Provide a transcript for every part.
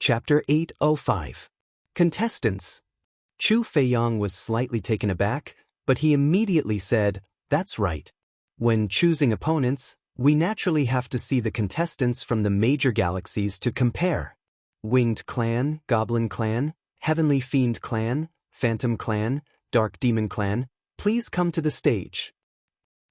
Chapter 805. Contestants. Chu Feiyang was slightly taken aback, but he immediately said, "That's right. When choosing opponents, we naturally have to see the contestants from the major galaxies to compare. Winged Clan, Goblin Clan, Heavenly Fiend Clan, Phantom Clan, Dark Demon Clan, please come to the stage.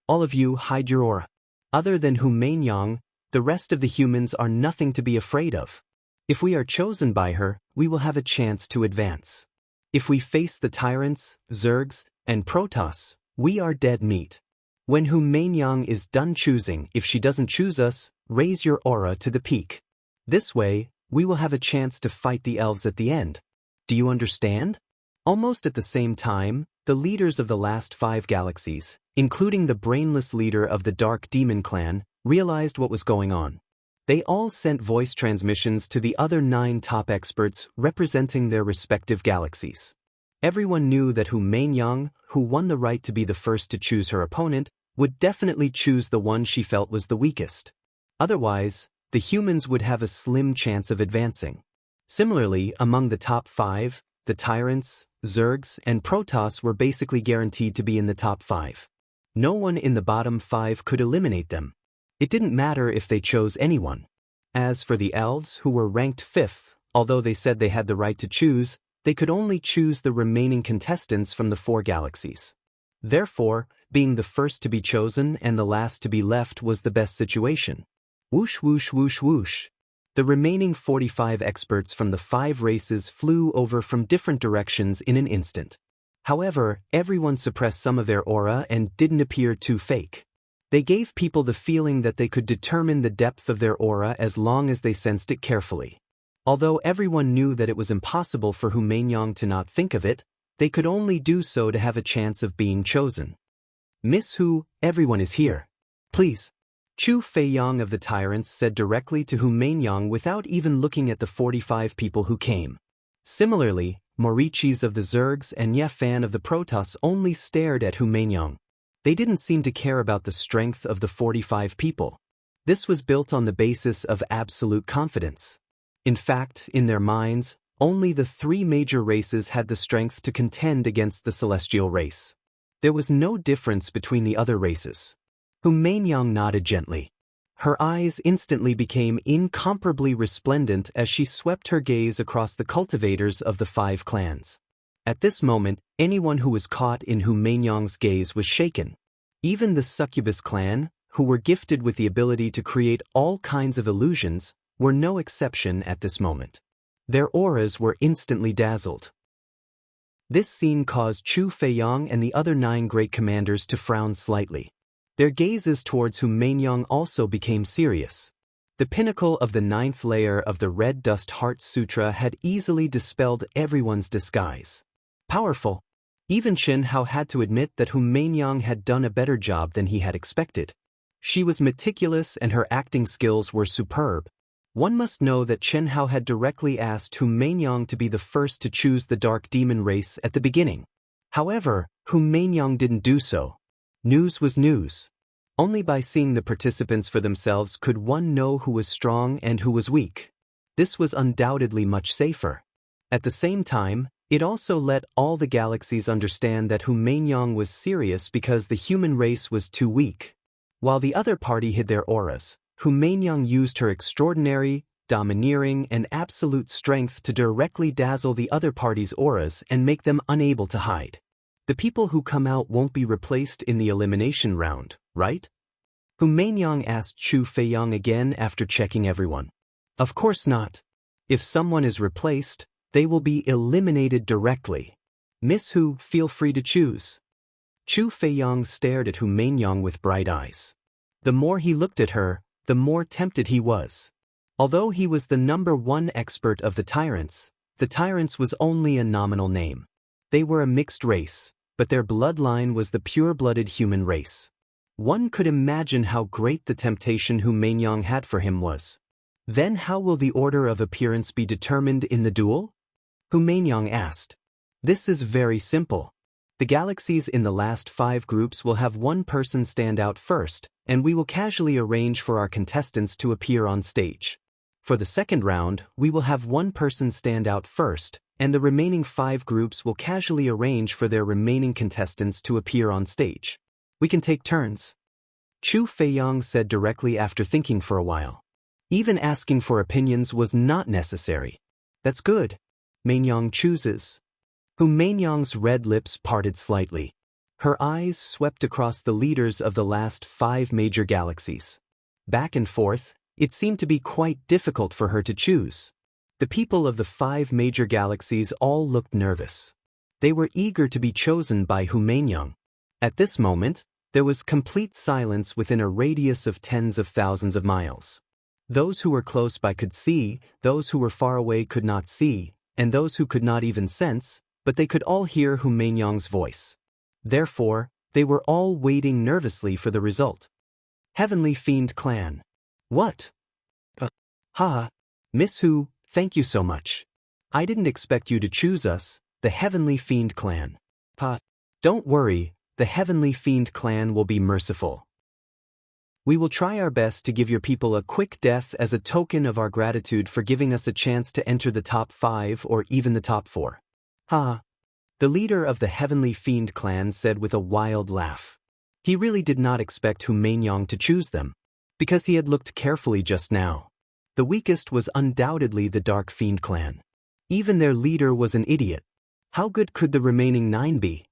All of you hide your aura. Other than Humain, the rest of the humans are nothing to be afraid of. If we are chosen by her, we will have a chance to advance. If we face the tyrants, Zergs, and Protoss, we are dead meat. When Humain is done choosing, if she doesn't choose us, raise your aura to the peak. This way, we will have a chance to fight the elves at the end. Do you understand?" Almost at the same time, the leaders of the last 5 galaxies, including the brainless leader of the Dark Demon Clan, realized what was going on. They all sent voice transmissions to the other 9 top experts representing their respective galaxies. Everyone knew that Humain, who won the right to be the first to choose her opponent, would definitely choose the one she felt was the weakest. Otherwise, the humans would have a slim chance of advancing. Similarly, among the top 5, the tyrants, Zergs, and Protoss were basically guaranteed to be in the top 5. No one in the bottom 5 could eliminate them. It didn't matter if they chose anyone. As for the elves, who were ranked 5th, although they said they had the right to choose, they could only choose the remaining contestants from the 4 galaxies. Therefore, being the first to be chosen and the last to be left was the best situation. Whoosh whoosh whoosh whoosh. The remaining 45 experts from the 5 races flew over from different directions in an instant. However, everyone suppressed some of their aura and didn't appear too fake. They gave people the feeling that they could determine the depth of their aura as long as they sensed it carefully. Although everyone knew that it was impossible for Humain to not think of it, they could only do so to have a chance of being chosen. "Miss Hu, everyone is here. Please." Chu Feiyang of the Tyrants said directly to Humain without even looking at the 45 people who came. Similarly, Morichis of the Zergs and Yefan of the Protoss only stared at Humain. They didn't seem to care about the strength of the 45 people. This was built on the basis of absolute confidence. In fact, in their minds, only the 3 major races had the strength to contend against the celestial race. There was no difference between the other races. Humain nodded gently. Her eyes instantly became incomparably resplendent as she swept her gaze across the cultivators of the 5 clans. At this moment, anyone who was caught in Humain's gaze was shaken. Even the Succubus clan, who were gifted with the ability to create all kinds of illusions, were no exception at this moment. Their auras were instantly dazzled. This scene caused Chu Feiyang and the other 9 great commanders to frown slightly. Their gazes towards Humain also became serious. The pinnacle of the 9th layer of the Red Dust Heart Sutra had easily dispelled everyone's disguise. Powerful. Even Xianxia had to admit that Humain had done a better job than he had expected. She was meticulous and her acting skills were superb. One must know that Xianxia had directly asked Humain to be the first to choose the Dark Demon race at the beginning. However, Humain didn't do so. News was news. Only by seeing the participants for themselves could one know who was strong and who was weak. This was undoubtedly much safer. At the same time, it also let all the galaxies understand that Humain was serious because the human race was too weak. While the other party hid their auras, Humain used her extraordinary, domineering, and absolute strength to directly dazzle the other party's auras and make them unable to hide. The people who come out won't be replaced in the elimination round, right? Humain asked Chu Feiyang again after checking everyone. Of course not. If someone is replaced, they will be eliminated directly. Miss Hu, feel free to choose. Chu Feiyang stared at Humain with bright eyes. The more he looked at her, the more tempted he was. Although he was the #1 expert of the Tyrants was only a nominal name. They were a mixed race, but their bloodline was the pure-blooded human race. One could imagine how great the temptation Humain had for him was. Then how will the order of appearance be determined in the duel? Humain asked. This is very simple. The galaxies in the last 5 groups will have one person stand out first, and we will casually arrange for our contestants to appear on stage. For the second round, we will have one person stand out first, and the remaining 5 groups will casually arrange for their remaining contestants to appear on stage. We can take turns. Chu Feiyang said directly after thinking for a while. Even asking for opinions was not necessary. That's good. Mainyang chooses. Hu Mainyang's red lips parted slightly. Her eyes swept across the leaders of the last 5 major galaxies. Back and forth, it seemed to be quite difficult for her to choose. The people of the 5 major galaxies all looked nervous. They were eager to be chosen by Hu Mainyang. At this moment, there was complete silence within a radius of tens of thousands of miles. Those who were close by could see, those who were far away could not see, and those who could not even sense, but they could all hear Hu Mainyang's voice. Therefore, they were all waiting nervously for the result. Heavenly Fiend Clan. What? Miss Hu, thank you so much. I didn't expect you to choose us, the Heavenly Fiend Clan. Don't worry, the Heavenly Fiend Clan will be merciful. We will try our best to give your people a quick death as a token of our gratitude for giving us a chance to enter the top 5 or even the top 4. The leader of the Heavenly Fiend Clan said with a wild laugh. He really did not expect Hu Mainyang to choose them, because he had looked carefully just now. The weakest was undoubtedly the Dark Fiend Clan. Even their leader was an idiot. How good could the remaining 9 be?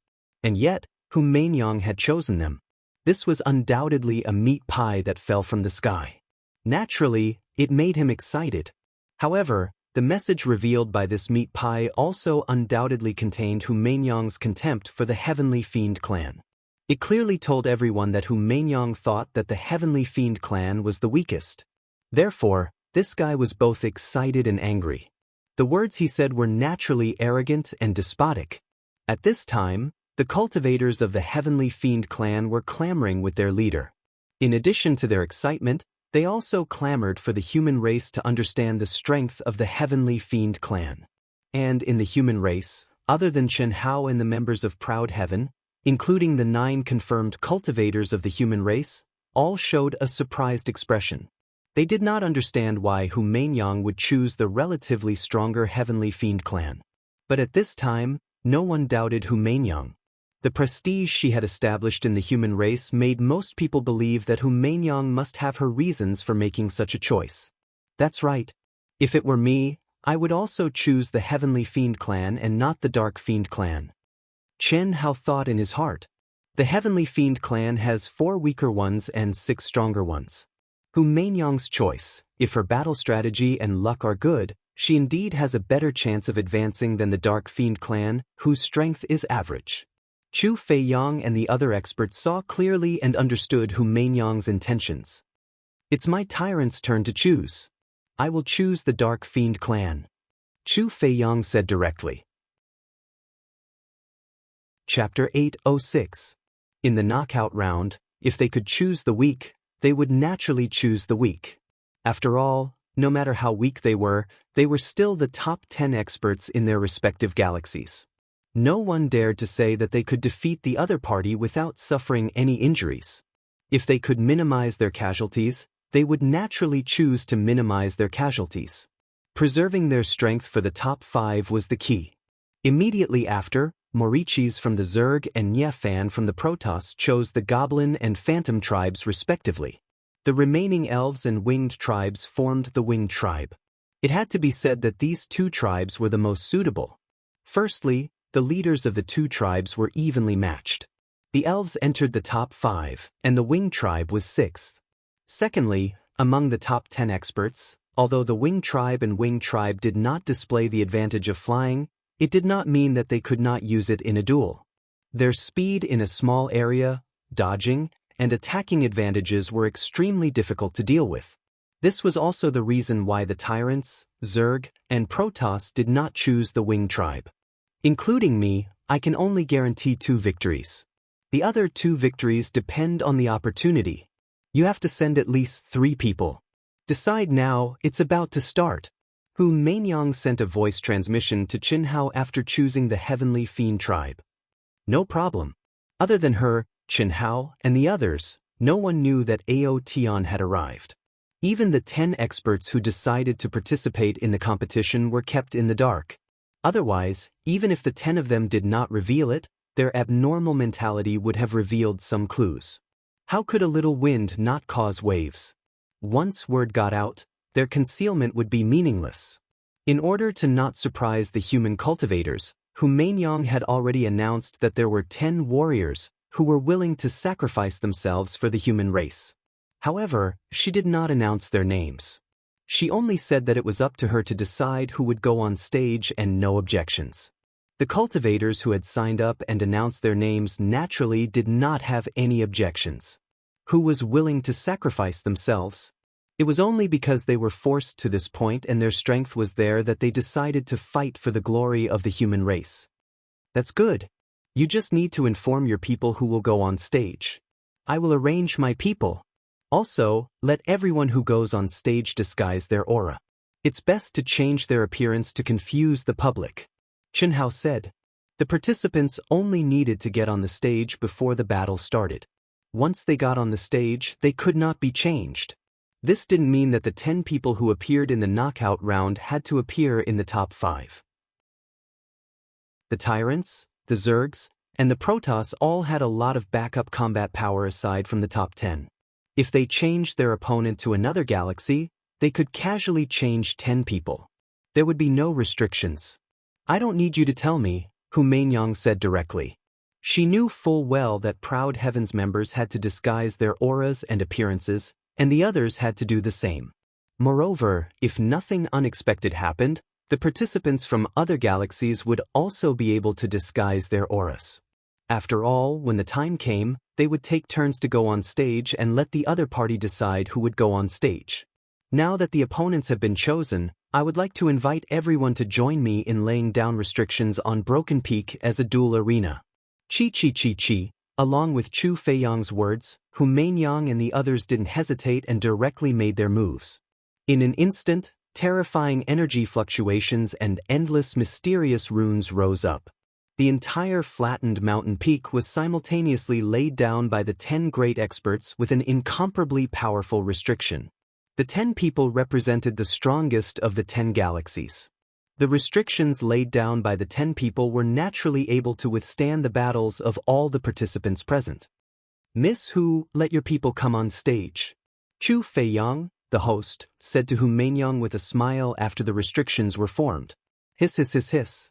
And yet, Hu Mainyang had chosen them. This was undoubtedly a meat pie that fell from the sky. Naturally, it made him excited. However, the message revealed by this meat pie also undoubtedly contained Hu Mainyang's contempt for the Heavenly Fiend Clan. It clearly told everyone that Hu Mainyang thought that the Heavenly Fiend Clan was the weakest. Therefore, this guy was both excited and angry. The words he said were naturally arrogant and despotic. At this time, the cultivators of the Heavenly Fiend Clan were clamoring with their leader. In addition to their excitement, they also clamored for the human race to understand the strength of the Heavenly Fiend Clan. And in the human race, other than Chen Hao and the members of Proud Heaven, including the 9 confirmed cultivators of the human race, all showed a surprised expression. They did not understand why Hu Mainyang would choose the relatively stronger Heavenly Fiend Clan. But at this time, no one doubted Hu Mainyang. The prestige she had established in the human race made most people believe that Hu Mainyang must have her reasons for making such a choice. That's right. If it were me, I would also choose the Heavenly Fiend Clan and not the Dark Fiend Clan. Chen Hao thought in his heart. The Heavenly Fiend Clan has 4 weaker ones and 6 stronger ones. Hu Mainyang's choice, if her battle strategy and luck are good, she indeed has a better chance of advancing than the Dark Fiend Clan, whose strength is average. Chu Feiyang and the other experts saw clearly and understood Hu Mainyang's intentions. It's my tyrant's turn to choose. I will choose the Dark Fiend Clan. Chu Feiyang said directly. Chapter 806. In the knockout round, if they could choose the weak, they would naturally choose the weak. After all, no matter how weak they were still the top 10 experts in their respective galaxies. No one dared to say that they could defeat the other party without suffering any injuries. If they could minimize their casualties, they would naturally choose to minimize their casualties. Preserving their strength for the top 5 was the key. Immediately after, Morichis from the Zerg and Nyefan from the Protoss chose the Goblin and Phantom tribes respectively. The remaining Elves and Winged tribes formed the Winged tribe. It had to be said that these 2 tribes were the most suitable. Firstly, the leaders of the 2 tribes were evenly matched. The Elves entered the top 5, and the Winged tribe was 6th. Secondly, among the top 10 experts, although the Winged tribe and Winged tribe did not display the advantage of flying, it did not mean that they could not use it in a duel. Their speed in a small area, dodging, and attacking advantages were extremely difficult to deal with. This was also the reason why the Tyrants, Zerg, and Protoss did not choose the Winged tribe. Including me, I can only guarantee 2 victories. The other 2 victories depend on the opportunity. You have to send at least 3 people. Decide now, it's about to start. Hu Mainyang sent a voice transmission to Chen Hao after choosing the Heavenly Fiend tribe. No problem. Other than her, Chen Hao, and the others, no one knew that Ao Tian had arrived. Even the 10 experts who decided to participate in the competition were kept in the dark. Otherwise, even if the 10 of them did not reveal it, their abnormal mentality would have revealed some clues. How could a little wind not cause waves? Once word got out, their concealment would be meaningless. In order to not surprise the human cultivators, Humaingyang had already announced that there were 10 warriors who were willing to sacrifice themselves for the human race. However, she did not announce their names. She only said that it was up to her to decide who would go on stage and no objections. The cultivators who had signed up and announced their names naturally did not have any objections. Who was willing to sacrifice themselves? It was only because they were forced to this point and their strength was there that they decided to fight for the glory of the human race. That's good. You just need to inform your people who will go on stage. I will arrange my people. Also, let everyone who goes on stage disguise their aura. It's best to change their appearance to confuse the public. Xianxia said. The participants only needed to get on the stage before the battle started. Once they got on the stage, they could not be changed. This didn't mean that the 10 people who appeared in the knockout round had to appear in the top 5. The tyrants, the zergs, and the protoss all had a lot of backup combat power aside from the top 10. If they changed their opponent to another galaxy, they could casually change 10 people. There would be no restrictions. I don't need you to tell me, Humaingyang said directly. She knew full well that Proud Heavens members had to disguise their auras and appearances, and the others had to do the same. Moreover, if nothing unexpected happened, the participants from other galaxies would also be able to disguise their auras. After all, when the time came, they would take turns to go on stage and let the other party decide who would go on stage. Now that the opponents have been chosen, I would like to invite everyone to join me in laying down restrictions on Broken Peak as a duel arena. Chi. Along with Chu Feiyang's words, Humaingyang and the others didn't hesitate and directly made their moves. In an instant, terrifying energy fluctuations and endless mysterious runes rose up. The entire flattened mountain peak was simultaneously laid down by the 10 great experts with an incomparably powerful restriction. The 10 people represented the strongest of the 10 galaxies. The restrictions laid down by the 10 people were naturally able to withstand the battles of all the participants present. Miss Hu, let your people come on stage. Chu Feiyang, the host, said to Humaingyang with a smile after the restrictions were formed. Hiss.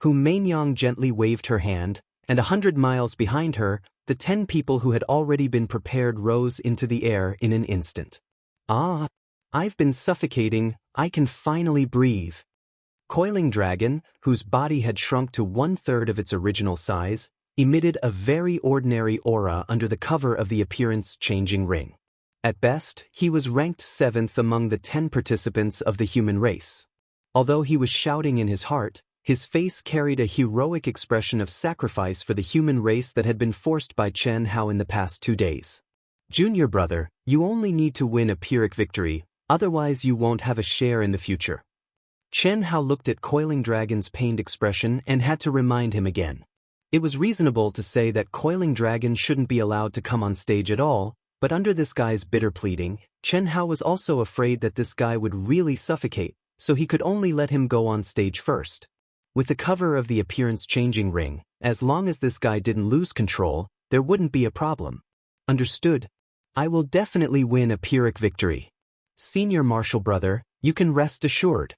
Humaingyang gently waved her hand, and 100 miles behind her, the 10 people who had already been prepared rose into the air in an instant. Ah, I've been suffocating, I can finally breathe. Coiling Dragon, whose body had shrunk to 1/3 of its original size, emitted a very ordinary aura under the cover of the appearance-changing ring. At best, he was ranked 7th among the 10 participants of the human race. Although he was shouting in his heart, his face carried a heroic expression of sacrifice for the human race that had been forced by Xianxia in the past 2 days. Junior brother, you only need to win a Pyrrhic victory, otherwise you won't have a share in the future. Xianxia looked at Coiling Dragon's pained expression and had to remind him again. It was reasonable to say that Coiling Dragon shouldn't be allowed to come on stage at all, but under this guy's bitter pleading, Xianxia was also afraid that this guy would really suffocate, so he could only let him go on stage first. With the cover of the appearance-changing ring, as long as this guy didn't lose control, there wouldn't be a problem. Understood? I will definitely win a Pyrrhic victory. Senior Marshal brother, you can rest assured.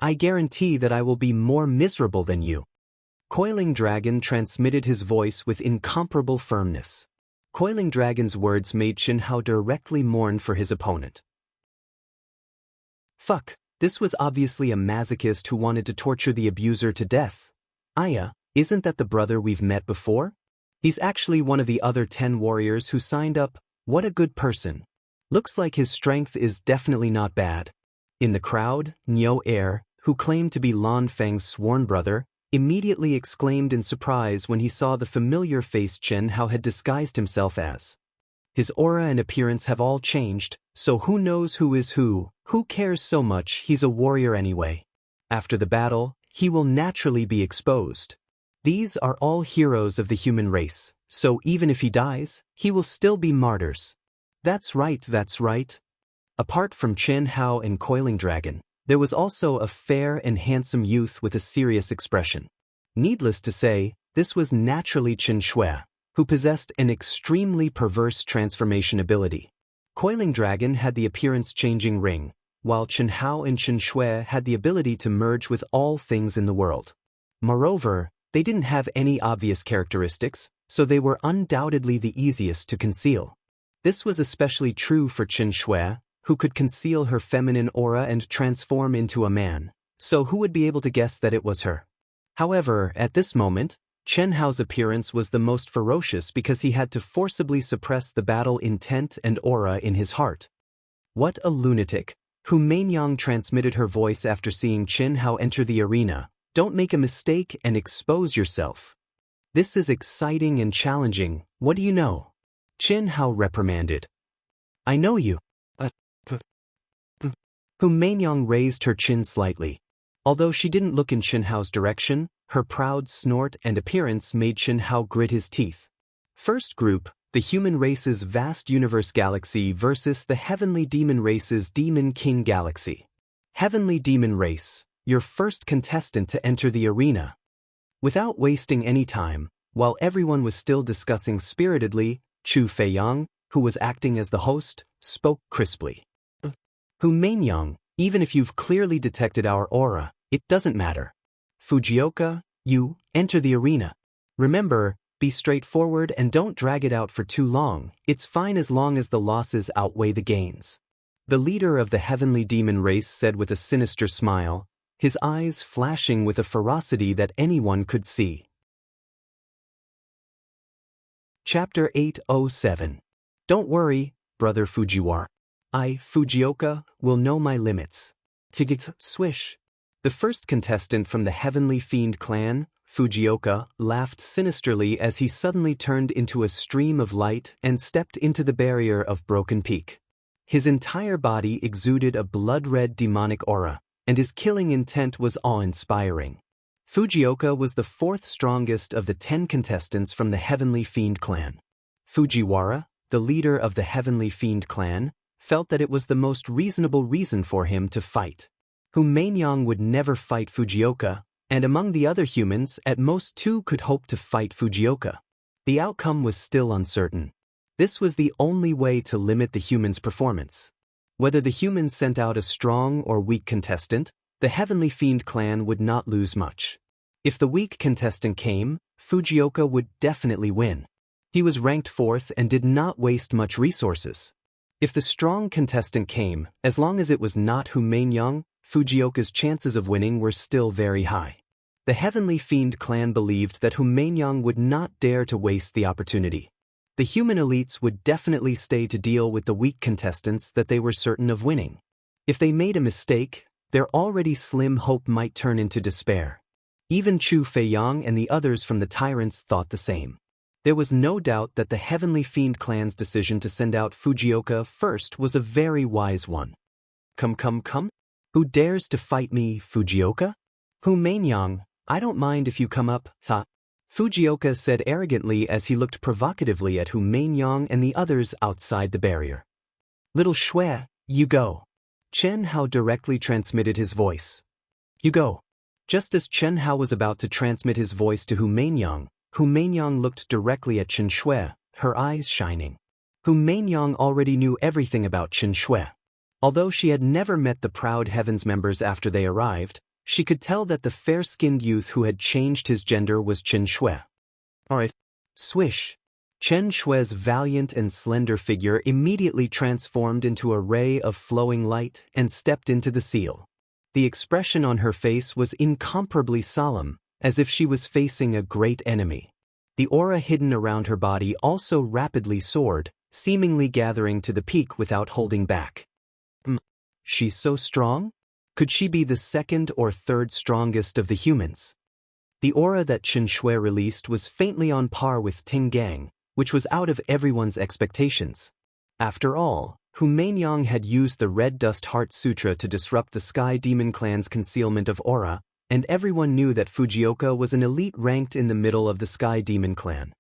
I guarantee that I will be more miserable than you. Coiling Dragon transmitted his voice with incomparable firmness. Coiling Dragon's words made Xianxia directly mourn for his opponent. Fuck, this was obviously a masochist who wanted to torture the abuser to death. Aya, isn't that the brother we've met before? He's actually one of the other 10 warriors who signed up. What a good person. Looks like his strength is definitely not bad. In the crowd, Niu Air, who claimed to be Lan Feng's sworn brother, immediately exclaimed in surprise when he saw the familiar face Xianxia had disguised himself as. His aura and appearance have all changed, so who knows who is who cares so much, he's a warrior anyway. After the battle, he will naturally be exposed. These are all heroes of the human race, so even if he dies, he will still be martyrs. That's right. Apart from Chen Hao and Coiling Dragon, there was also a fair and handsome youth with a serious expression. Needless to say, this was naturally Chen Shui, who possessed an extremely perverse transformation ability. Coiling Dragon had the appearance-changing ring, while Chen Hao and Chen Shui had the ability to merge with all things in the world. Moreover, they didn't have any obvious characteristics, so they were undoubtedly the easiest to conceal. This was especially true for Chen Shui, who could conceal her feminine aura and transform into a man, so who would be able to guess that it was her? However, at this moment, Chen Hao's appearance was the most ferocious because he had to forcibly suppress the battle intent and aura in his heart. What a lunatic! Hu Mainyang transmitted her voice after seeing Chen Hao enter the arena. Don't make a mistake and expose yourself. This is exciting and challenging, what do you know? Chen Hao reprimanded. I know you. Hu Mainyang raised her chin slightly. Although she didn't look in Chen Hao's direction, her proud snort and appearance made Chen Hao grit his teeth. First group, the human race's vast universe galaxy versus the heavenly demon race's demon king galaxy. Heavenly demon race, your first contestant to enter the arena. Without wasting any time, while everyone was still discussing spiritedly, Chu Feiyang, who was acting as the host, spoke crisply. Hu Mainyang, even if you've clearly detected our aura, it doesn't matter. Fujioka, you, enter the arena. Remember, be straightforward and don't drag it out for too long, it's fine as long as the losses outweigh the gains. The leader of the heavenly demon race said with a sinister smile, his eyes flashing with a ferocity that anyone could see. Chapter 807. Don't worry, Brother Fujiwara. I, Fujioka, will know my limits. Swish. The first contestant from the Heavenly Fiend clan, Fujioka, laughed sinisterly as he suddenly turned into a stream of light and stepped into the barrier of Broken Peak. His entire body exuded a blood-red demonic aura, and his killing intent was awe-inspiring. Fujioka was the fourth strongest of the 10 contestants from the Heavenly Fiend clan. Fujiwara, the leader of the Heavenly Fiend clan, felt that it was the most reasonable reason for him to fight. Hu Mainyang would never fight Fujioka, and among the other humans, at most 2 could hope to fight Fujioka. The outcome was still uncertain. This was the only way to limit the humans' performance. Whether the humans sent out a strong or weak contestant, the Heavenly Fiend clan would not lose much. If the weak contestant came, Fujioka would definitely win. He was ranked 4th and did not waste much resources. If the strong contestant came, as long as it was not Hu Mainyang, Fujioka's chances of winning were still very high. The Heavenly Fiend clan believed that Hu Mainyang would not dare to waste the opportunity. The human elites would definitely stay to deal with the weak contestants that they were certain of winning. If they made a mistake, their already slim hope might turn into despair. Even Chu Feiyang and the others from the Tyrants thought the same. There was no doubt that the Heavenly Fiend clan's decision to send out Fujioka first was a very wise one. Come. Who dares to fight me, Fujioka? Hu Mainyang, I don't mind if you come up, Fujioka said arrogantly as he looked provocatively at Hu Mainyang and the others outside the barrier. Little Shui, you go. Chen Hao directly transmitted his voice. You go. Just as Chen Hao was about to transmit his voice to Hu Mainyang looked directly at Chen Shui, her eyes shining. Hu Mainyang already knew everything about Chen Shui. Although she had never met the Proud Heavens members after they arrived, she could tell that the fair-skinned youth who had changed his gender was Chen Shui. Alright. Swish. Chen Shui's valiant and slender figure immediately transformed into a ray of flowing light and stepped into the seal. The expression on her face was incomparably solemn, as if she was facing a great enemy. The aura hidden around her body also rapidly soared, seemingly gathering to the peak without holding back. She's so strong? Could she be the 2nd or 3rd strongest of the humans? The aura that Chen Shui released was faintly on par with Ting Gang, which was out of everyone's expectations. After all, Hu Mainyang had used the Red Dust Heart Sutra to disrupt the Sky Demon clan's concealment of aura, and everyone knew that Fujioka was an elite ranked in the middle of the Sky Demon clan.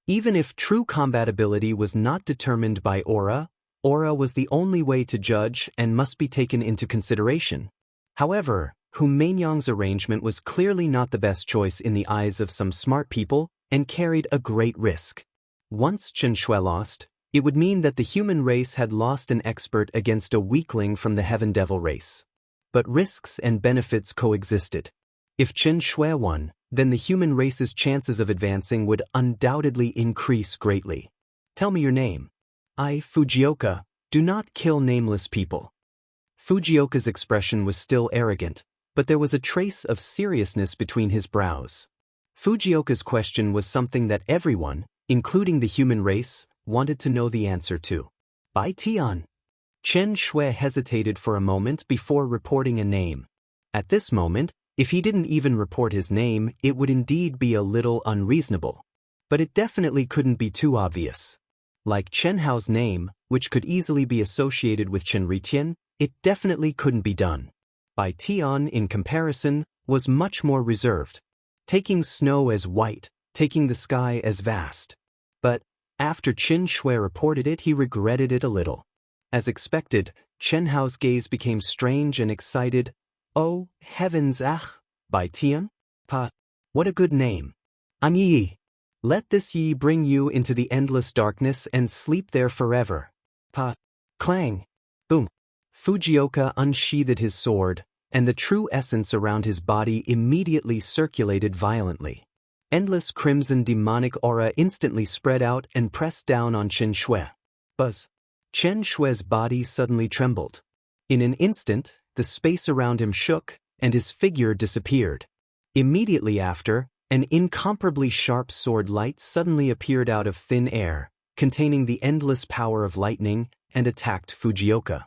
Even if true combat ability was not determined by aura, Aura was the only way to judge and must be taken into consideration. However, Humaingyang's arrangement was clearly not the best choice in the eyes of some smart people and carried a great risk. Once Xianxia lost, it would mean that the human race had lost an expert against a weakling from the Heaven Devil race. But risks and benefits coexisted. If Xianxia won, then the human race's chances of advancing would undoubtedly increase greatly. Tell me your name. I, Fujioka, do not kill nameless people. Fujioka's expression was still arrogant, but there was a trace of seriousness between his brows. Fujioka's question was something that everyone, including the human race, wanted to know the answer to. Bai Tian. Xianxia hesitated for a moment before reporting a name. At this moment, if he didn't even report his name, it would indeed be a little unreasonable. But it definitely couldn't be too obvious. Like Chen Hao's name, which could easily be associated with Chen Ritian, it definitely couldn't be done. Bai Tian, in comparison, was much more reserved, taking snow as white, taking the sky as vast. But after Xianxia reported it, he regretted it a little. As expected, Chen Hao's gaze became strange and excited. Oh, heavens, Bai Tian? Pa, what a good name. I'm Yi. Let this Yi bring you into the endless darkness and sleep there forever. Pa, clang. Boom. Fujioka unsheathed his sword, and the true essence around his body immediately circulated violently. Endless crimson demonic aura instantly spread out and pressed down on Xianxia. Buzz. Xianxia's body suddenly trembled. In an instant, the space around him shook, and his figure disappeared. Immediately after, an incomparably sharp sword light suddenly appeared out of thin air, containing the endless power of lightning, and attacked Fujioka.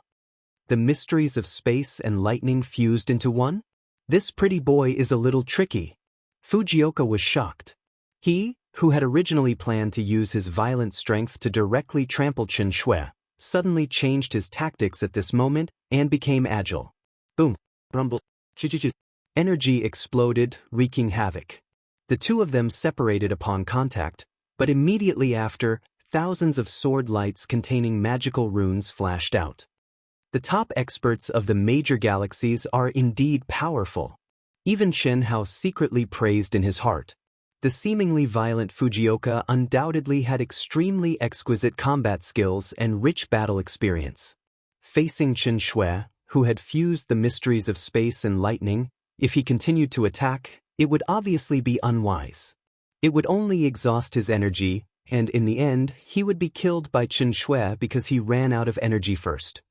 The mysteries of space and lightning fused into one? This pretty boy is a little tricky. Fujioka was shocked. He, who had originally planned to use his violent strength to directly trample Xianxia, suddenly changed his tactics at this moment and became agile. Boom, rumble, ch-ch-ch. Energy exploded, wreaking havoc. The two of them separated upon contact, but immediately after, thousands of sword lights containing magical runes flashed out. The top experts of the major galaxies are indeed powerful. Even Chen Hao secretly praised in his heart. The seemingly violent Fujioka undoubtedly had extremely exquisite combat skills and rich battle experience. Facing Xianxia, who had fused the mysteries of space and lightning, if he continued to attack, it would obviously be unwise. It would only exhaust his energy, and in the end, he would be killed by Xianxia because he ran out of energy first.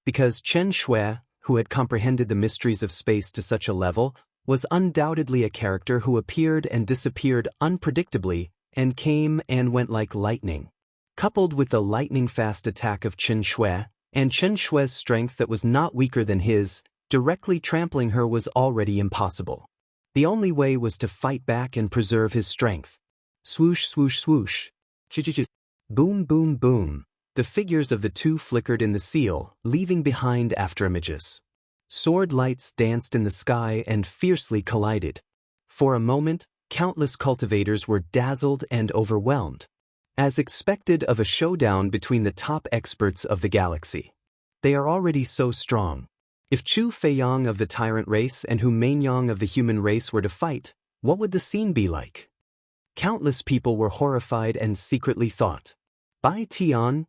Because Xianxia, who had comprehended the mysteries of space to such a level, was undoubtedly a character who appeared and disappeared unpredictably and came and went like lightning. Coupled with the lightning-fast attack of Xianxia, and Xianxia's strength that was not weaker than his, directly trampling her was already impossible. The only way was to fight back and preserve his strength. Swoosh, swoosh, swoosh. Ch-ch-ch. Boom, boom, boom. The figures of the two flickered in the seal, leaving behind afterimages. Sword lights danced in the sky and fiercely collided. For a moment, countless cultivators were dazzled and overwhelmed. As expected of a showdown between the top experts of the galaxy. They are already so strong. If Chu Feiyang of the tyrant race and Humaingyang of the human race were to fight, what would the scene be like? Countless people were horrified and secretly thought, Bai Tian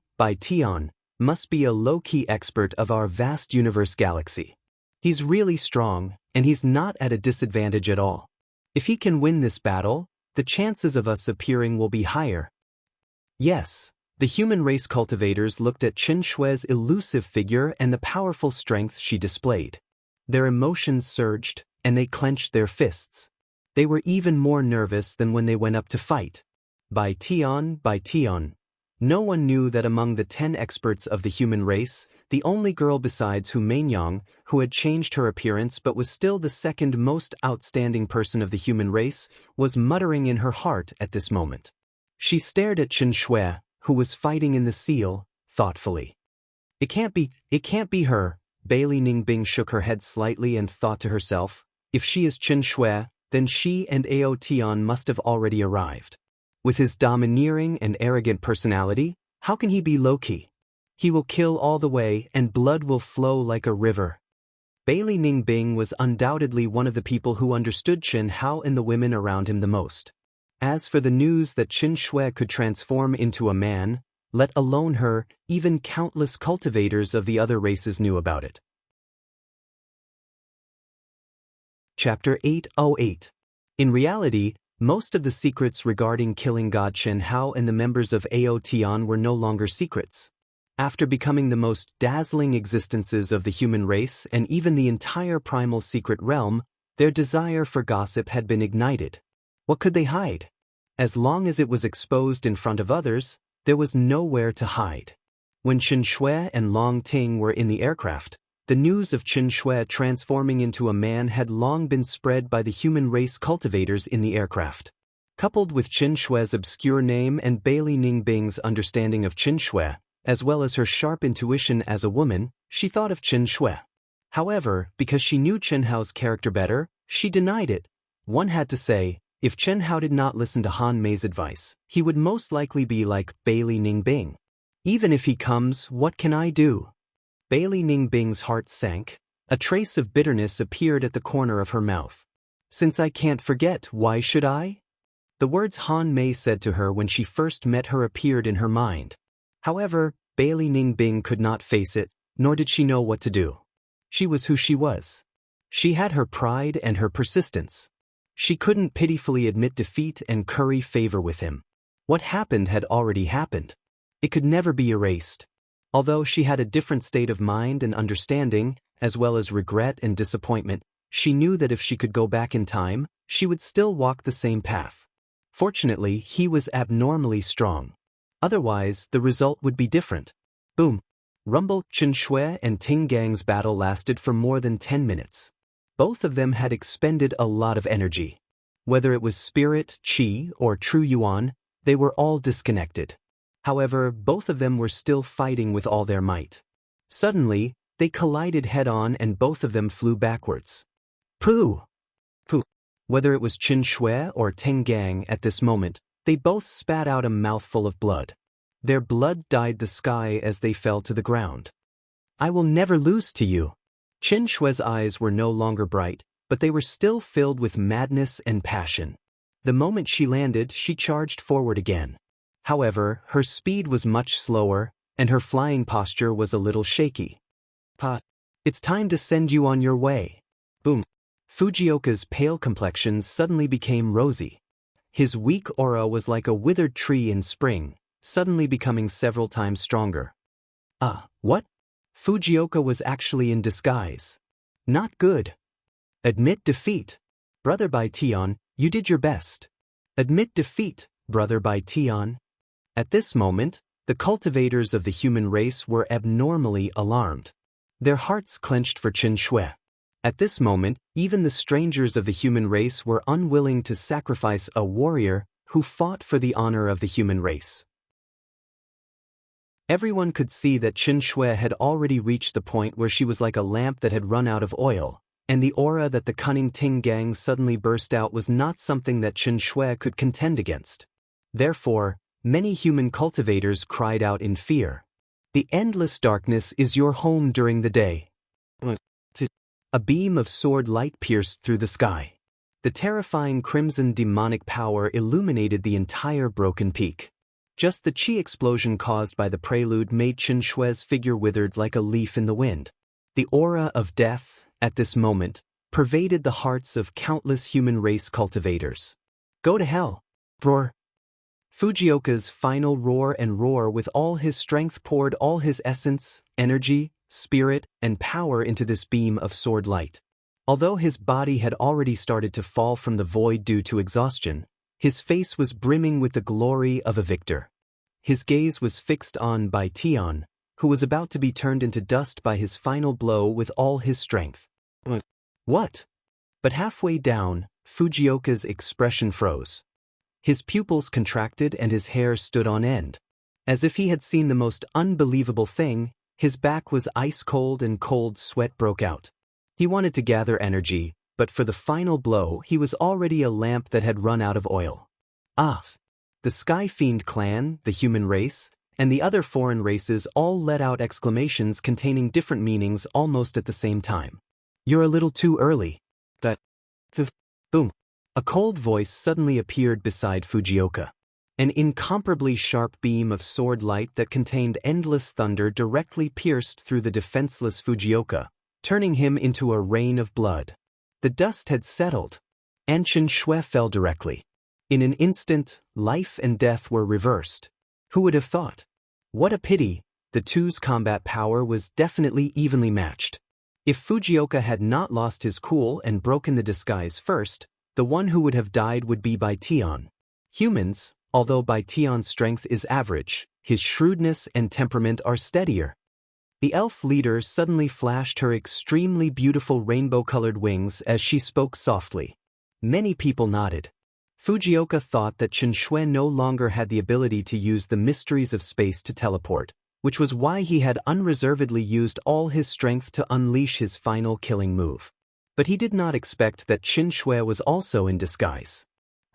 must be a low-key expert of our vast universe galaxy. He's really strong, and he's not at a disadvantage at all. If he can win this battle, the chances of us appearing will be higher. Yes, the human race cultivators looked at Xianxia's elusive figure and the powerful strength she displayed. Their emotions surged, and they clenched their fists. They were even more nervous than when they went up to fight. Bai Tian. No one knew that among the 10 experts of the human race, the only girl besides Humaingyang, who had changed her appearance but was still the second most outstanding person of the human race, was muttering in her heart at this moment. She stared at Xianxia, who was fighting in the seal, thoughtfully. It can't be her. Bailey Ningbing shook her head slightly and thought to herself, if she is Xianxia, then she and Ao Tian must have already arrived. With his domineering and arrogant personality, How can he be Loki? He will kill all the way and blood will flow like a river. Bailey Ningbing was undoubtedly one of the people who understood Chen Hao and the women around him the most. As for the news that Qin Shui could transform into a man, let alone her, even countless cultivators of the other races knew about it. Chapter 808. In reality, most of the secrets regarding killing God Chen Hao and the members of Ao Tian were no longer secrets. After becoming the most dazzling existences of the human race and even the entire primal secret realm, their desire for gossip had been ignited. What could they hide? As long as it was exposed in front of others, there was nowhere to hide. When Qin Shui and Long Ting were in the aircraft, the news of Qin Shui transforming into a man had long been spread by the human race cultivators in the aircraft. Coupled with Qin Shui's obscure name and Bailey Ningbing's understanding of Qin Shui, as well as her sharp intuition as a woman, she thought of Qin Shui. However, because she knew Chen Hao's character better, she denied it. One had to say, if Chen Hao did not listen to Han Mei's advice, he would most likely be like Bailey Ningbing. Even if he comes, what can I do? Bailey Ningbing's heart sank. A trace of bitterness appeared at the corner of her mouth. Since I can't forget, why should I? The words Han Mei said to her when she first met her appeared in her mind. However, Bailey Ningbing could not face it, nor did she know what to do. She was who she was. She had her pride and her persistence. She couldn't pitifully admit defeat and curry favor with him. What happened had already happened. It could never be erased. Although she had a different state of mind and understanding, as well as regret and disappointment, she knew that if she could go back in time, she would still walk the same path. Fortunately, he was abnormally strong. Otherwise, the result would be different. Boom. Rumble, Qin Shui and Ting Gang's battle lasted for more than 10 minutes. Both of them had expended a lot of energy. Whether it was spirit, qi, or true yuan, they were all disconnected. However, both of them were still fighting with all their might. Suddenly, they collided head-on and both of them flew backwards. Pooh! Pooh! Whether it was Qin Shui or Ting Gang at this moment, they both spat out a mouthful of blood. Their blood dyed the sky as they fell to the ground. I will never lose to you. Qin Shui's eyes were no longer bright, but they were still filled with madness and passion. The moment she landed, she charged forward again. However, her speed was much slower, and her flying posture was a little shaky. It's time to send you on your way. Boom. Fujioka's pale complexion suddenly became rosy. His weak aura was like a withered tree in spring, suddenly becoming several times stronger. What? Fujioka was actually in disguise. Not good. Admit defeat. Brother Bai Tian, you did your best. Admit defeat, Brother Bai Tian. At this moment, the cultivators of the human race were abnormally alarmed. Their hearts clenched for Qin Shui. At this moment, even the strangers of the human race were unwilling to sacrifice a warrior who fought for the honor of the human race. Everyone could see that Qin Shui had already reached the point where she was like a lamp that had run out of oil, and the aura that the cunning Ting Gang suddenly burst out was not something that Qin Shui could contend against. Therefore, many human cultivators cried out in fear. The endless darkness is your home during the day. A beam of sword light pierced through the sky. The terrifying crimson demonic power illuminated the entire broken peak. Just the chi explosion caused by the prelude made Qin Shui's figure withered like a leaf in the wind. The aura of death, at this moment, pervaded the hearts of countless human race cultivators. Go to hell! Roar! Fujioka's final roar and roar with all his strength poured all his essence, energy, spirit, and power into this beam of sword light. Although his body had already started to fall from the void due to exhaustion, his face was brimming with the glory of a victor. His gaze was fixed on Bai Tian, who was about to be turned into dust by his final blow with all his strength. What? But halfway down, Fujioka's expression froze. His pupils contracted and his hair stood on end. As if he had seen the most unbelievable thing, his back was ice cold and cold sweat broke out. He wanted to gather energy, but for the final blow he was already a lamp that had run out of oil. The Sky Fiend clan, the human race, and the other foreign races all let out exclamations containing different meanings almost at the same time. You're a little too early. That. Boom. A cold voice suddenly appeared beside Fujioka. An incomparably sharp beam of sword light that contained endless thunder directly pierced through the defenseless Fujioka, turning him into a rain of blood. The dust had settled, and Xianxia fell directly. In an instant, life and death were reversed. Who would have thought? What a pity, the two's combat power was definitely evenly matched. If Fujioka had not lost his cool and broken the disguise first, the one who would have died would be Baitian. Humans, although Baitian's strength is average, his shrewdness and temperament are steadier. The elf leader suddenly flashed her extremely beautiful rainbow-colored wings as she spoke softly. Many people nodded. Fujioka thought that Xianxia no longer had the ability to use the mysteries of space to teleport, which was why he had unreservedly used all his strength to unleash his final killing move. But he did not expect that Xianxia was also in disguise.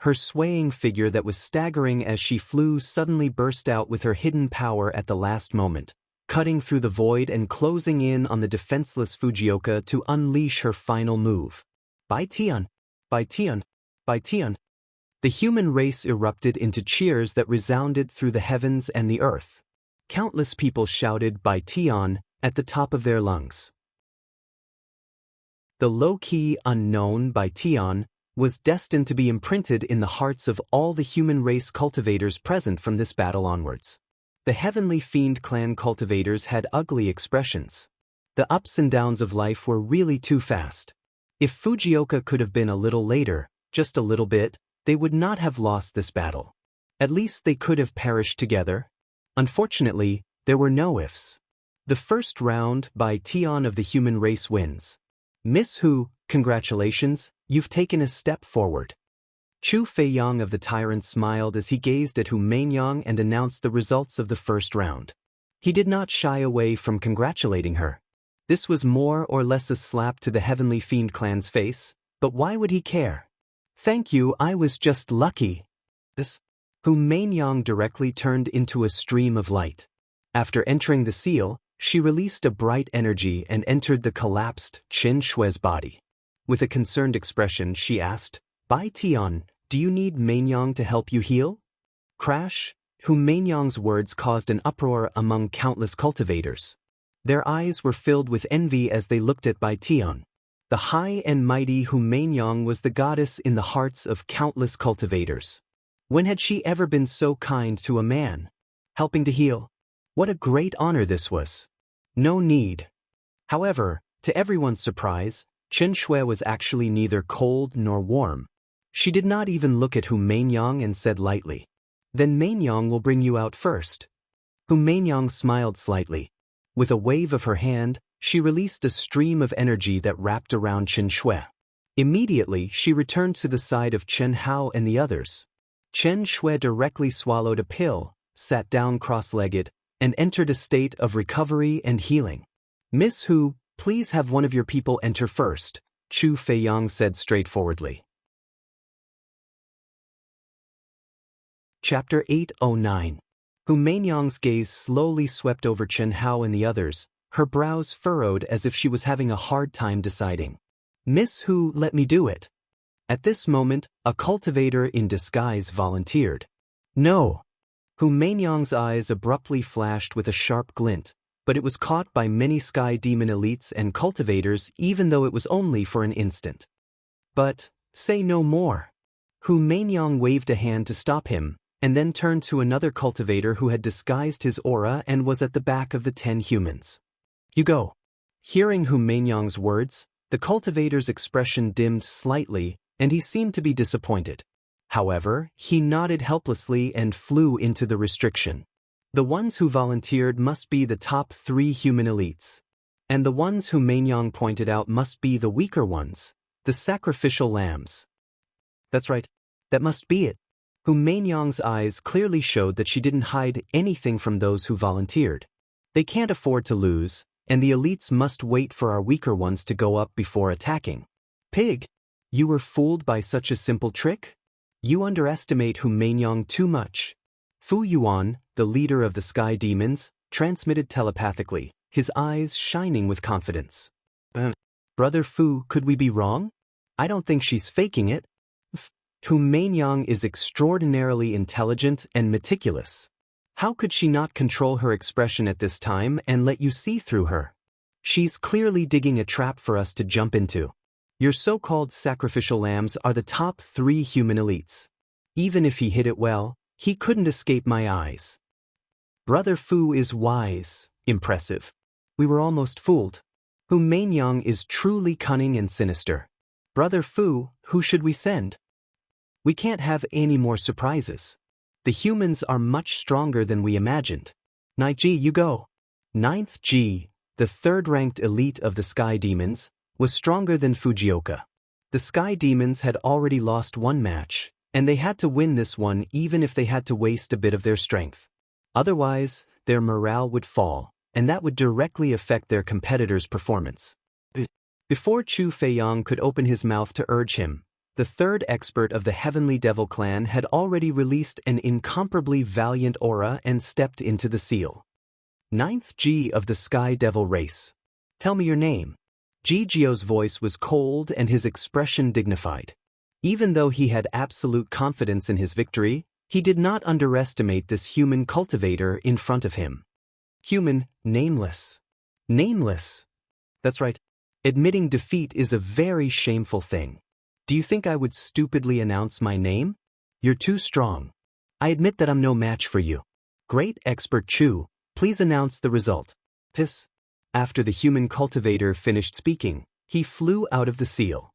Her swaying figure that was staggering as she flew suddenly burst out with her hidden power at the last moment, cutting through the void and closing in on the defenseless Fujioka to unleash her final move. Baitian! Baitian! Baitian! The human race erupted into cheers that resounded through the heavens and the earth. Countless people shouted Baitian at the top of their lungs. The low-key, unknown Baitian was destined to be imprinted in the hearts of all the human race cultivators present from this battle onwards. The Heavenly Fiend clan cultivators had ugly expressions. The ups and downs of life were really too fast. If Fujioka could have been a little later, just a little bit, they would not have lost this battle. At least they could have perished together. Unfortunately, there were no ifs. The first round by Tian of the human race wins. Miss Hu, congratulations, you've taken a step forward. Chu Feiyang of the Tyrant smiled as he gazed at Hu Mainyang and announced the results of the first round. He did not shy away from congratulating her. This was more or less a slap to the Heavenly Fiend clan's face, but why would he care? Thank you, I was just lucky. Hu Mainyang directly turned into a stream of light. After entering the seal, she released a bright energy and entered the collapsed Xianxia's body. With a concerned expression, she asked, Bai Tian, do you need Mainyang to help you heal? Crash! Hu Mainyang's words caused an uproar among countless cultivators. Their eyes were filled with envy as they looked at Bai Tian. The high and mighty Hu Mainyang was the goddess in the hearts of countless cultivators. When had she ever been so kind to a man? Helping to heal? What a great honor this was. No need. However, to everyone's surprise, Xianxia was actually neither cold nor warm. She did not even look at Hu Mainyang and said lightly, Then Mainyang will bring you out first. Hu Mainyang smiled slightly. With a wave of her hand, she released a stream of energy that wrapped around Xianxia. Immediately, she returned to the side of Chen Hao and the others. Xianxia directly swallowed a pill, sat down cross-legged, and entered a state of recovery and healing. Miss Hu, please have one of your people enter first, Chu Feiyang said straightforwardly. Chapter 809. Hu Mainyang's gaze slowly swept over Chen Hao and the others, her brows furrowed as if she was having a hard time deciding. Miss Hu, let me do it. At this moment, a cultivator in disguise volunteered. No. Hu Mainyang's eyes abruptly flashed with a sharp glint, but it was caught by many sky demon elites and cultivators even though it was only for an instant. But, say no more. Hu Mainyang waved a hand to stop him, and then turned to another cultivator who had disguised his aura and was at the back of the 10 humans. You go. Hearing Hu Mainyang's words, the cultivator's expression dimmed slightly, and he seemed to be disappointed. However, he nodded helplessly and flew into the restriction. The ones who volunteered must be the top 3 human elites. And the ones Hu Mainyang pointed out must be the weaker ones, the sacrificial lambs. That's right. That must be it. Hu Mainyang's eyes clearly showed that she didn't hide anything from those who volunteered. They can't afford to lose, and the elites must wait for our weaker ones to go up before attacking. Pig! You were fooled by such a simple trick? You underestimate Hu Mainyang too much. Fu Yuan, the leader of the sky demons, transmitted telepathically, his eyes shining with confidence. Brother Fu, could we be wrong? I don't think she's faking it. Hu Mainyang is extraordinarily intelligent and meticulous. How could she not control her expression at this time and let you see through her? She's clearly digging a trap for us to jump into. Your so-called sacrificial lambs are the top 3 human elites. Even if he hid it well, he couldn't escape my eyes. Brother Fu is wise, impressive. We were almost fooled. Hu Mainyang is truly cunning and sinister. Brother Fu, who should we send? We can't have any more surprises. The humans are much stronger than we imagined. 9th G, you go. 9th G, the 3rd-ranked elite of the Sky Demons, was stronger than Fujioka. The Sky Demons had already lost one match, and they had to win this one even if they had to waste a bit of their strength. Otherwise, their morale would fall, and that would directly affect their competitors' performance. Before Chu Feiyang could open his mouth to urge him, the 3rd expert of the Heavenly Devil clan had already released an incomparably valiant aura and stepped into the seal. 9th G of the Sky Devil race. Tell me your name. Ji Jio's voice was cold and his expression dignified. Even though he had absolute confidence in his victory, he did not underestimate this human cultivator in front of him. Human, nameless. Nameless. That's right. Admitting defeat is a very shameful thing. Do you think I would stupidly announce my name? You're too strong. I admit that I'm no match for you. Great expert Chu, please announce the result. After the human cultivator finished speaking, he flew out of the seal.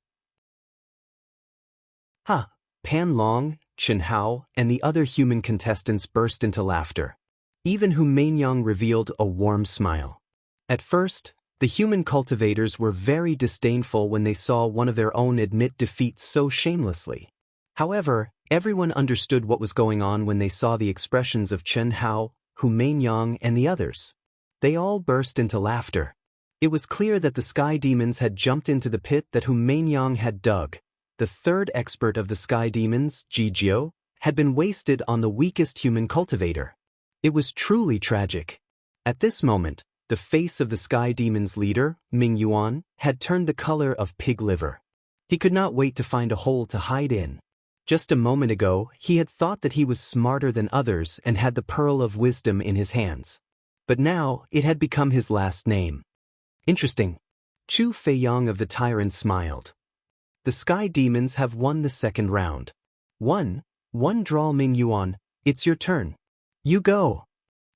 Pan Long, Chen Hao, and the other human contestants burst into laughter. Even Hu Mainyang revealed a warm smile. At first, the human cultivators were very disdainful when they saw one of their own admit defeat so shamelessly. However, everyone understood what was going on when they saw the expressions of Chen Hao, Hu Mainyang, and the others. They all burst into laughter. It was clear that the Sky Demons had jumped into the pit that Hu Mainyang had dug. The 3rd expert of the Sky Demons, Ji Jio, had been wasted on the weakest human cultivator. It was truly tragic. At this moment, the face of the Sky Demons leader, Ming Yuan, had turned the color of pig liver. He could not wait to find a hole to hide in. Just a moment ago, he had thought that he was smarter than others and had the pearl of wisdom in his hands. But now, it had become his last name. Interesting. Chu Feiyang of the Tyrant smiled. The Sky Demons have won the 2nd round. 1 draw. Ming Yuan, it's your turn. You go.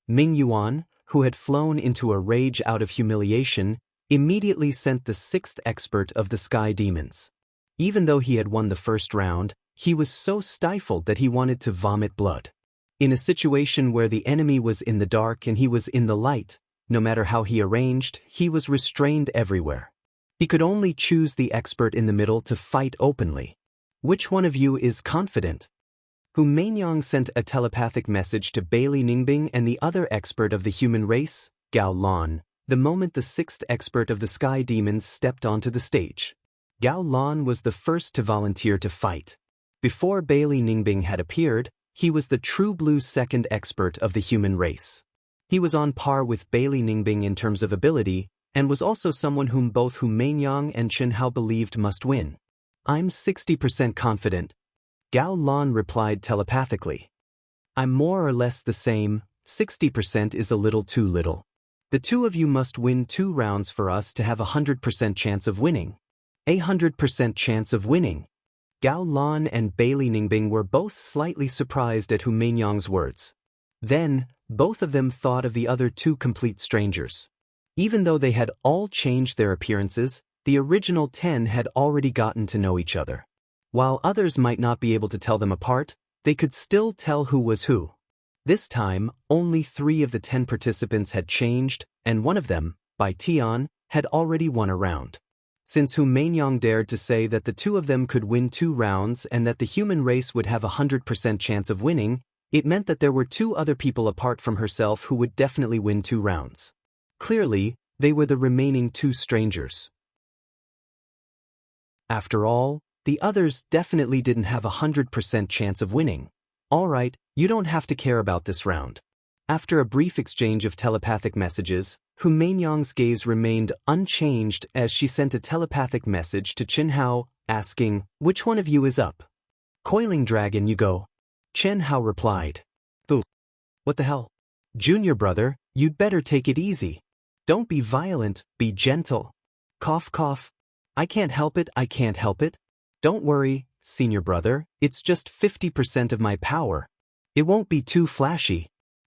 Ming Yuan, who had flown into a rage out of humiliation, immediately sent the 6th expert of the Sky Demons. Even though he had won the 1st round, he was so stifled that he wanted to vomit blood. In a situation where the enemy was in the dark and he was in the light, no matter how he arranged, he was restrained everywhere. He could only choose the expert in the middle to fight openly. Which one of you is confident? Hu Mainyang sent a telepathic message to Bailey Ningbing and the other expert of the human race, Gao Lan, the moment the 6th expert of the Sky Demons stepped onto the stage. Gao Lan was the first to volunteer to fight. Before Bailey Ningbing had appeared, he was the true blue 2nd expert of the human race. He was on par with Bailey Ningbing in terms of ability, and was also someone whom both Hu Mainyang and Chen Hao believed must win. I'm 60% confident. Gao Lan replied telepathically. I'm more or less the same, 60% is a little too little. The 2 of you must win 2 rounds for us to have a 100% chance of winning. 100% chance of winning. Gao Lan and Bailey Ningbing were both slightly surprised at Hu Mainyang's words. Then, both of them thought of the other 2 complete strangers. Even though they had all changed their appearances, the original 10 had already gotten to know each other. While others might not be able to tell them apart, they could still tell who was who. This time, only 3 of the 10 participants had changed, and one of them, Bai Tian, had already won a round. Since Hu Mainyang dared to say that the 2 of them could win 2 rounds and that the human race would have a 100% chance of winning, it meant that there were 2 other people apart from herself who would definitely win 2 rounds. Clearly, they were the remaining 2 strangers. After all, the others definitely didn't have a 100% chance of winning. All right, You don't have to care about this round. After a brief exchange of telepathic messages, Hu Mainyang's gaze remained unchanged as she sent a telepathic message to Chen Hao, asking, "Which one of you is up?" "Coiling dragon, you go." Chen Hao replied. "Boo. What the hell? Junior brother, you'd better take it easy. Don't be violent, be gentle." Cough cough. "I can't help it, I can't help it." "Don't worry, senior brother, it's just 50% of my power. It won't be too flashy.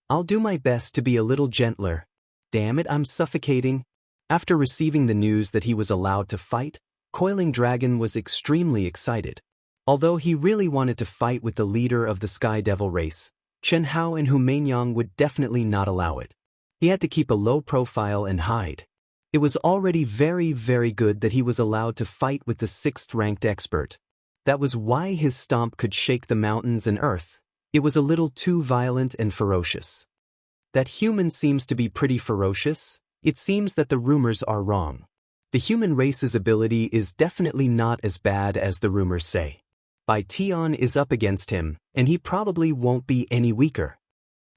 I'll do my best to be a little gentler." "Damn it, I'm suffocating." After receiving the news that he was allowed to fight, Coiling Dragon was extremely excited. Although he really wanted to fight with the leader of the Sky Devil race, Chen Hao and Hu Mainyang would definitely not allow it. He had to keep a low profile and hide. It was already very, very good that he was allowed to fight with the 6th-ranked expert. That was why his stomp could shake the mountains and earth. It was a little too violent and ferocious. That human seems to be pretty ferocious. It seems that the rumors are wrong. The human race's ability is definitely not as bad as the rumors say. Bai Tian is up against him, and he probably won't be any weaker.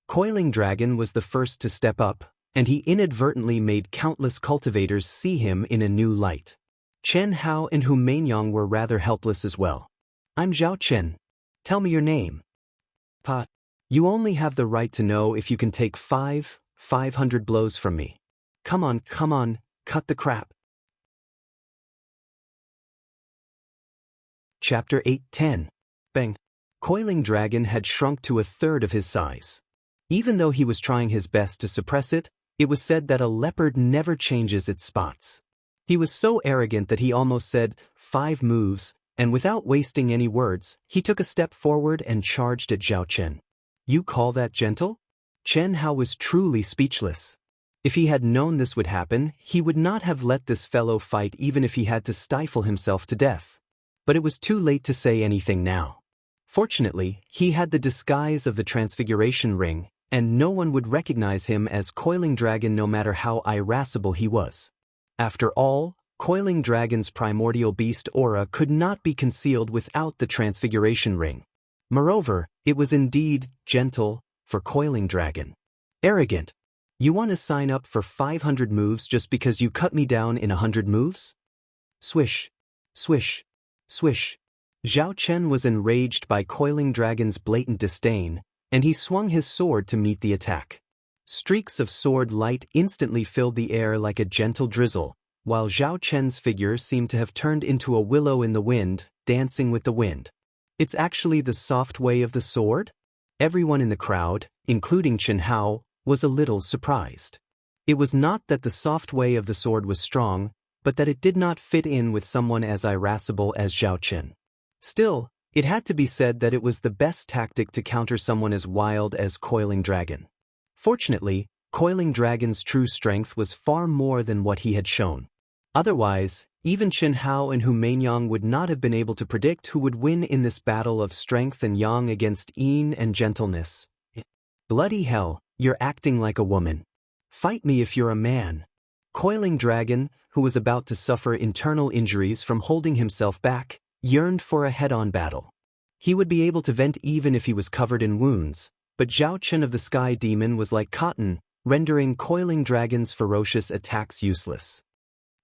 Coiling Dragon was the first to step up, and he inadvertently made countless cultivators see him in a new light. Chen Hao and Hu Mainyang were rather helpless as well. "I'm Zhao Chen. Tell me your name." "Pa, you only have the right to know if you can take 500 blows from me. Come on, cut the crap." Chapter 8:10. Bang. Coiling Dragon had shrunk to 1/3 of his size. Even though he was trying his best to suppress it, it was said that a leopard never changes its spots. He was so arrogant that he almost said 5 moves, and without wasting any words, he took a step forward and charged at Zhao Chen. "You call that gentle?" Chen Hao was truly speechless. If he had known this would happen, he would not have let this fellow fight even if he had to stifle himself to death. But it was too late to say anything now. Fortunately, he had the disguise of the Transfiguration Ring, and no one would recognize him as Coiling Dragon no matter how irascible he was. After all, Coiling Dragon's primordial beast aura could not be concealed without the Transfiguration Ring. Moreover, it was indeed gentle for Coiling Dragon. Arrogant. You want to sign up for 500 moves just because you cut me down in 100 moves? Swish. Swish. Swish. Zhao Chen was enraged by Coiling Dragon's blatant disdain, and he swung his sword to meet the attack. Streaks of sword light instantly filled the air like a gentle drizzle, while Zhao Chen's figure seemed to have turned into a willow in the wind, dancing with the wind. "It's actually the soft way of the sword?" Everyone in the crowd, including Chen Hao, was a little surprised. It was not that the soft way of the sword was strong, but that it did not fit in with someone as irascible as Zhao Chen. Still, it had to be said that it was the best tactic to counter someone as wild as Coiling Dragon. Fortunately, Coiling Dragon's true strength was far more than what he had shown. Otherwise, even Chen Hao and Hu Mainyang would not have been able to predict who would win in this battle of strength and yang against yin and gentleness. "Bloody hell, you're acting like a woman. Fight me if you're a man." Coiling Dragon, who was about to suffer internal injuries from holding himself back, yearned for a head-on battle. He would be able to vent even if he was covered in wounds, but Zhao Chen of the Sky Demon was like cotton, rendering Coiling Dragon's ferocious attacks useless.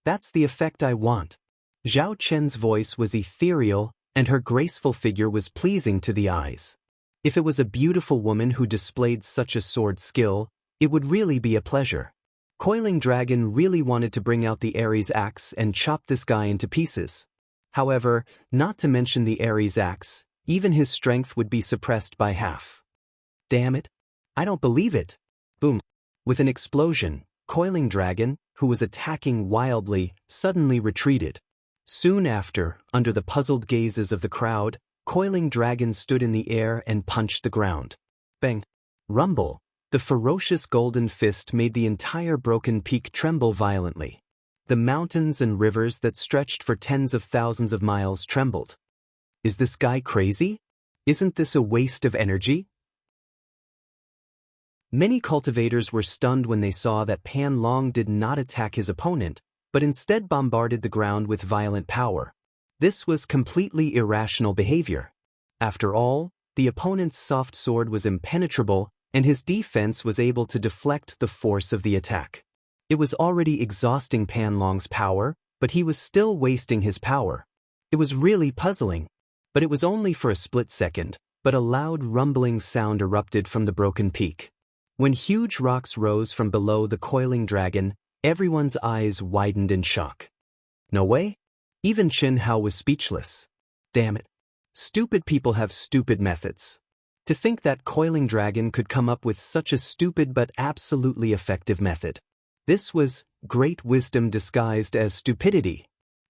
"That's the effect I want." Zhao Chen's voice was ethereal, and her graceful figure was pleasing to the eyes. If it was a beautiful woman who displayed such a sword skill, it would really be a pleasure. Coiling Dragon really wanted to bring out the Ares axe and chop this guy into pieces. However, not to mention the Ares axe, even his strength would be suppressed by half. "Damn it. I don't believe it." Boom. With an explosion, Coiling Dragon, who was attacking wildly, suddenly retreated. Soon after, under the puzzled gazes of the crowd, Coiling Dragon stood in the air and punched the ground. Bang. Rumble. The ferocious golden fist made the entire broken peak tremble violently. The mountains and rivers that stretched for tens of thousands of miles trembled. Is this guy crazy? Isn't this a waste of energy? Many cultivators were stunned when they saw that Pan Long did not attack his opponent, but instead bombarded the ground with violent power. This was completely irrational behavior. After all, the opponent's soft sword was impenetrable, and his defense was able to deflect the force of the attack. It was already exhausting Pan Long's power, but he was still wasting his power. It was really puzzling. But it was only for a split second, but a loud rumbling sound erupted from the broken peak. When huge rocks rose from below the coiling dragon, everyone's eyes widened in shock. No way? Even Chen Hao was speechless. Damn it. Stupid people have stupid methods. To think that coiling dragon could come up with such a stupid but absolutely effective method. This was great wisdom disguised as stupidity.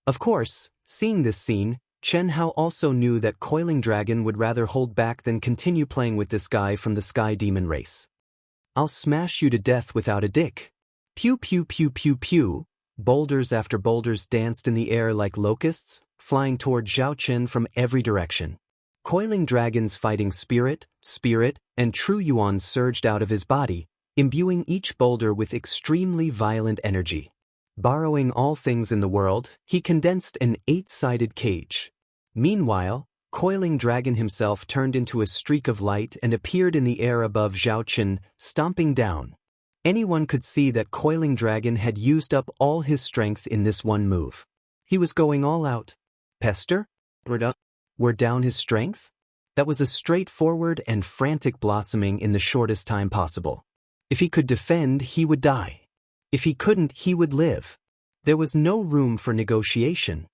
Of course, seeing this scene, Chen Hao also knew that Coiling Dragon would rather hold back than continue playing with this guy from the Sky Demon race. I'll smash you to death without a dick. Pew pew pew pew pew. Boulders after boulders danced in the air like locusts, flying toward Zhao Chen from every direction. Coiling Dragon's fighting spirit, and true yuan surged out of his body, imbuing each boulder with extremely violent energy. Borrowing all things in the world, he condensed an 8-sided cage. Meanwhile, Coiling Dragon himself turned into a streak of light and appeared in the air above Zhao Chen, stomping down. Anyone could see that Coiling Dragon had used up all his strength in this one move. He was going all out. Pester? We're down his strength? That was a straightforward and frantic blossoming in the shortest time possible. If he could defend, he would die. If he couldn't, he would live. There was no room for negotiation.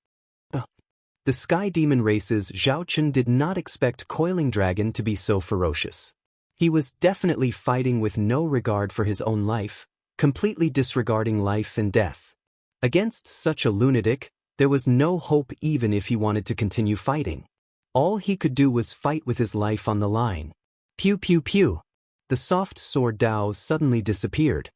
The Sky Demon race's Zhao Chen did not expect Coiling Dragon to be so ferocious. He was definitely fighting with no regard for his own life, completely disregarding life and death. Against such a lunatic, there was no hope even if he wanted to continue fighting. All he could do was fight with his life on the line. Pew pew pew. The soft sword Dao suddenly disappeared.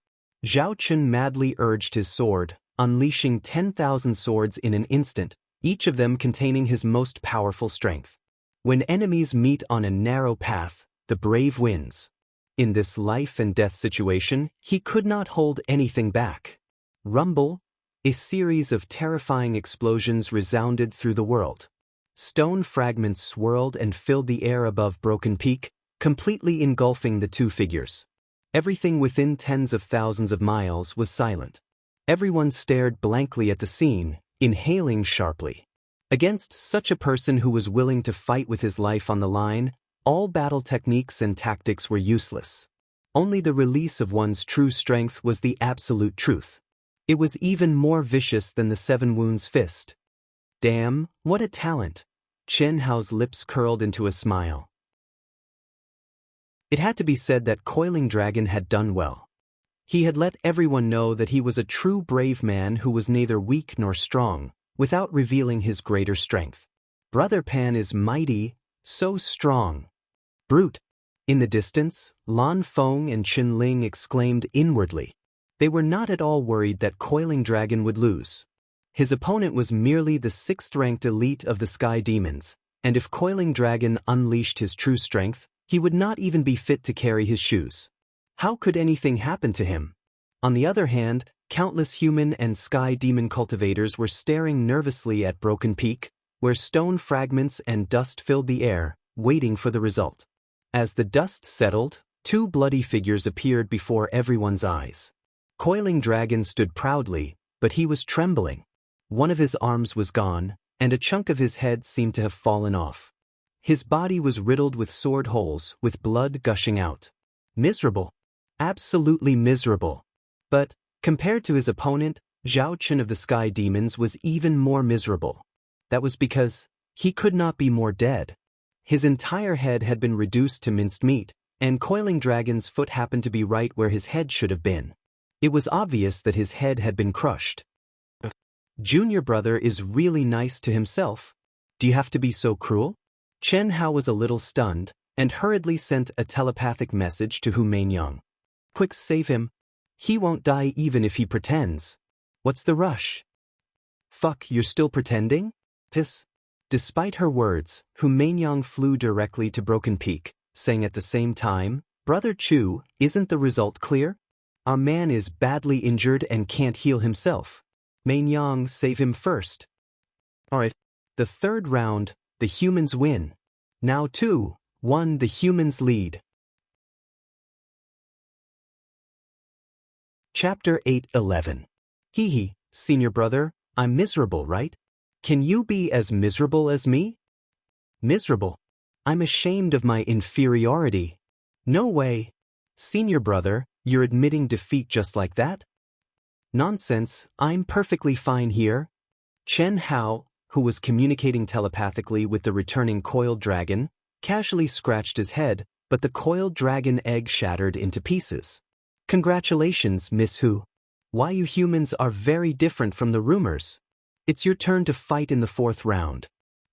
Zhao Chen madly urged his sword, unleashing 10,000 swords in an instant, each of them containing his most powerful strength. When enemies meet on a narrow path, the brave wins. In this life and death situation, he could not hold anything back. Rumble, a series of terrifying explosions resounded through the world. Stone fragments swirled and filled the air above Broken Peak, completely engulfing the two figures. Everything within tens of thousands of miles was silent. Everyone stared blankly at the scene, inhaling sharply. Against such a person who was willing to fight with his life on the line, all battle techniques and tactics were useless. Only the release of one's true strength was the absolute truth. It was even more vicious than the Seven Wounds fist. Damn, what a talent! Chen Hao's lips curled into a smile. It had to be said that Coiling Dragon had done well. He had let everyone know that he was a true brave man who was neither weak nor strong, without revealing his greater strength. Brother Pan is mighty, so strong. Brute. In the distance, Lan Feng and Qin Ling exclaimed inwardly. They were not at all worried that Coiling Dragon would lose. His opponent was merely the 6th-ranked elite of the Sky Demons, and if Coiling Dragon unleashed his true strength, he would not even be fit to carry his shoes. How could anything happen to him? On the other hand, countless human and Sky Demon cultivators were staring nervously at Broken Peak, where stone fragments and dust filled the air, waiting for the result. As the dust settled, 2 bloody figures appeared before everyone's eyes. Coiling Dragon stood proudly, but he was trembling. One of his arms was gone, and a chunk of his head seemed to have fallen off. His body was riddled with sword holes, with blood gushing out. Miserable. Absolutely miserable. But, compared to his opponent, Zhao Chen of the Sky Demons was even more miserable. That was because he could not be more dead. His entire head had been reduced to minced meat, and Coiling Dragon's foot happened to be right where his head should have been. It was obvious that his head had been crushed. Junior brother is really nice to himself. Do you have to be so cruel? Chen Hao was a little stunned, and hurriedly sent a telepathic message to Hu Meinyang. Quick, save him. He won't die even if he pretends. What's the rush? Fuck, you're still pretending? Piss. Despite her words, Hu Meinyang flew directly to Broken Peak, saying at the same time, Brother Chu, isn't the result clear? Our man is badly injured and can't heal himself. Meinyang, save him first. Alright. The 3rd round, the humans win. Now too, 1. The humans lead. Chapter 8:11. Hee, senior brother, I'm miserable, right? Can you be as miserable as me? Miserable? I'm ashamed of my inferiority. No way. Senior brother, you're admitting defeat just like that? Nonsense, I'm perfectly fine here. Chen Hao, who was communicating telepathically with the returning coiled dragon, casually scratched his head, but the coiled dragon egg shattered into pieces. Congratulations, Miss Hu. Why you humans are very different from the rumors. It's your turn to fight in the 4th round.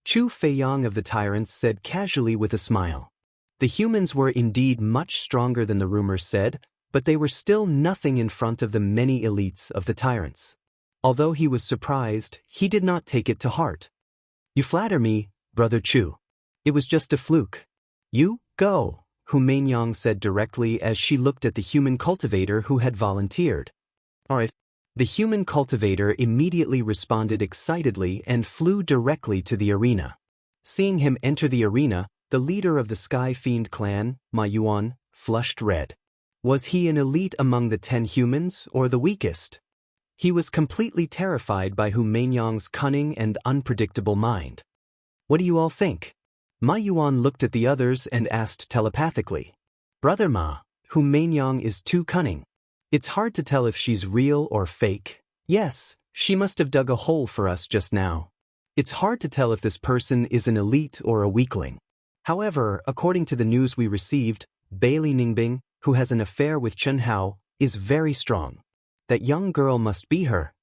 Chu Feiyang of the Tyrants said casually with a smile. The humans were indeed much stronger than the rumors said, but they were still nothing in front of the many elites of the Tyrants. Although he was surprised, he did not take it to heart. You flatter me, Brother Chu. It was just a fluke. You, go, Hu Mainyang said directly as she looked at the human cultivator who had volunteered. Alright. The human cultivator immediately responded excitedly and flew directly to the arena. Seeing him enter the arena, the leader of the Sky Fiend clan, Ma Yuan, flushed red. Was he an elite among the 10 humans or the weakest? He was completely terrified by Hu Mainyang's cunning and unpredictable mind. What do you all think? Ma Yuan looked at the others and asked telepathically. Brother Ma, Hu Mainyang is too cunning. It's hard to tell if she's real or fake. Yes, she must have dug a hole for us just now. It's hard to tell if this person is an elite or a weakling. However, according to the news we received, Bailey Ningbing, who has an affair with Chen Hao, is very strong. That young girl must be her.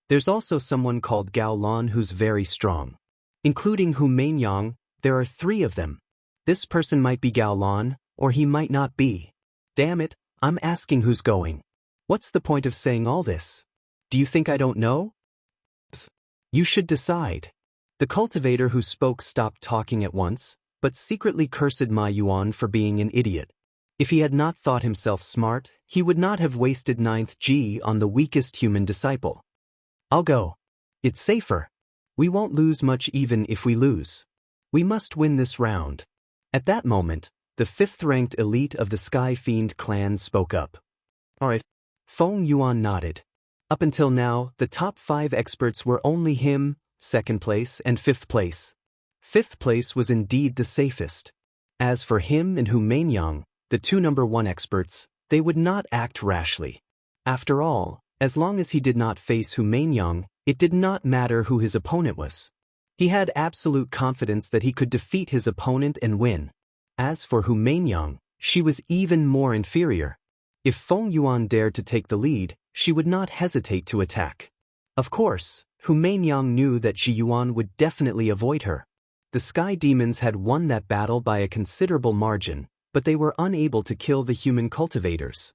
There's also someone called Gao Lan who's very strong. Including Hu Mainyang, there are 3 of them. This person might be Gao Lan, or he might not be. Damn it, I'm asking who's going. What's the point of saying all this? Do you think I don't know? You should decide. The cultivator who spoke stopped talking at once, but secretly cursed Ma Yuan for being an idiot. If he had not thought himself smart, he would not have wasted 9th G on the weakest human disciple. I'll go. It's safer. We won't lose much even if we lose. We must win this round. At that moment, the 5th-ranked elite of the Sky Fiend clan spoke up. Alright. Feng Yuan nodded. Up until now, the top 5 experts were only him, 2nd place, and 5th place. 5th place was indeed the safest. As for him and Hu Mainyang, the 2 number 1 experts, they would not act rashly. After all, as long as he did not face Hu Mainyang, it did not matter who his opponent was. He had absolute confidence that he could defeat his opponent and win. As for Hu Mainyang, she was even more inferior. If Feng Yuan dared to take the lead, she would not hesitate to attack. Of course, Hu Mainyang knew that Shi Yuan would definitely avoid her. The Sky Demons had won that battle by a considerable margin, but they were unable to kill the human cultivators.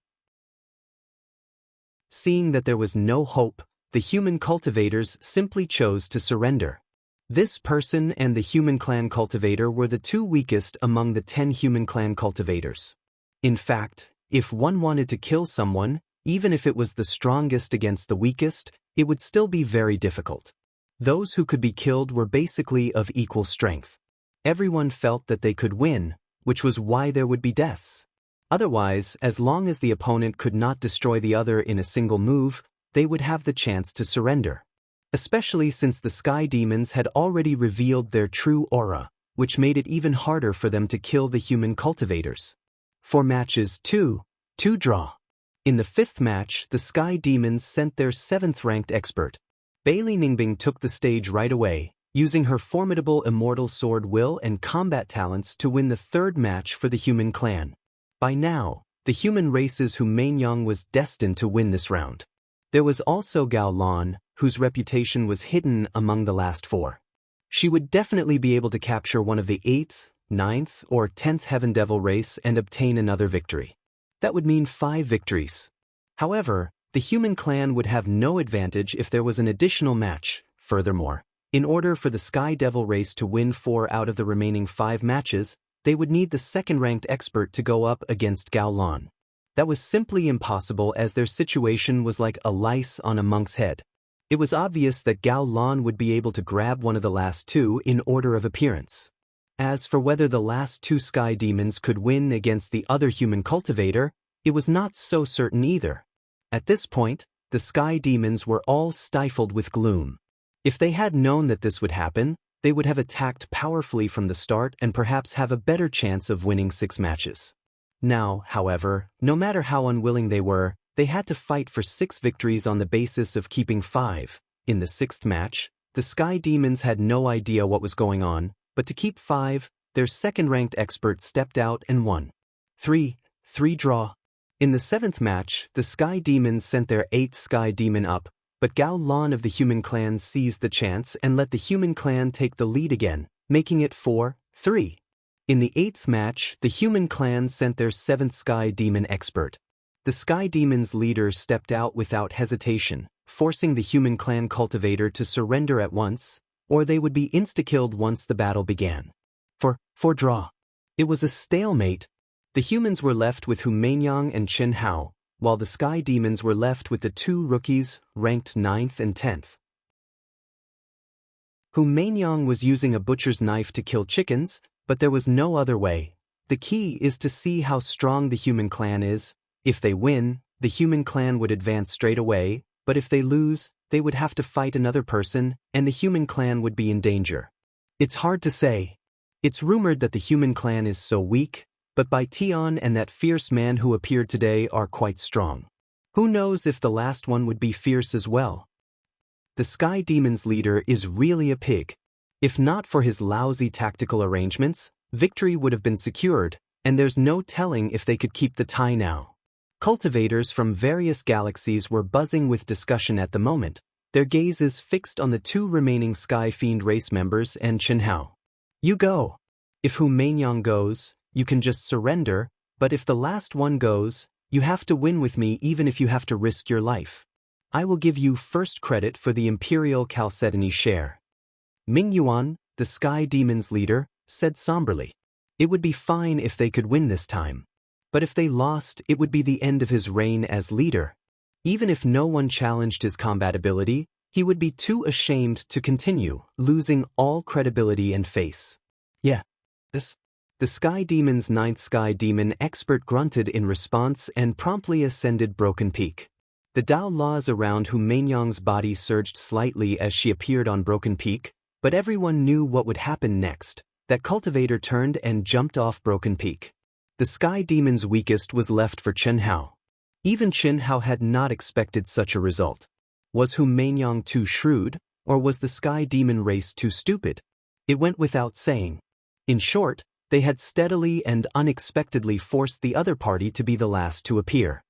Seeing that there was no hope, the human cultivators simply chose to surrender. This person and the human clan cultivator were the 2 weakest among the 10 human clan cultivators. In fact, if one wanted to kill someone, even if it was the strongest against the weakest, it would still be very difficult. Those who could be killed were basically of equal strength. Everyone felt that they could win, which was why there would be deaths. Otherwise, as long as the opponent could not destroy the other in a single move, they would have the chance to surrender. Especially since the Sky Demons had already revealed their true aura, which made it even harder for them to kill the human cultivators. For matches 2, 2 draw. In the 5th match, the Sky Demons sent their 7th-ranked expert. Bailey Ningbing took the stage right away, using her formidable immortal sword will and combat talents to win the 3rd match for the human clan. By now, the human race's Hu Mainyang was destined to win this round. There was also Gao Lan, whose reputation was hidden among the last 4. She would definitely be able to capture one of the 8th, 9th, or 10th Heaven Devil race and obtain another victory. That would mean 5 victories. However, the human clan would have no advantage if there was an additional match. Furthermore, in order for the Sky Devil race to win 4 out of the remaining 5 matches, they would need the 2nd-ranked expert to go up against Gao Lan. That was simply impossible as their situation was like a lice on a monk's head. It was obvious that Gao Lan would be able to grab one of the last 2 in order of appearance. As for whether the last two sky demons could win against the other human cultivator, it was not so certain either. At this point, the sky demons were all stifled with gloom. If they had known that this would happen, they would have attacked powerfully from the start and perhaps have a better chance of winning 6 matches. Now, however, no matter how unwilling they were, they had to fight for 6 victories on the basis of keeping 5. In the 6th match, the sky demons had no idea what was going on, but to keep 5, their second-ranked expert stepped out and won. 3 draw. In the 7th match, the sky demons sent their 8th sky demon up, but Gao Lan of the human clan seized the chance and let the human clan take the lead again, making it 4-3. In the 8th match, the human clan sent their 7th sky demon expert. The sky demon's leader stepped out without hesitation, forcing the human clan cultivator to surrender at once, or they would be insta-killed once the battle began. 4 draw. It was a stalemate. The humans were left with Hu Mainyang and Chen Hao, while the sky demons were left with the 2 rookies, ranked 9th and 10th. Hu Mainyang was using a butcher's knife to kill chickens, but there was no other way. The key is to see how strong the human clan is. If they win, the human clan would advance straight away, but if they lose, they would have to fight another person, and the human clan would be in danger. It's hard to say. It's rumored that the human clan is so weak, but Bai Tian and that fierce man who appeared today are quite strong. Who knows if the last one would be fierce as well? The Sky Demon's leader is really a pig. If not for his lousy tactical arrangements, victory would have been secured, and there's no telling if they could keep the tie now. Cultivators from various galaxies were buzzing with discussion at the moment, their gazes fixed on the 2 remaining Sky Fiend race members and Chen Hao. You go. If Hu Mainyang goes, you can just surrender, but if the last one goes, you have to win with me even if you have to risk your life. I will give you first credit for the Imperial Chalcedony share. Ming Yuan, the Sky Demon's leader, said somberly. It would be fine if they could win this time. But if they lost, it would be the end of his reign as leader. Even if no one challenged his combat ability, he would be too ashamed to continue, losing all credibility and face. Yeah. The Sky Demon's 9th Sky Demon expert grunted in response and promptly ascended Broken Peak. The Dao laws around Hu Mainyang's body surged slightly as she appeared on Broken Peak, but everyone knew what would happen next. That cultivator turned and jumped off Broken Peak. The Sky Demon's weakest was left for Chen Hao. Even Chen Hao had not expected such a result. Was Hu Mainyang too shrewd, or was the Sky Demon race too stupid? It went without saying. In short, they had steadily and unexpectedly forced the other party to be the last to appear.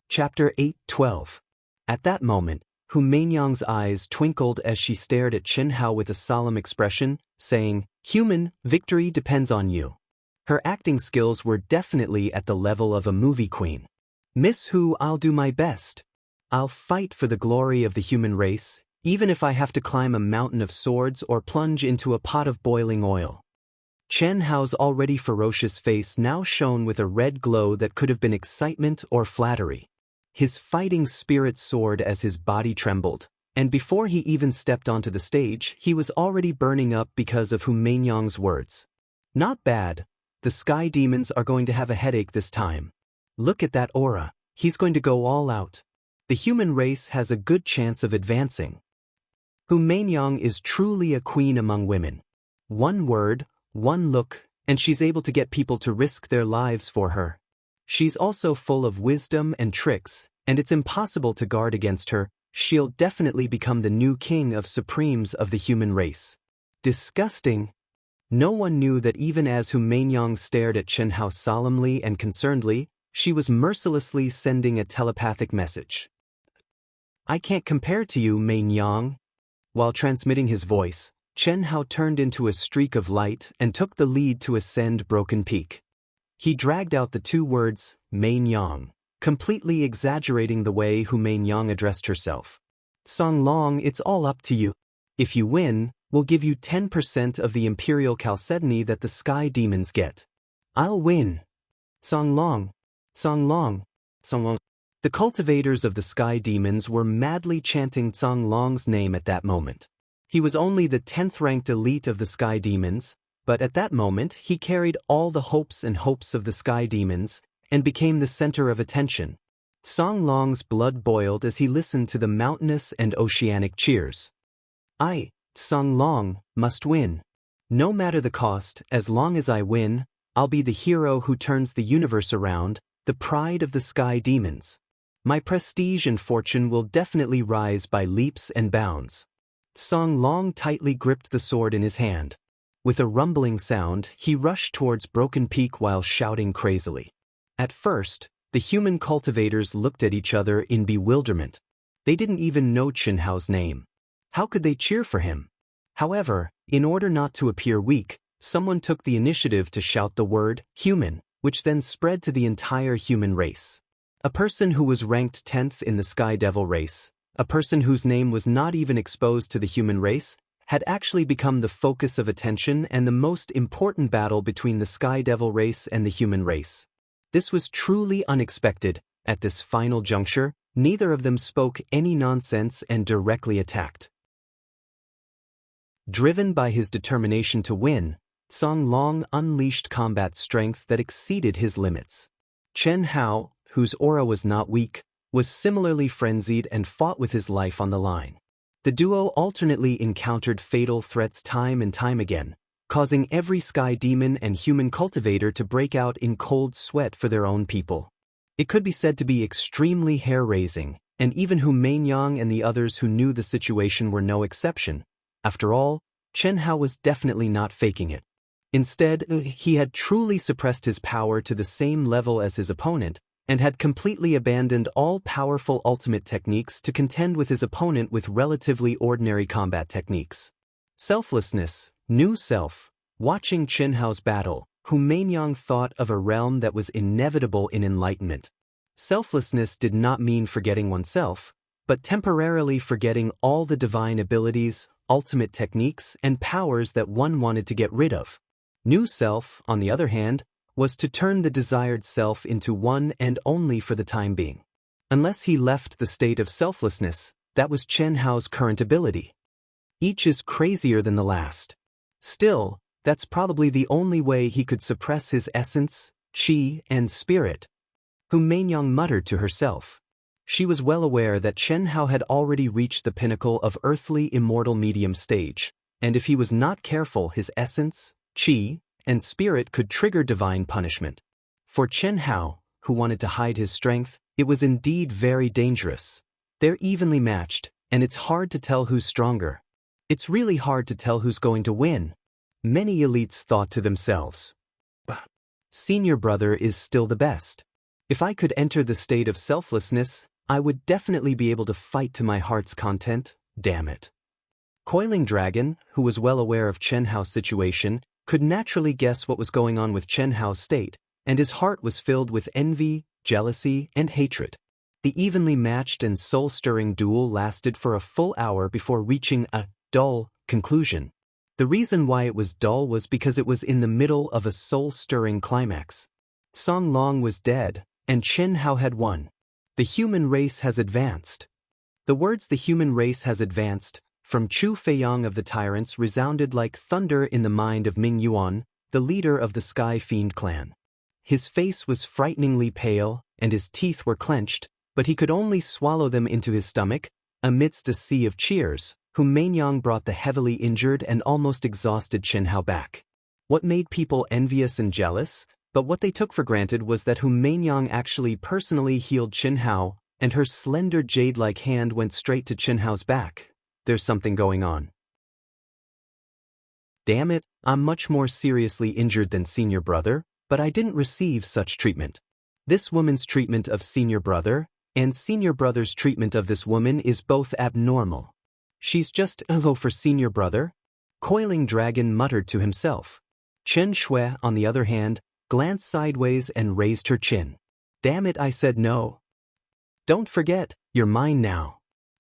Chapter 8:12. At that moment, Hu Mainyang's eyes twinkled as she stared at Chen Hao with a solemn expression, saying, "Human, victory depends on you." Her acting skills were definitely at the level of a movie queen. "Miss Hu, I'll do my best. I'll fight for the glory of the human race, even if I have to climb a mountain of swords or plunge into a pot of boiling oil." Chen Hao's already ferocious face now shone with a red glow that could have been excitement or flattery. His fighting spirit soared as his body trembled, and before he even stepped onto the stage, he was already burning up because of Hu Mainyang's words. Not bad. The Sky Demons are going to have a headache this time. Look at that aura. He's going to go all out. The human race has a good chance of advancing. Hu Mainyang is truly a queen among women. One word, one look, and she's able to get people to risk their lives for her. She's also full of wisdom and tricks, and it's impossible to guard against her. She'll definitely become the new king of supremes of the human race. Disgusting. No one knew that even as Hu Mainyang stared at Chen Hao solemnly and concernedly, she was mercilessly sending a telepathic message. "I can't compare to you, Mainyang." While transmitting his voice, Chen Hao turned into a streak of light and took the lead to ascend Broken Peak. He dragged out the 2 words, Mainyang, completely exaggerating the way Hu Mainyang addressed herself. "Song Long, it's all up to you. If you win, we'll give you 10% of the Imperial Chalcedony that the Sky Demons get." "I'll win. Song Long, Song Long, Song Long." The cultivators of the Sky Demons were madly chanting Song Long's name at that moment. He was only the 10th-ranked elite of the sky demons, but at that moment he carried all the hopes of the sky demons and became the center of attention. Song Long's blood boiled as he listened to the mountainous and oceanic cheers. I, Song Long, must win. No matter the cost, as long as I win, I'll be the hero who turns the universe around, the pride of the sky demons. My prestige and fortune will definitely rise by leaps and bounds. Song Long tightly gripped the sword in his hand. With a rumbling sound, he rushed towards Broken Peak while shouting crazily. At first, the human cultivators looked at each other in bewilderment. They didn't even know Chen Hao's name. How could they cheer for him? However, in order not to appear weak, someone took the initiative to shout the word, human, which then spread to the entire human race. A person who was ranked 10th in the Sky Devil race, a person whose name was not even exposed to the human race, had actually become the focus of attention and the most important battle between the Sky Devil race and the human race. This was truly unexpected. At this final juncture, neither of them spoke any nonsense and directly attacked. Driven by his determination to win, Song Long unleashed combat strength that exceeded his limits. Chen Hao, whose aura was not weak, was similarly frenzied and fought with his life on the line. The duo alternately encountered fatal threats time and time again, causing every sky demon and human cultivator to break out in cold sweat for their own people. It could be said to be extremely hair-raising, and even Hu Mainyang and the others who knew the situation were no exception. After all, Chen Hao was definitely not faking it. Instead, he had truly suppressed his power to the same level as his opponent, and had completely abandoned all powerful ultimate techniques to contend with his opponent with relatively ordinary combat techniques. Selflessness, new self. Watching Chen Hao's battle, Hu Mainyang thought of a realm that was inevitable in enlightenment. Selflessness did not mean forgetting oneself, but temporarily forgetting all the divine abilities, ultimate techniques, and powers that one wanted to get rid of. New self, on the other hand, was to turn the desired self into one and only for the time being. Unless he left the state of selflessness, that was Chen Hao's current ability. Each is crazier than the last. Still, that's probably the only way he could suppress his essence, qi, and spirit. Hu Mainyang muttered to herself. She was well aware that Chen Hao had already reached the pinnacle of earthly immortal medium stage, and if he was not careful, his essence, qi, and spirit could trigger divine punishment. For Chen Hao, who wanted to hide his strength, it was indeed very dangerous. They're evenly matched, and it's hard to tell who's stronger. It's really hard to tell who's going to win. Many elites thought to themselves, Senior brother is still the best. If I could enter the state of selflessness, I would definitely be able to fight to my heart's content, damn it. Coiling Dragon, who was well aware of Chen Hao's situation, could naturally guess what was going on with Chen Hao's state, and his heart was filled with envy, jealousy, and hatred. The evenly matched and soul-stirring duel lasted for a full hour before reaching a dull conclusion. The reason why it was dull was because it was in the middle of a soul-stirring climax. Song Long was dead, and Chen Hao had won. The human race has advanced. The words "the human race has advanced" from Chu Feiyang of the Tyrants resounded like thunder in the mind of Ming Yuan, the leader of the Sky Fiend clan. His face was frighteningly pale, and his teeth were clenched, but he could only swallow them into his stomach. Amidst a sea of cheers, Hu Mainyang brought the heavily injured and almost exhausted Chen Hao back. What made people envious and jealous, but what they took for granted, was that Hu Mainyang actually personally healed Chen Hao, and her slender jade-like hand went straight to Chen Hao's back. There's something going on. Damn it, I'm much more seriously injured than senior brother, but I didn't receive such treatment. This woman's treatment of senior brother, and senior brother's treatment of this woman is both abnormal. She's just low for senior brother? Coiling Dragon muttered to himself. Chen Shui, on the other hand, glanced sideways and raised her chin. Damn it, I said no. Don't forget, you're mine now.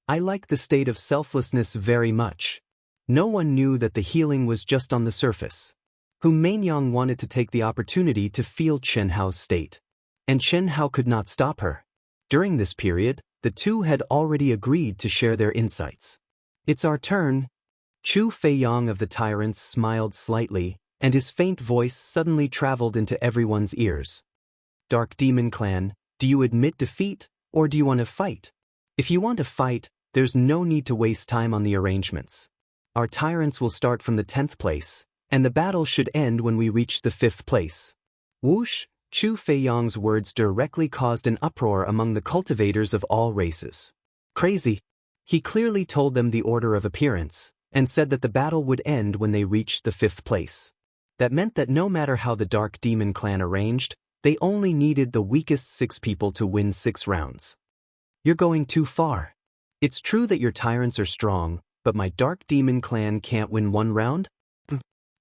I like the state of selflessness very much. No one knew that the healing was just on the surface. Hu Mainyang wanted to take the opportunity to feel Chen Hao's state. And Chen Hao could not stop her. During this period, the two had already agreed to share their insights. It's our turn. Chu Feiyang of the Tyrants smiled slightly, and his faint voice suddenly traveled into everyone's ears. Dark Demon Clan, do you admit defeat, or do you want to fight? If you want to fight, there's no need to waste time on the arrangements. Our tyrants will start from the 10th place, and the battle should end when we reach the 5th place. Whoosh! Chu Feiyang's words directly caused an uproar among the cultivators of all races. Crazy. He clearly told them the order of appearance, and said that the battle would end when they reached the 5th place. That meant that no matter how the Dark Demon Clan arranged, they only needed the weakest 6 people to win 6 rounds. You're going too far. It's true that your tyrants are strong, but my Dark Demon Clan can't win 1 round?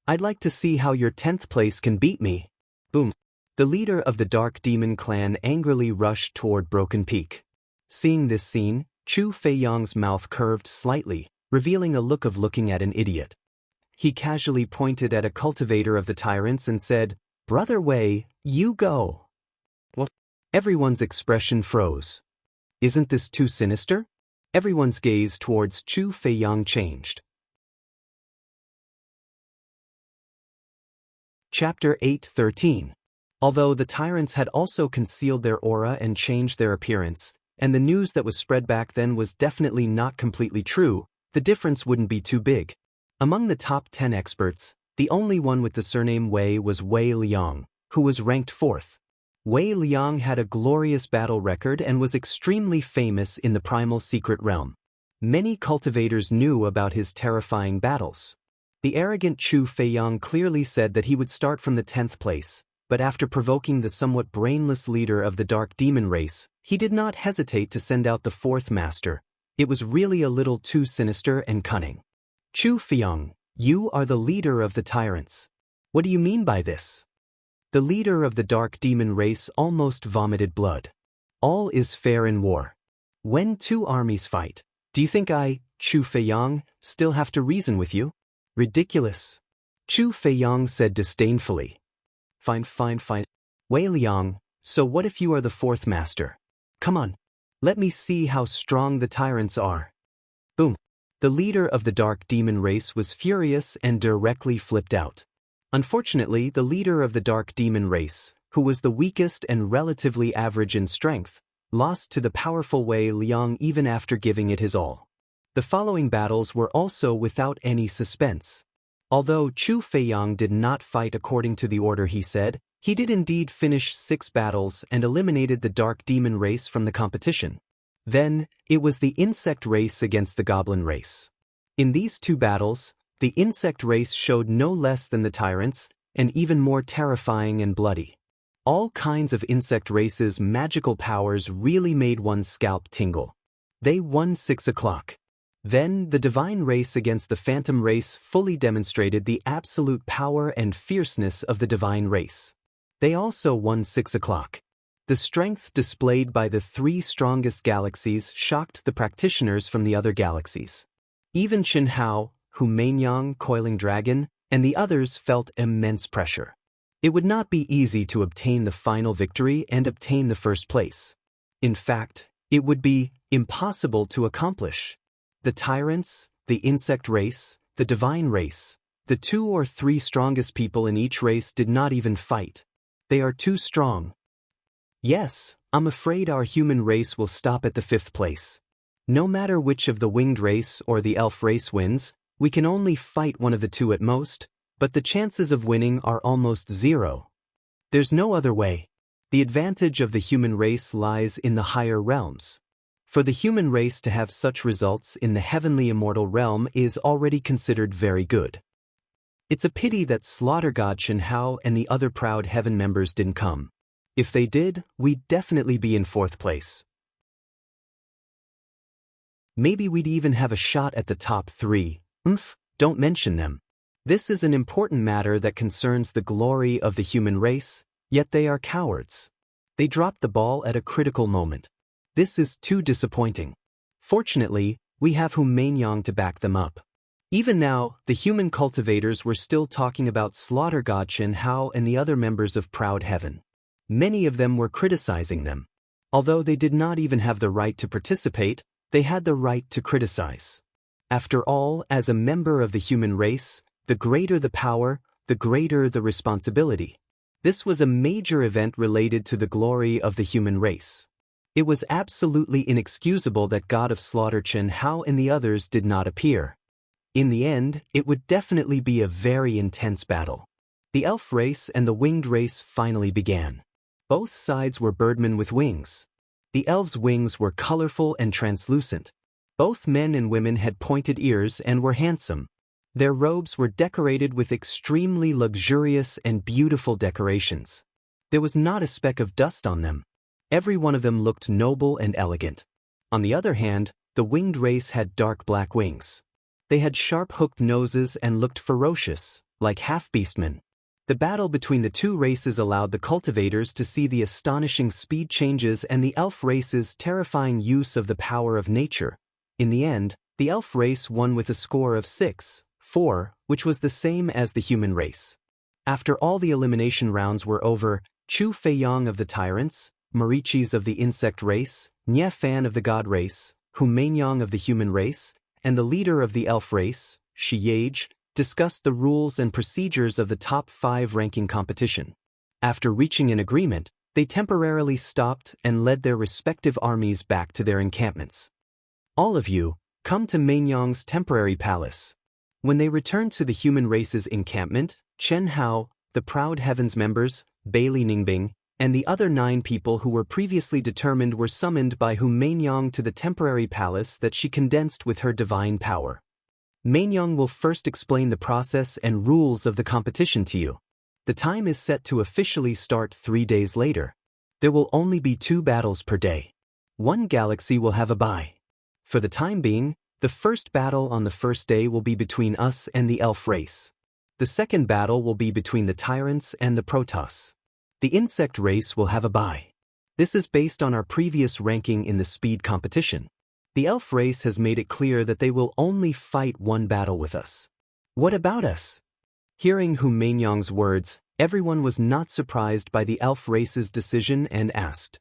I'd like to see how your 10th place can beat me. Boom. The leader of the Dark Demon Clan angrily rushed toward Broken Peak. Seeing this scene, Chu Feiyang's mouth curved slightly, revealing a look of looking at an idiot. He casually pointed at a cultivator of the tyrants and said, "Brother Wei, you go." What? Everyone's expression froze. Isn't this too sinister? Everyone's gaze towards Chu Feiyang changed. Chapter 8:13. Although the tyrants had also concealed their aura and changed their appearance, and the news that was spread back then was definitely not completely true, the difference wouldn't be too big. Among the top 10 experts, the only one with the surname Wei was Wei Liang, who was ranked 4th. Wei Liang had a glorious battle record and was extremely famous in the primal secret realm. Many cultivators knew about his terrifying battles. The arrogant Chu Feiyang clearly said that he would start from the 10th place, but after provoking the somewhat brainless leader of the Dark Demon race, he did not hesitate to send out the 4th master. It was really a little too sinister and cunning. Chu Feiyang, you are the leader of the tyrants. What do you mean by this? The leader of the Dark Demon race almost vomited blood. All is fair in war. When 2 armies fight, do you think I, Chu Feiyang, still have to reason with you? Ridiculous. Chu Feiyang said disdainfully. Fine. Wei Liang, so what if you are the 4th master? Come on. Let me see how strong the tyrants are. Boom. The leader of the Dark Demon race was furious and directly flipped out. Unfortunately, the leader of the Dark Demon race, who was the weakest and relatively average in strength, lost to the powerful Wei Liang even after giving it his all. The following battles were also without any suspense. Although Chu Feiyang did not fight according to the order he said, he did indeed finish 6 battles and eliminated the Dark Demon race from the competition. Then, it was the insect race against the goblin race. In these 2 battles, the insect race showed no less than the tyrants, and even more terrifying and bloody. All kinds of insect races' magical powers really made one's scalp tingle. They won 6 o'clock. Then, the divine race against the phantom race fully demonstrated the absolute power and fierceness of the divine race. They also won 6 o'clock. The strength displayed by the 3 strongest galaxies shocked the practitioners from the other galaxies. Even Chen Hao, Hu Mainyang, Coiling Dragon, and the others felt immense pressure. It would not be easy to obtain the final victory and obtain the 1st place. In fact, it would be impossible to accomplish. The tyrants, the insect race, the divine race, the 2 or 3 strongest people in each race did not even fight. They are too strong. Yes, I'm afraid our human race will stop at the 5th place. No matter which of the winged race or the elf race wins, we can only fight one of the 2 at most, but the chances of winning are almost 0. There's no other way. The advantage of the human race lies in the higher realms. For the human race to have such results in the heavenly immortal realm is already considered very good. It's a pity that Slaughter God Shen Hao and the other proud heaven members didn't come. If they did, we'd definitely be in 4th place. Maybe we'd even have a shot at the top 3. Don't mention them. This is an important matter that concerns the glory of the human race, yet they are cowards. They dropped the ball at a critical moment. This is too disappointing. Fortunately, we have Hu Mainyang to back them up. Even now, the human cultivators were still talking about Slaughter God Shen Hao and the other members of Proud Heaven. Many of them were criticizing them. Although they did not even have the right to participate, they had the right to criticize. After all, as a member of the human race, the greater the power, the greater the responsibility. This was a major event related to the glory of the human race. It was absolutely inexcusable that God of Slaughter Chen Hao and the others did not appear. In the end, it would definitely be a very intense battle. The elf race and the winged race finally began. Both sides were birdmen with wings. The elves' wings were colorful and translucent. Both men and women had pointed ears and were handsome. Their robes were decorated with extremely luxurious and beautiful decorations. There was not a speck of dust on them. Every one of them looked noble and elegant. On the other hand, the winged race had dark black wings. They had sharp hooked noses and looked ferocious, like half-beastmen. The battle between the two races allowed the cultivators to see the astonishing speed changes and the elf race's terrifying use of the power of nature. In the end, the elf race won with a score of 6-4, which was the same as the human race. After all the elimination rounds were over, Chu Feiyang of the tyrants, Marichis of the insect race, Nye Fan of the god race, Hu Mainyang of the human race, and the leader of the elf race, Shi Yage, discussed the rules and procedures of the top 5 ranking competition. After reaching an agreement, they temporarily stopped and led their respective armies back to their encampments. All of you, come to Mainyang's temporary palace. When they returned to the human race's encampment, Chen Hao, the Proud Heavens members, Bailey Ningbing, and the other 9 people who were previously determined were summoned by Hu Mainyang to the temporary palace that she condensed with her divine power. Mainyang will first explain the process and rules of the competition to you. The time is set to officially start 3 days later. There will only be 2 battles per day. 1 galaxy will have a bye. For the time being, the first battle on the first day will be between us and the elf race. The second battle will be between the tyrants and the Protoss. The insect race will have a bye. This is based on our previous ranking in the speed competition. The elf race has made it clear that they will only fight 1 battle with us. What about us? Hearing Hu Mainyang's words, everyone was not surprised by the elf race's decision and asked.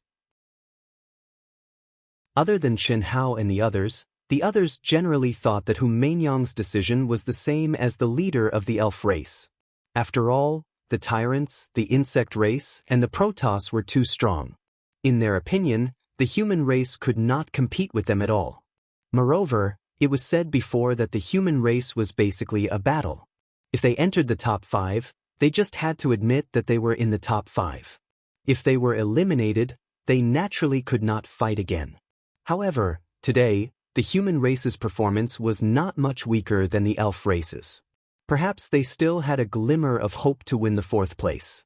Other than Chen Hao and the others generally thought that Hu Mainyang's decision was the same as the leader of the elf race. After all, the tyrants, the insect race, and the Protoss were too strong. In their opinion, the human race could not compete with them at all. Moreover, it was said before that the human race was basically a battle. If they entered the top 5, they just had to admit that they were in the top 5. If they were eliminated, they naturally could not fight again. However, today, the human race's performance was not much weaker than the elf race's. Perhaps they still had a glimmer of hope to win the 4th place.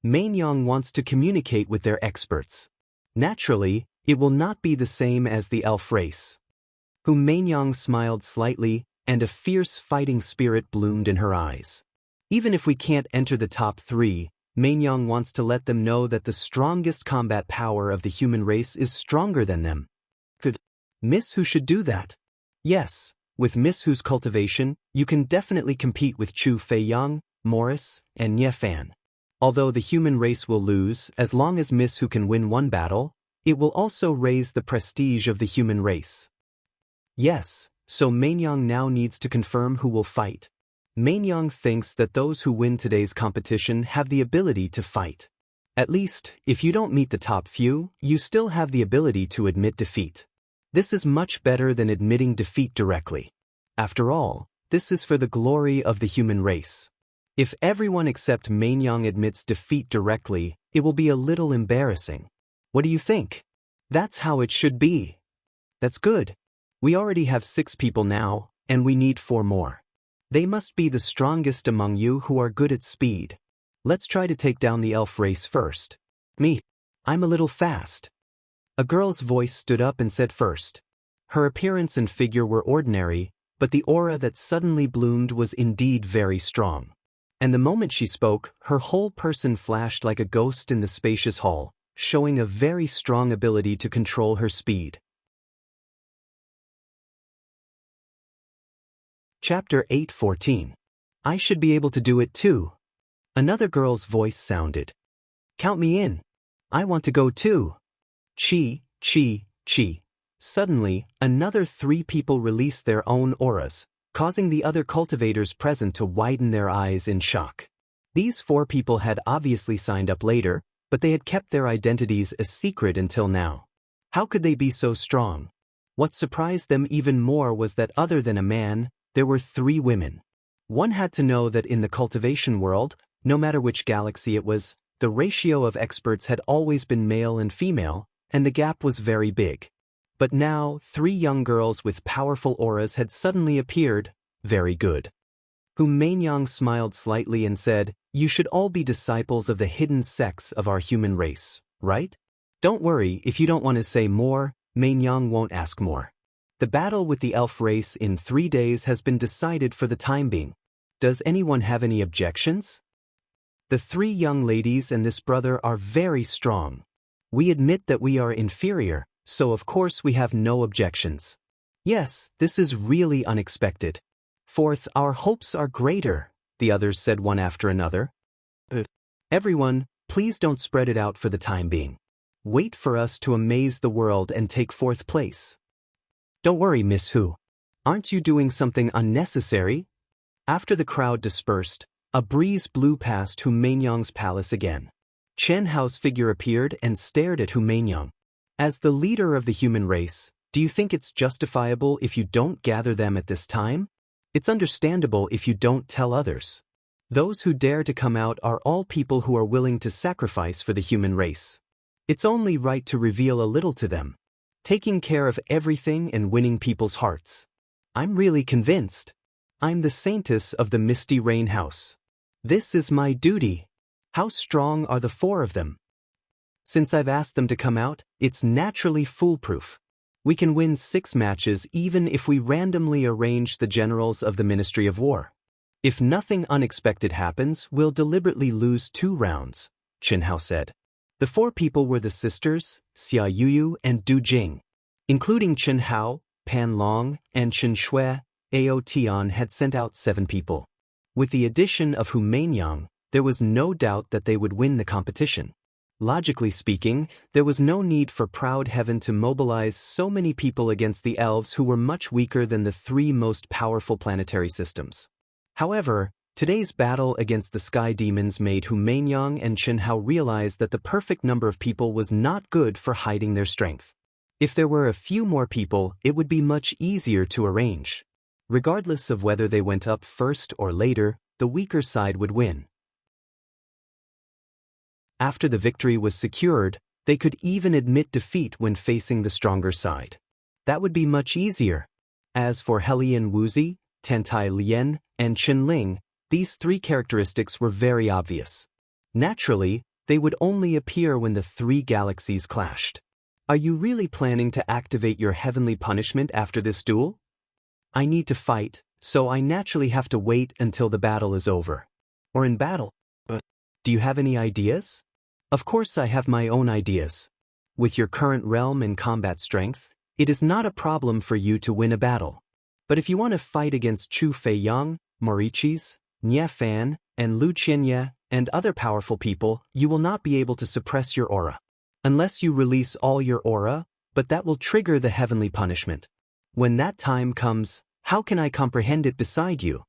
Mainyang wants to communicate with their experts. Naturally, it will not be the same as the elf race. Hu Mainyang smiled slightly, and a fierce fighting spirit bloomed in her eyes. Even if we can't enter the top 3, Mainyang wants to let them know that the strongest combat power of the human race is stronger than them. Could Miss Hu should do that? Yes, with Miss Hu's cultivation, you can definitely compete with Chu Feiyang, Morris, and Nye Fan. Although the human race will lose, as long as Miss Hu can win 1 battle, it will also raise the prestige of the human race. Yes, so Mainyang now needs to confirm who will fight. Mainyang thinks that those who win today's competition have the ability to fight. At least, if you don't meet the top few, you still have the ability to admit defeat. This is much better than admitting defeat directly. After all, this is for the glory of the human race. If everyone except Mainyang admits defeat directly, it will be a little embarrassing. What do you think? That's how it should be. That's good. We already have 6 people now, and we need 4 more. They must be the strongest among you who are good at speed. Let's try to take down the elf race first. Me. I'm a little fast. A girl's voice stood up and said first. Her appearance and figure were ordinary, but the aura that suddenly bloomed was indeed very strong. And the moment she spoke, her whole person flashed like a ghost in the spacious hall, showing a very strong ability to control her speed. Chapter 8:14. I should be able to do it too. Another girl's voice sounded. Count me in. I want to go too. Chi. Suddenly, another 3 people released their own auras, causing the other cultivators present to widen their eyes in shock. These 4 people had obviously signed up later, but they had kept their identities a secret until now. How could they be so strong? What surprised them even more was that other than a man, there were 3 women. One had to know that in the cultivation world, no matter which galaxy it was, the ratio of experts had always been male and female, and the gap was very big. But now, 3 young girls with powerful auras had suddenly appeared. Very good. Xianxia smiled slightly and said, "You should all be disciples of the hidden sects of our human race, right? Don't worry, if you don't want to say more, Xianxia won't ask more. The battle with the elf race in 3 days has been decided for the time being. Does anyone have any objections?" The 3 young ladies and this brother are very strong. We admit that we are inferior, so of course we have no objections. Yes, this is really unexpected. Fourth, our hopes are greater, the others said one after another. Everyone, please don't spread it out for the time being. Wait for us to amaze the world and take 4th place. Don't worry, Miss Hu. Aren't you doing something unnecessary? After the crowd dispersed, a breeze blew past Xianxia's palace again. Chen Hao's figure appeared and stared at Xianxia. As the leader of the human race, do you think it's justifiable if you don't gather them at this time? It's understandable if you don't tell others. Those who dare to come out are all people who are willing to sacrifice for the human race. It's only right to reveal a little to them. Taking care of everything and winning people's hearts. I'm really convinced. I'm the saintess of the Misty Rain House. This is my duty. How strong are the 4 of them? Since I've asked them to come out, it's naturally foolproof. We can win 6 matches even if we randomly arrange the generals of the Ministry of War. If nothing unexpected happens, we'll deliberately lose 2 rounds, Chen Hao said. The 4 people were the sisters, Xia Yuyu and Du Jing. Including Chen Hao, Pan Long, and Chen Shui, Ao Tian had sent out 7 people. With the addition of Xianxia, there was no doubt that they would win the competition. Logically speaking, there was no need for Proud Heaven to mobilize so many people against the elves who were much weaker than the 3 most powerful planetary systems. However, today's battle against the sky demons made Xianxia and Chen Hao realize that the perfect number of people was not good for hiding their strength. If there were a few more people, it would be much easier to arrange. Regardless of whether they went up first or later, the weaker side would win. After the victory was secured, they could even admit defeat when facing the stronger side. That would be much easier. As for Helian Wuzi, Tentai Lian, and Chen Ling, these 3 characteristics were very obvious. Naturally, they would only appear when the 3 galaxies clashed. Are you really planning to activate your heavenly punishment after this duel? I need to fight, so I naturally have to wait until the battle is over. Or in battle. But do you have any ideas? Of course I have my own ideas. With your current realm and combat strength, it is not a problem for you to win a battle. But if you want to fight against Chu Feiyang, Morichis, Nye Fan, and Lu Qianye, and other powerful people, you will not be able to suppress your aura. Unless you release all your aura, but that will trigger the heavenly punishment. When that time comes, how can I comprehend it beside you?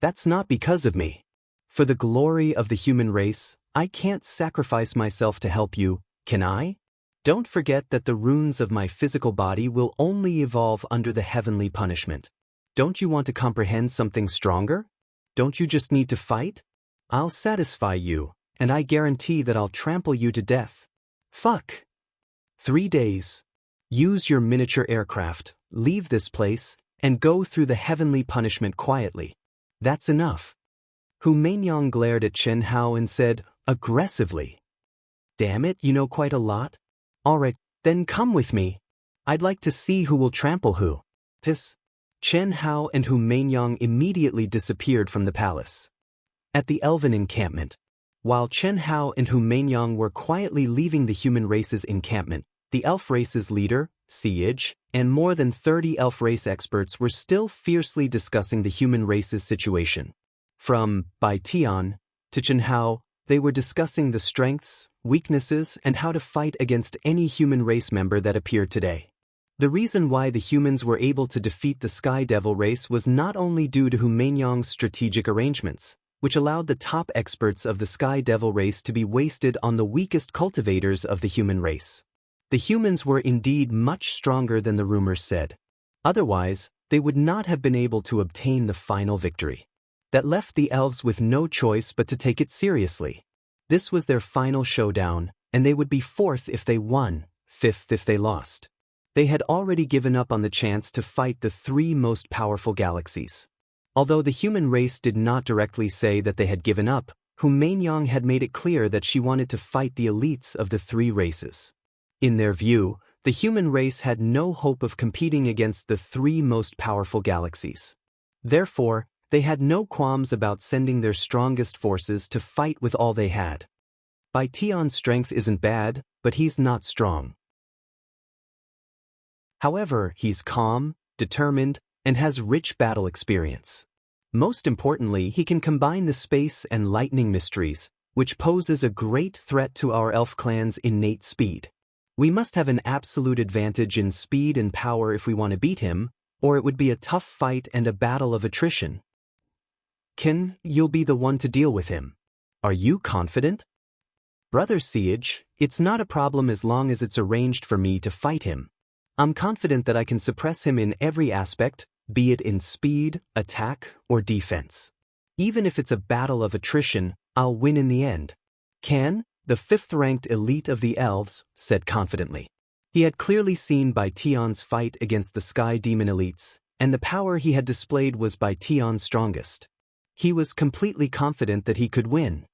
That's not because of me. For the glory of the human race, I can't sacrifice myself to help you, can I? Don't forget that the runes of my physical body will only evolve under the heavenly punishment. Don't you want to comprehend something stronger? Don't you just need to fight? I'll satisfy you, and I guarantee that I'll trample you to death. Fuck. 3 days. Use your miniature aircraft, leave this place, and go through the heavenly punishment quietly. That's enough. Xianxia glared at Chen Hao and said, aggressively, "Damn it, you know quite a lot. Alright, then come with me. I'd like to see who will trample who." Chen Hao and Xianxia immediately disappeared from the palace. At the elven encampment. While Chen Hao and Xianxia were quietly leaving the human race's encampment, the elf race's leader, Siege, and more than 30 elf race experts were still fiercely discussing the human race's situation. From Bai Tian to Chen Hao, they were discussing the strengths, weaknesses, and how to fight against any human race member that appeared today. The reason why the humans were able to defeat the Sky Devil race was not only due to Hu Meinyang's strategic arrangements, which allowed the top experts of the Sky Devil race to be wasted on the weakest cultivators of the human race. The humans were indeed much stronger than the rumors said. Otherwise, they would not have been able to obtain the final victory. That left the elves with no choice but to take it seriously. This was their final showdown, and they would be fourth if they won, fifth if they lost. They had already given up on the chance to fight the three most powerful galaxies. Although the human race did not directly say that they had given up, Hu Meinyang had made it clear that she wanted to fight the elites of the three races. In their view, the human race had no hope of competing against the three most powerful galaxies. Therefore, they had no qualms about sending their strongest forces to fight with all they had. Bai Tian's strength isn't bad, but he's not strong. However, he's calm, determined, and has rich battle experience. Most importantly, he can combine the space and lightning mysteries, which poses a great threat to our elf clan's innate speed. We must have an absolute advantage in speed and power if we want to beat him, or it would be a tough fight and a battle of attrition. Qin, you'll be the one to deal with him. Are you confident? Brother Siege, it's not a problem as long as it's arranged for me to fight him. I'm confident that I can suppress him in every aspect, be it in speed, attack, or defense. Even if it's a battle of attrition, I'll win in the end. Can, the fifth-ranked elite of the elves, said confidently. He had clearly seen Bai Tian's fight against the Sky Demon elites, and the power he had displayed was Bai Tian's strongest. He was completely confident that he could win.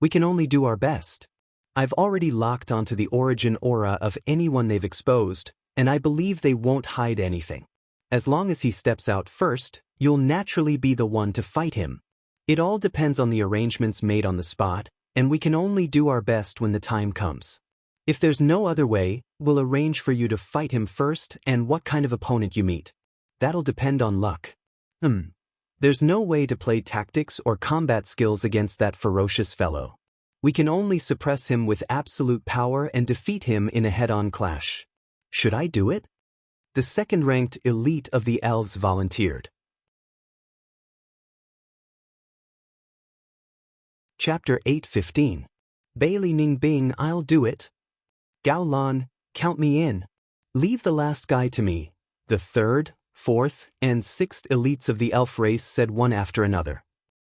We can only do our best. I've already locked onto the origin aura of anyone they've exposed, and I believe they won't hide anything. As long as he steps out first, you'll naturally be the one to fight him. It all depends on the arrangements made on the spot, and we can only do our best when the time comes. If there's no other way, we'll arrange for you to fight him first and what kind of opponent you meet. That'll depend on luck. There's no way to play tactics or combat skills against that ferocious fellow. We can only suppress him with absolute power and defeat him in a head-on clash. Should I do it? The second-ranked elite of the elves volunteered. Chapter 8:15. Bailey Ning Bing, I'll do it. Gao Lan, count me in. Leave the last guy to me. The third, fourth, and sixth elites of the elf race said one after another.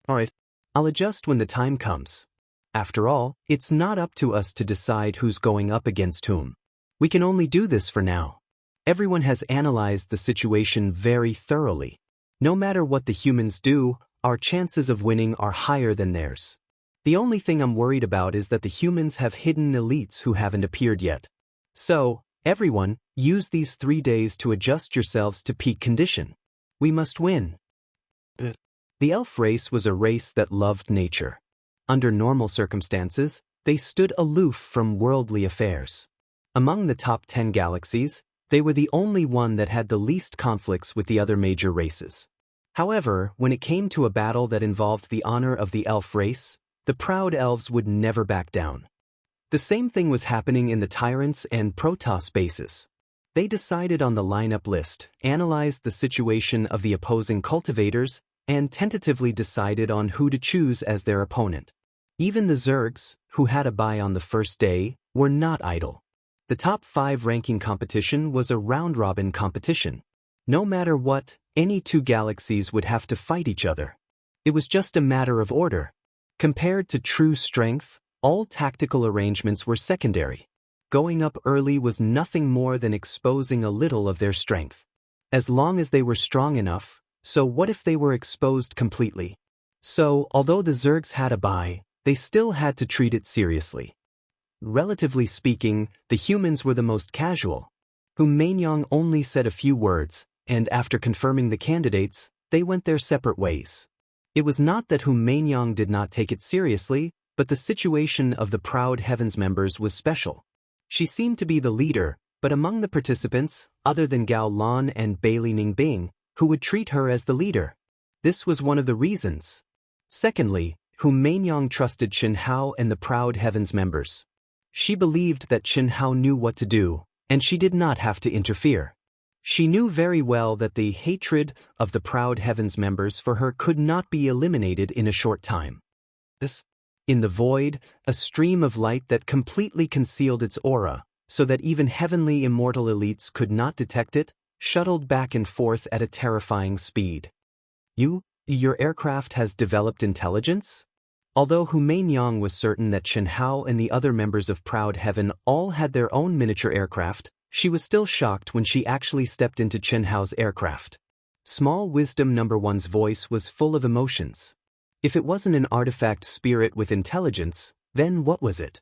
Alright, I'll adjust when the time comes. After all, it's not up to us to decide who's going up against whom. We can only do this for now. Everyone has analyzed the situation very thoroughly. No matter what the humans do, our chances of winning are higher than theirs. The only thing I'm worried about is that the humans have hidden elites who haven't appeared yet. So, everyone, use these 3 days to adjust yourselves to peak condition. We must win. The elf race was a race that loved nature. Under normal circumstances, they stood aloof from worldly affairs. Among the top 10 galaxies, they were the only one that had the least conflicts with the other major races. However, when it came to a battle that involved the honor of the elf race, the proud elves would never back down. The same thing was happening in the Tyrants and Protoss bases. They decided on the lineup list, analyzed the situation of the opposing cultivators, and tentatively decided on who to choose as their opponent. Even the Zergs, who had a bye on the first day, were not idle. The top 5 ranking competition was a round-robin competition. No matter what, any 2 galaxies would have to fight each other. It was just a matter of order. Compared to true strength, all tactical arrangements were secondary. Going up early was nothing more than exposing a little of their strength. As long as they were strong enough, so what if they were exposed completely? So, although the Zergs had a bye, they still had to treat it seriously. Relatively speaking, the humans were the most casual. Hu Meinyang only said a few words, and after confirming the candidates, they went their separate ways. It was not that Hu Meinyang did not take it seriously, but the situation of the Proud Heavens members was special. She seemed to be the leader, but among the participants, other than Gao Lan and Bailey Ningbing, who would treat her as the leader. This was one of the reasons. Secondly, Hu Meinyang trusted Qin Hao and the Proud Heavens members. She believed that Qin Hao knew what to do, and she did not have to interfere. She knew very well that the hatred of the proud heavens members for her could not be eliminated in a short time. In the void, a stream of light that completely concealed its aura, so that even heavenly immortal elites could not detect it, shuttled back and forth at a terrifying speed. Your aircraft has developed intelligence? Although Hu Meinyang was certain that Chen Hao and the other members of Proud Heaven all had their own miniature aircraft, she was still shocked when she actually stepped into Chen Hao's aircraft. Small Wisdom No. 1's voice was full of emotions. If it wasn't an artifact spirit with intelligence, then what was it?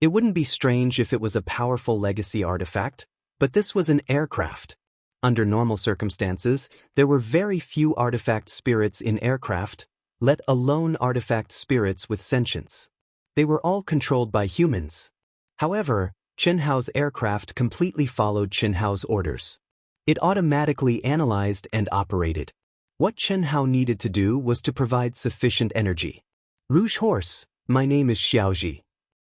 It wouldn't be strange if it was a powerful legacy artifact, but this was an aircraft. Under normal circumstances, there were very few artifact spirits in aircraft, let alone artifact spirits with sentience. They were all controlled by humans. However, Chen Hao's aircraft completely followed Chen Hao's orders. It automatically analyzed and operated. What Chen Hao needed to do was to provide sufficient energy. Rouge Horse, my name is Xiaoji.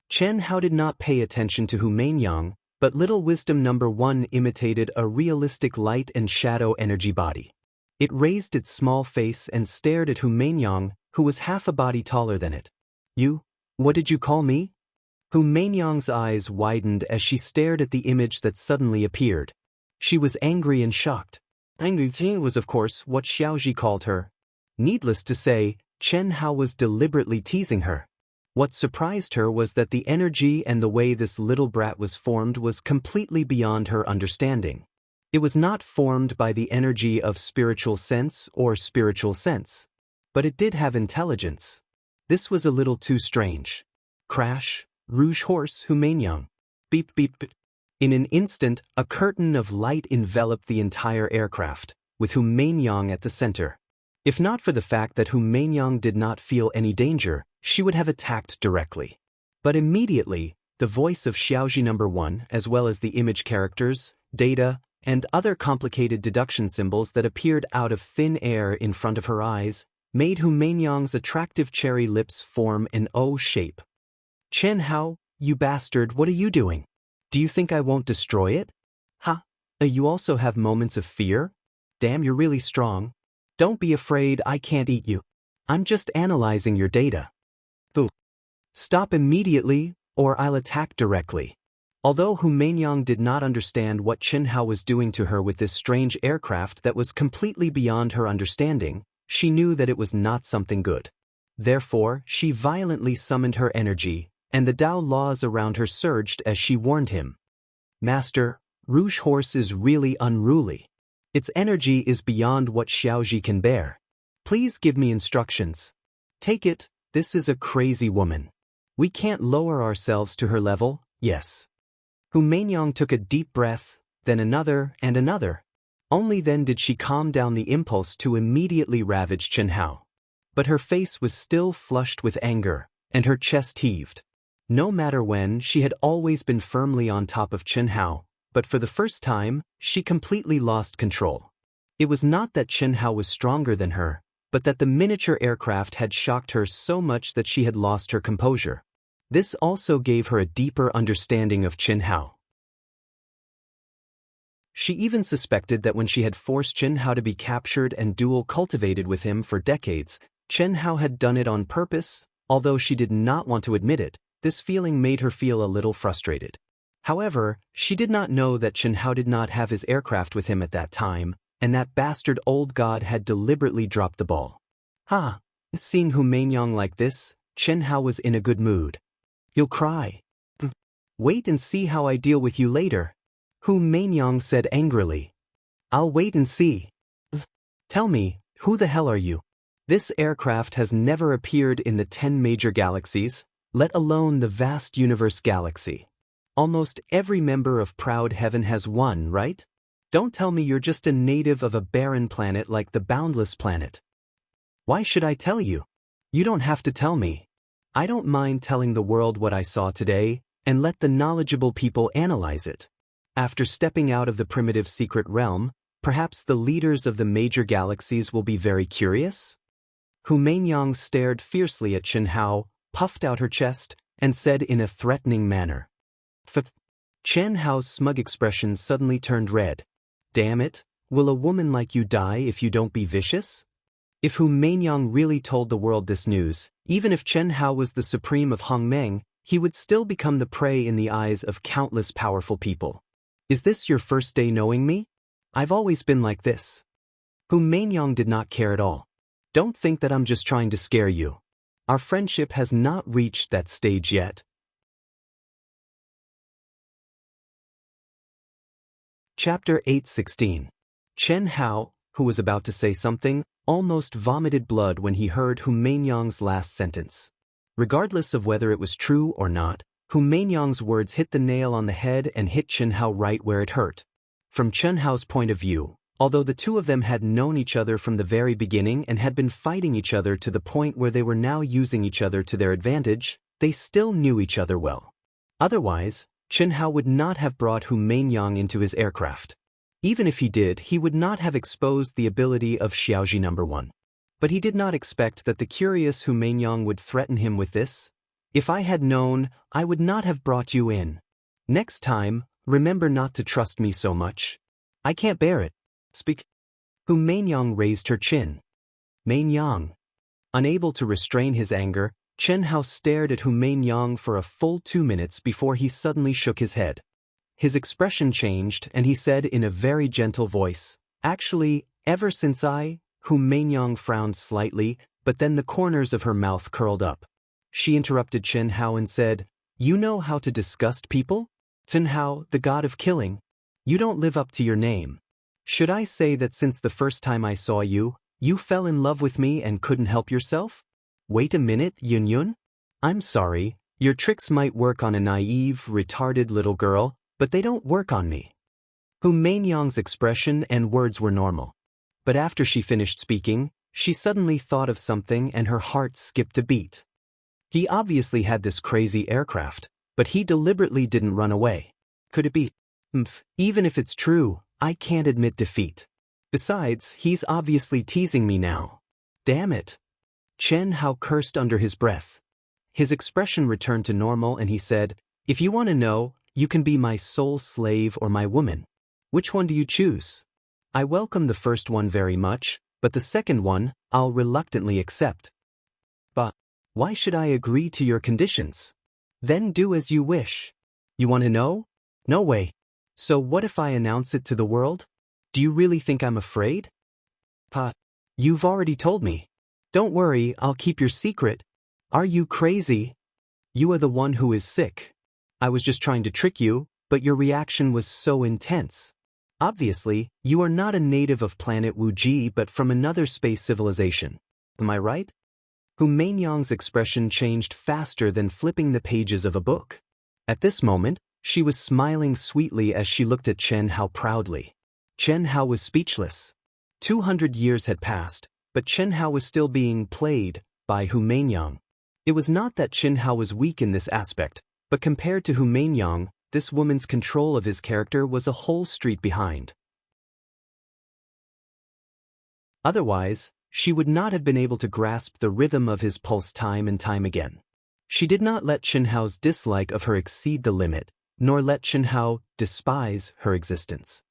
Chen Hao did not pay attention to Hu Meinyang, but Little Wisdom No. 1 imitated a realistic light and shadow energy body. It raised its small face and stared at Hu Meinyang, who was half a body taller than it. What did you call me? Hu Meinyang's eyes widened as she stared at the image that suddenly appeared. She was angry and shocked. Angry was of course what Xiaoji called her. Needless to say, Chen Hao was deliberately teasing her. What surprised her was that the energy and the way this little brat was formed was completely beyond her understanding. It was not formed by the energy of spiritual sense or spiritual sense. But it did have intelligence. This was a little too strange. Crash, Rouge Horse, Hu Meinyang. Beep beep beep. In an instant, a curtain of light enveloped the entire aircraft, with Hu Meinyang at the center. If not for the fact that Hu Meinyang did not feel any danger, she would have attacked directly. But immediately, the voice of Xiaoji No. 1, as well as the image characters, data, and other complicated deduction symbols that appeared out of thin air in front of her eyes, made Hu Meinyang's attractive cherry lips form an O shape. Chen Hao, you bastard, what are you doing? Do you think I won't destroy it? You also have moments of fear? Damn, you're really strong. Don't be afraid, I can't eat you. I'm just analyzing your data. Boo. Stop immediately, or I'll attack directly. Although Hu Meinyang did not understand what Chen Hao was doing to her with this strange aircraft that was completely beyond her understanding, she knew that it was not something good. Therefore, she violently summoned her energy, and the Tao laws around her surged as she warned him. Master, Rouge Horse is really unruly. Its energy is beyond what Xiaoji can bear. Please give me instructions. Take it, this is a crazy woman. We can't lower ourselves to her level, yes. Hu Meinyang took a deep breath, then another and another. Only then did she calm down the impulse to immediately ravage Chen Hao. But her face was still flushed with anger, and her chest heaved. No matter when, she had always been firmly on top of Chen Hao, but for the first time, she completely lost control. It was not that Chen Hao was stronger than her, but that the miniature aircraft had shocked her so much that she had lost her composure. This also gave her a deeper understanding of Chen Hao. She even suspected that when she had forced Chen Hao to be captured and dual cultivated with him for decades, Chen Hao had done it on purpose. Although she did not want to admit it, this feeling made her feel a little frustrated. However, she did not know that Chen Hao did not have his aircraft with him at that time, and that bastard old god had deliberately dropped the ball. Seeing Hu Meinyang like this, Chen Hao was in a good mood. You'll cry. Wait and see how I deal with you later, Hu Meinyang said angrily. I'll wait and see. Tell me, who the hell are you? This aircraft has never appeared in the 10 major galaxies, let alone the vast universe galaxy. Almost every member of Proud Heaven has one, right? Don't tell me you're just a native of a barren planet like the Boundless Planet. Why should I tell you? You don't have to tell me. I don't mind telling the world what I saw today, and let the knowledgeable people analyze it. After stepping out of the primitive secret realm, perhaps the leaders of the major galaxies will be very curious? Hu Meinyang stared fiercely at Chen Hao, puffed out her chest, and said in a threatening manner. Chen Hao's smug expression suddenly turned red. Damn it, will a woman like you die if you don't be vicious? If Hu Mainyang really told the world this news, even if Chen Hao was the supreme of Hongmeng, he would still become the prey in the eyes of countless powerful people. Is this your first day knowing me? I've always been like this. Hu Mainyang did not care at all. Don't think that I'm just trying to scare you. Our friendship has not reached that stage yet. Chapter 8:16. Chen Hao, who was about to say something, almost vomited blood when he heard Hu Mainyang's last sentence. Regardless of whether it was true or not, Hu Mainyang's words hit the nail on the head and hit Chen Hao right where it hurt. From Chen Hao's point of view, although the two of them had known each other from the very beginning and had been fighting each other to the point where they were now using each other to their advantage, they still knew each other well. Otherwise, Chen Hao would not have brought Hu Mainyang into his aircraft. Even if he did, he would not have exposed the ability of Xiaoji No. 1. But he did not expect that the curious Hu Mainyang would threaten him with this. If I had known, I would not have brought you in. Next time, remember not to trust me so much. I can't bear it. Speak. Hu Mainyang raised her chin. Mainyang. Unable to restrain his anger, Chen Hao stared at Hu Mainyang for a full 2 minutes before he suddenly shook his head. His expression changed and he said in a very gentle voice, "Actually, ever since Hu Mainyang frowned slightly, but then the corners of her mouth curled up. She interrupted Chen Hao and said, "You know how to disgust people? Chen Hao, the god of killing. You don't live up to your name. Should I say that since the first time I saw you, you fell in love with me and couldn't help yourself? Wait a minute, Yun Yun. I'm sorry, your tricks might work on a naive, retarded little girl, but they don't work on me." Hu Mainyang's expression and words were normal. But after she finished speaking, she suddenly thought of something and her heart skipped a beat. He obviously had this crazy aircraft, but he deliberately didn't run away. Could it be? Even if it's true, I can't admit defeat. Besides, he's obviously teasing me now. Damn it. Chen Hao cursed under his breath. His expression returned to normal and he said, "If you want to know, you can be my sole slave or my woman. Which one do you choose? I welcome the first one very much, but the second one, I'll reluctantly accept." "But why should I agree to your conditions?" "Then do as you wish." "You want to know?" "No way. So what if I announce it to the world? Do you really think I'm afraid?" "Pa, you've already told me." "Don't worry, I'll keep your secret." "Are you crazy?" "You are the one who is sick. I was just trying to trick you, but your reaction was so intense. Obviously, you are not a native of planet Wuji but from another space civilization. Am I right?" Hu Mainyang's expression changed faster than flipping the pages of a book. At this moment, she was smiling sweetly as she looked at Chen Hao proudly. Chen Hao was speechless. 200 years had passed, but Chen Hao was still being played by Hu Mainyang. It was not that Chen Hao was weak in this aspect, but compared to Hu Mainyang, this woman's control of his character was a whole street behind. Otherwise, she would not have been able to grasp the rhythm of his pulse time and time again. She did not let Chen Hao's dislike of her exceed the limit, nor let Chen Hao despise her existence.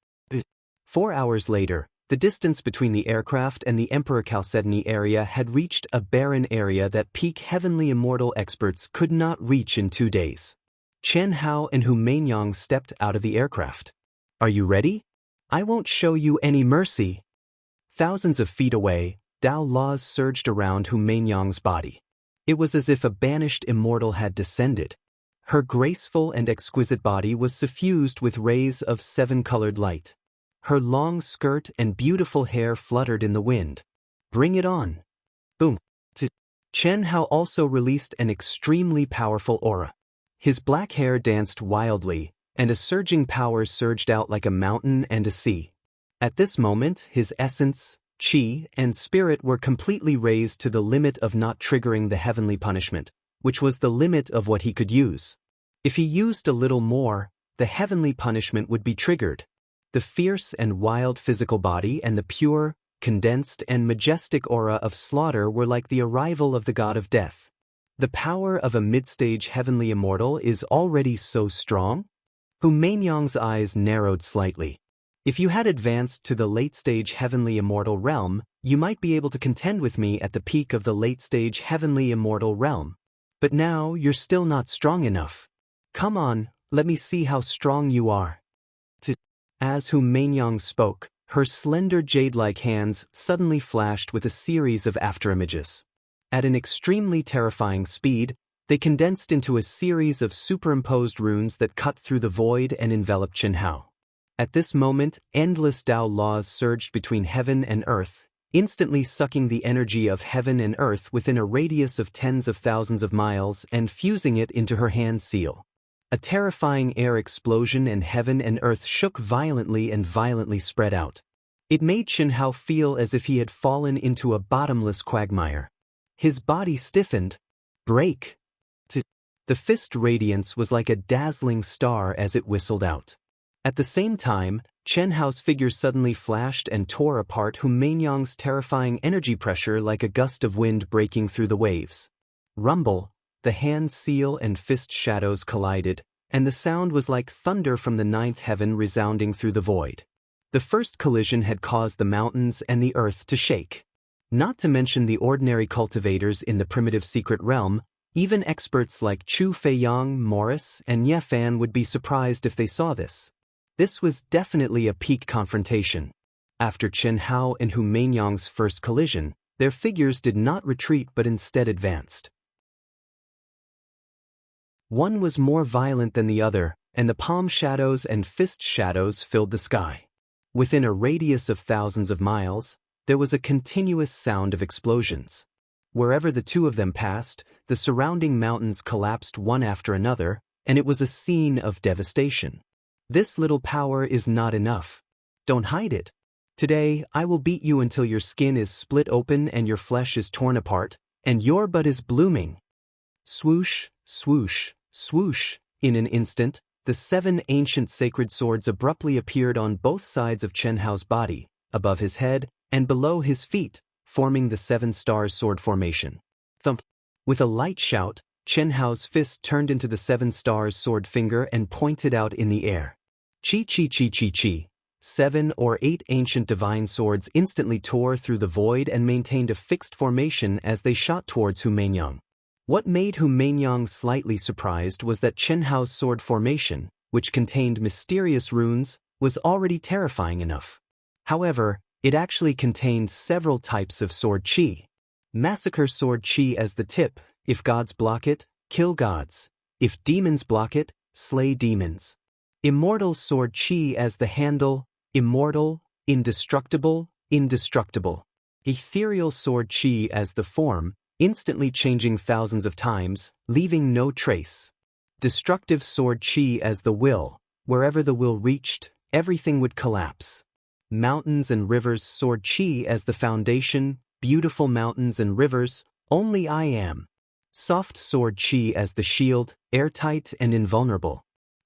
4 hours later, the distance between the aircraft and the Emperor Chalcedony area had reached a barren area that peak heavenly immortal experts could not reach in 2 days. Chen Hao and Hu Mainyang stepped out of the aircraft. "Are you ready? I won't show you any mercy." Thousands of feet away, Dao laws surged around Hu Mainyang's body. It was as if a banished immortal had descended. Her graceful and exquisite body was suffused with rays of 7-colored light. Her long skirt and beautiful hair fluttered in the wind. "Bring it on." Boom. Chen Hao also released an extremely powerful aura. His black hair danced wildly, and a surging power surged out like a mountain and a sea. At this moment, his essence, qi, and spirit were completely raised to the limit of not triggering the heavenly punishment, which was the limit of what he could use. If he used a little more, the heavenly punishment would be triggered. The fierce and wild physical body and the pure, condensed, and majestic aura of slaughter were like the arrival of the god of death. The power of a mid-stage heavenly immortal is already so strong. Hu Mainyang's eyes narrowed slightly. If you had advanced to the late-stage heavenly immortal realm, you might be able to contend with me at the peak of the late-stage heavenly immortal realm. But now you're still not strong enough. Come on, let me see how strong you are. As Hu Mainyang spoke, her slender jade-like hands suddenly flashed with a series of afterimages. At an extremely terrifying speed, they condensed into a series of superimposed runes that cut through the void and enveloped Qianhao. At this moment, endless Tao laws surged between heaven and earth, instantly sucking the energy of heaven and earth within a radius of tens of thousands of miles and fusing it into her hand seal. A terrifying air explosion and heaven and earth shook violently and violently spread out. It made Qianhao feel as if he had fallen into a bottomless quagmire. His body stiffened. Break! The fist radiance was like a dazzling star as it whistled out. At the same time, Qianhao's figure suddenly flashed and tore apart Hu Mainyang's terrifying energy pressure like a gust of wind breaking through the waves. Rumble, the hand seal and fist shadows collided, and the sound was like thunder from the ninth heaven resounding through the void. The first collision had caused the mountains and the earth to shake. Not to mention the ordinary cultivators in the primitive secret realm, even experts like Chu Feiyang, Morris, and Ye Fan would be surprised if they saw this. This was definitely a peak confrontation. After Qianhao and Hu Mainyang's first collision, their figures did not retreat but instead advanced. One was more violent than the other, and the palm shadows and fist shadows filled the sky. Within a radius of thousands of miles, there was a continuous sound of explosions. Wherever the two of them passed, the surrounding mountains collapsed one after another, and it was a scene of devastation. This little power is not enough. Don't hide it. Today, I will beat you until your skin is split open and your flesh is torn apart, and your bud is blooming. Swoosh, swoosh, swoosh. In an instant, the 7 ancient sacred swords abruptly appeared on both sides of Qianhao's body, above his head, and below his feet, forming the 7 stars sword formation. Thump. With a light shout, Qianhao's fist turned into the 7 stars sword finger and pointed out in the air. Chi chi chi chi chi. 7 or 8 ancient divine swords instantly tore through the void and maintained a fixed formation as they shot towards Hu Mainyang. What made Hu Mainyang slightly surprised was that Qianhao's sword formation, which contained mysterious runes, was already terrifying enough. However, it actually contained several types of sword chi. Massacre sword chi as the tip: if gods block it, kill gods. If demons block it, slay demons. Immortal sword chi as the handle: immortal, indestructible, indestructible. Ethereal sword chi as the form, instantly changing thousands of times, leaving no trace. Destructive sword chi as the will: wherever the will reached, everything would collapse. Mountains and rivers sword chi as the foundation: beautiful mountains and rivers, only I am. Soft sword chi as the shield, airtight and invulnerable.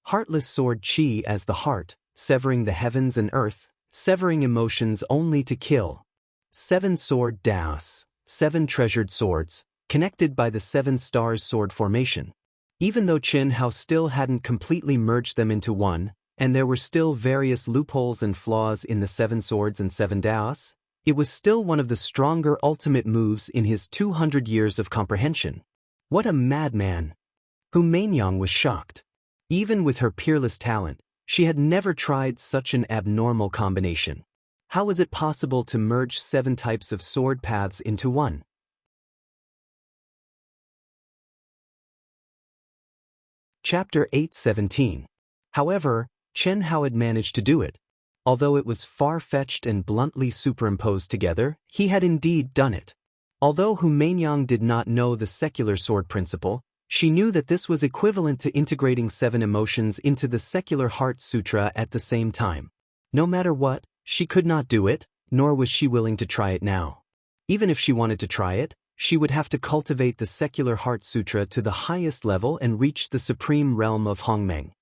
Heartless sword chi as the heart, severing the heavens and earth, severing emotions only to kill. 7 sword Daoist, 7 treasured swords, connected by the 7 stars sword formation. Even though Qianhao still hadn't completely merged them into one, and there were still various loopholes and flaws in the 7 swords and 7 Daoists, it was still one of the stronger ultimate moves in his 200 years of comprehension. What a madman! Hu Mainyang was shocked. Even with her peerless talent, she had never tried such an abnormal combination. How was it possible to merge 7 types of sword paths into one? Chapter 8:17. However, Qianhao had managed to do it. Although it was far-fetched and bluntly superimposed together, he had indeed done it. Although Hu Mainyang did not know the secular sword principle, she knew that this was equivalent to integrating 7 emotions into the secular heart sutra at the same time. No matter what, she could not do it, nor was she willing to try it now. Even if she wanted to try it, she would have to cultivate the secular heart sutra to the highest level and reach the supreme realm of Hongmeng.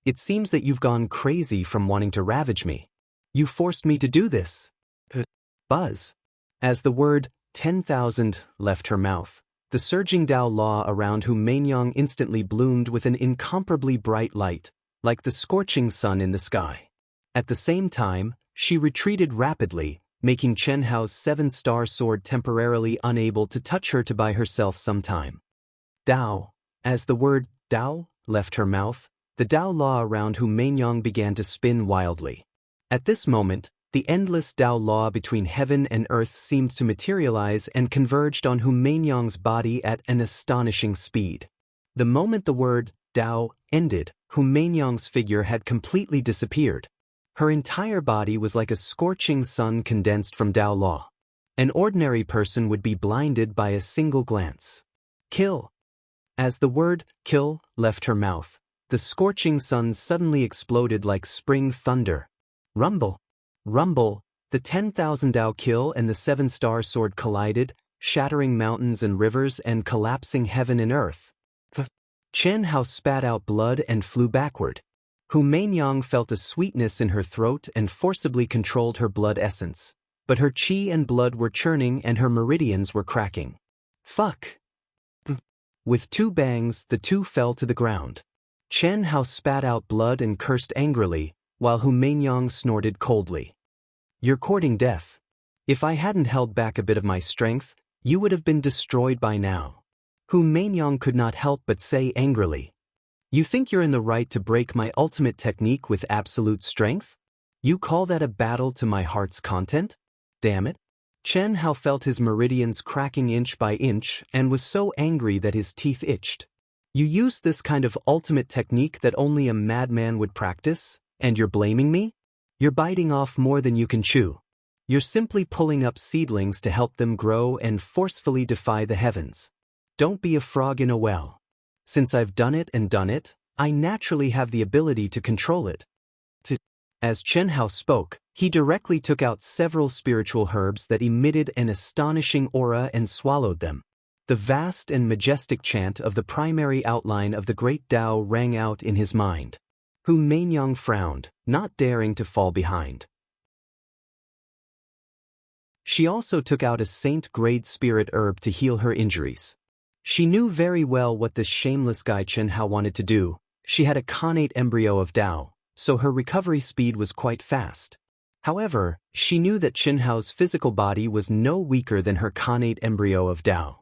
It seems that you've gone crazy from wanting to ravage me. You forced me to do this. Buzz. As the word 10,000 left her mouth, the surging Tao law around Hu Mainyang instantly bloomed with an incomparably bright light, like the scorching sun in the sky. At the same time, she retreated rapidly, making Chen Hao's 7-star sword temporarily unable to touch her to buy herself some time. Dao. As the word Dao left her mouth, the Dao law around Hu Meinyang began to spin wildly. At this moment, the endless Dao law between heaven and earth seemed to materialize and converged on Hu Meinyang's body at an astonishing speed. The moment the word Dao ended, Hu Meinyang's figure had completely disappeared. Her entire body was like a scorching sun condensed from Dao law. An ordinary person would be blinded by a single glance. Kill. As the word kill left her mouth, the scorching sun suddenly exploded like spring thunder. Rumble. Rumble. The 10,000 Dao kill and the 7-star sword collided, shattering mountains and rivers and collapsing heaven and earth. Chen Hao spat out blood and flew backward. Hu Meinyang felt a sweetness in her throat and forcibly controlled her blood essence. But her qi and blood were churning and her meridians were cracking. Fuck. With 2 bangs, the two fell to the ground. Chen Hao spat out blood and cursed angrily, while Hu Meinyang snorted coldly. You're courting death. If I hadn't held back a bit of my strength, you would have been destroyed by now. Hu Meinyang could not help but say angrily. You think you're in the right to break my ultimate technique with absolute strength? You call that a battle to my heart's content? Damn it. Chen Hao felt his meridians cracking inch by inch and was so angry that his teeth itched. You use this kind of ultimate technique that only a madman would practice, and you're blaming me? You're biting off more than you can chew. You're simply pulling up seedlings to help them grow and forcefully defy the heavens. Don't be a frog in a well. Since I've done it, I naturally have the ability to control it. As Chen Hao spoke, he directly took out several spiritual herbs that emitted an astonishing aura and swallowed them. The vast and majestic chant of the primary outline of the great Tao rang out in his mind. Hu Meinyang frowned, not daring to fall behind. She also took out a saint-grade spirit herb to heal her injuries. She knew very well what this shameless guy Chen Hao wanted to do. She had a connate embryo of Dao, so her recovery speed was quite fast. However, she knew that Chen Hao's physical body was no weaker than her connate embryo of Dao.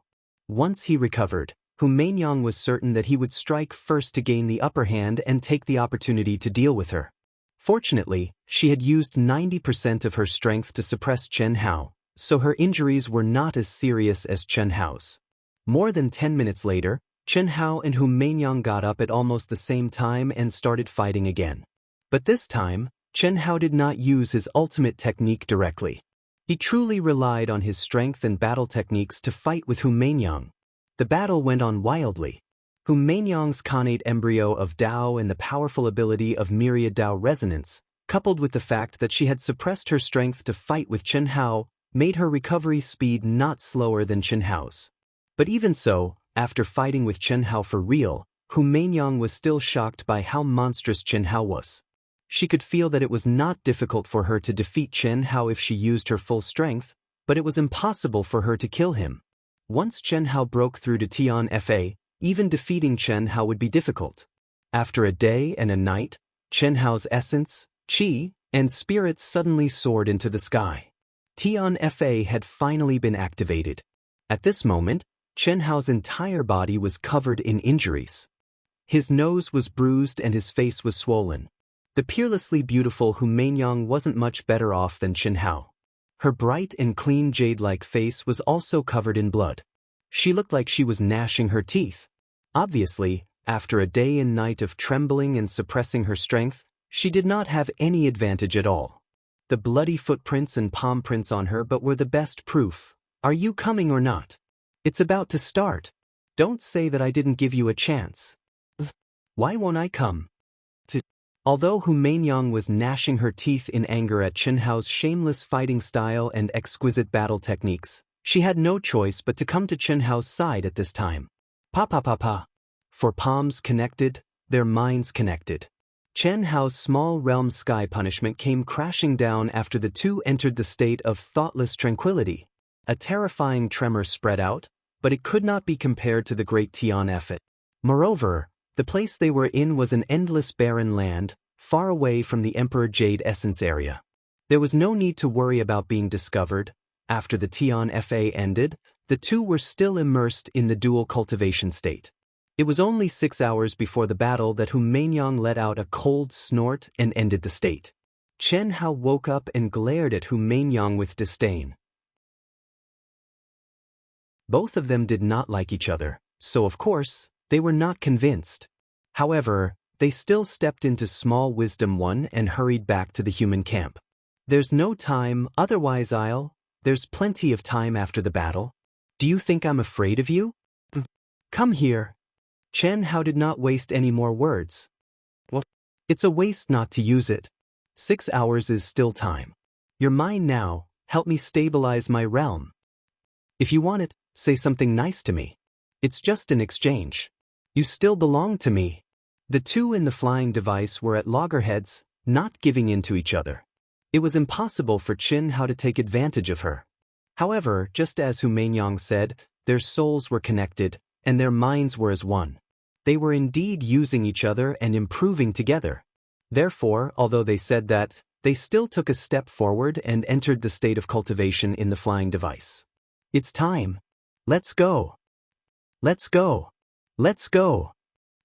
Once he recovered, Hu Meinyang was certain that he would strike first to gain the upper hand and take the opportunity to deal with her. Fortunately, she had used 90% of her strength to suppress Chen Hao, so her injuries were not as serious as Chen Hao's. More than 10 minutes later, Chen Hao and Hu Meinyang got up at almost the same time and started fighting again. But this time, Chen Hao did not use his ultimate technique directly. He truly relied on his strength and battle techniques to fight with Hu Meinyang. The battle went on wildly. Hu Meinyang's connate embryo of Dao and the powerful ability of myriad Dao resonance, coupled with the fact that she had suppressed her strength to fight with Chen Hao, made her recovery speed not slower than Chen Hao's. But even so, after fighting with Chen Hao for real, Hu Meinyang was still shocked by how monstrous Chen Hao was. She could feel that it was not difficult for her to defeat Chen Hao if she used her full strength, but it was impossible for her to kill him. Once Chen Hao broke through to Tian Fa, even defeating Chen Hao would be difficult. After a day and a night, Chen Hao's essence, qi, and spirits suddenly soared into the sky. Tian Fa had finally been activated. At this moment, Chen Hao's entire body was covered in injuries. His nose was bruised and his face was swollen. The peerlessly beautiful Hu Meinyang wasn't much better off than Chen Hao. Her bright and clean jade-like face was also covered in blood. She looked like she was gnashing her teeth. Obviously, after a day and night of trembling and suppressing her strength, she did not have any advantage at all. The bloody footprints and palm prints on her but were the best proof. Are you coming or not? It's about to start. Don't say that I didn't give you a chance. Why won't I come? Although Hu Meinyang was gnashing her teeth in anger at Chen Hao's shameless fighting style and exquisite battle techniques, she had no choice but to come to Chen Hao's side at this time. Pa pa pa pa. For palms connected, their minds connected. Chen Hao's small realm sky punishment came crashing down after the two entered the state of thoughtless tranquility. A terrifying tremor spread out, but it could not be compared to the great Tian Fa. Moreover, The place they were in was an endless barren land, far away from the Emperor Jade Essence area. There was no need to worry about being discovered. After the Tian Fa ended, the two were still immersed in the dual cultivation state. It was only 6 hours before the battle that Hu Mainyang let out a cold snort and ended the state. Chen Hao woke up and glared at Hu Mainyang with disdain. Both of them did not like each other, so of course, they were not convinced. However, they still stepped into Small Wisdom 1 and hurried back to the human camp. There's no time, otherwise there's plenty of time after the battle. Do you think I'm afraid of you? Come here. Chen Hao did not waste any more words. Well, it's a waste not to use it. 6 hours is still time. You're mine now, help me stabilize my realm. If you want it, say something nice to me. It's just an exchange. You still belong to me. The two in the flying device were at loggerheads, not giving in to each other. It was impossible for Chen Hao to take advantage of her. However, just as Hu Mainyang said, their souls were connected, and their minds were as one. They were indeed using each other and improving together. Therefore, although they said that, they still took a step forward and entered the state of cultivation in the flying device. It's time. Let's go. Let's go. Let's go.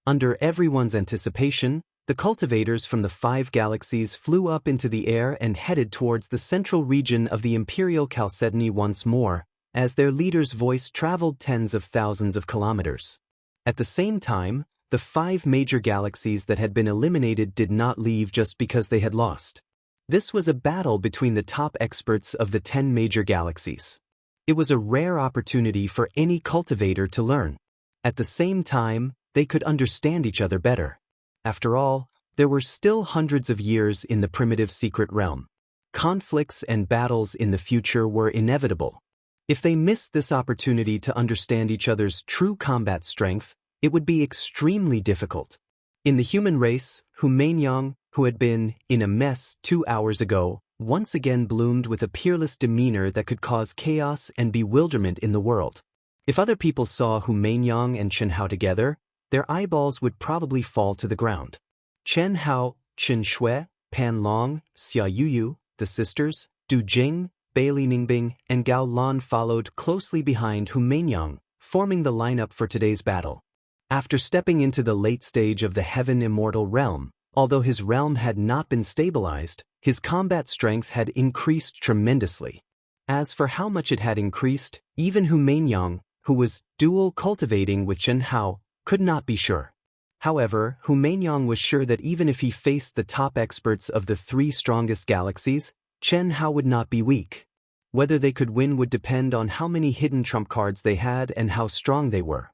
Under everyone's anticipation, the cultivators from the 5 galaxies flew up into the air and headed towards the central region of the Imperial Chalcedony once more, as their leader's voice traveled tens of thousands of kilometers. At the same time, the 5 major galaxies that had been eliminated did not leave just because they had lost. This was a battle between the top experts of the 10 major galaxies. It was a rare opportunity for any cultivator to learn. At the same time, they could understand each other better. After all, there were still hundreds of years in the primitive secret realm. Conflicts and battles in the future were inevitable. If they missed this opportunity to understand each other's true combat strength, it would be extremely difficult. In the human race, Hu Mainyang, who had been in a mess 2 hours ago, once again bloomed with a peerless demeanor that could cause chaos and bewilderment in the world. If other people saw Hu Mainyang and Chen Hao together, their eyeballs would probably fall to the ground. Chen Hao, Chen Shui, Pan Long, Xia Yuyu, the sisters, Du Jing, Bailey Ningbing, and Gao Lan followed closely behind Hu Mainyang, forming the lineup for today's battle. After stepping into the late stage of the Heaven Immortal realm, although his realm had not been stabilized, his combat strength had increased tremendously. As for how much it had increased, even Hu Mainyang, who was dual cultivating with Chen Hao, could not be sure. However, Hu Mainyang was sure that even if he faced the top experts of the 3 strongest galaxies, Chen Hao would not be weak. Whether they could win would depend on how many hidden trump cards they had and how strong they were.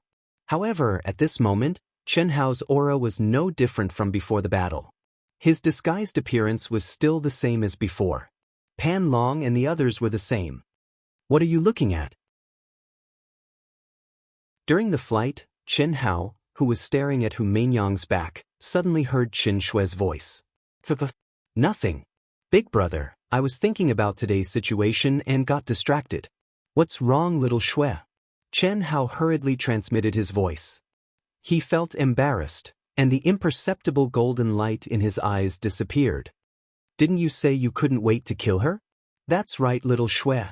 However, at this moment, Chen Hao's aura was no different from before the battle. His disguised appearance was still the same as before. Pan Long and the others were the same. What are you looking at? During the flight, Chen Hao, who was staring at Hu Mainyang's back, suddenly heard Chen Shui's voice. Nothing. Big brother, I was thinking about today's situation and got distracted. What's wrong, little Shui? Chen Hao hurriedly transmitted his voice. He felt embarrassed, and the imperceptible golden light in his eyes disappeared. Didn't you say you couldn't wait to kill her? That's right, little Shui.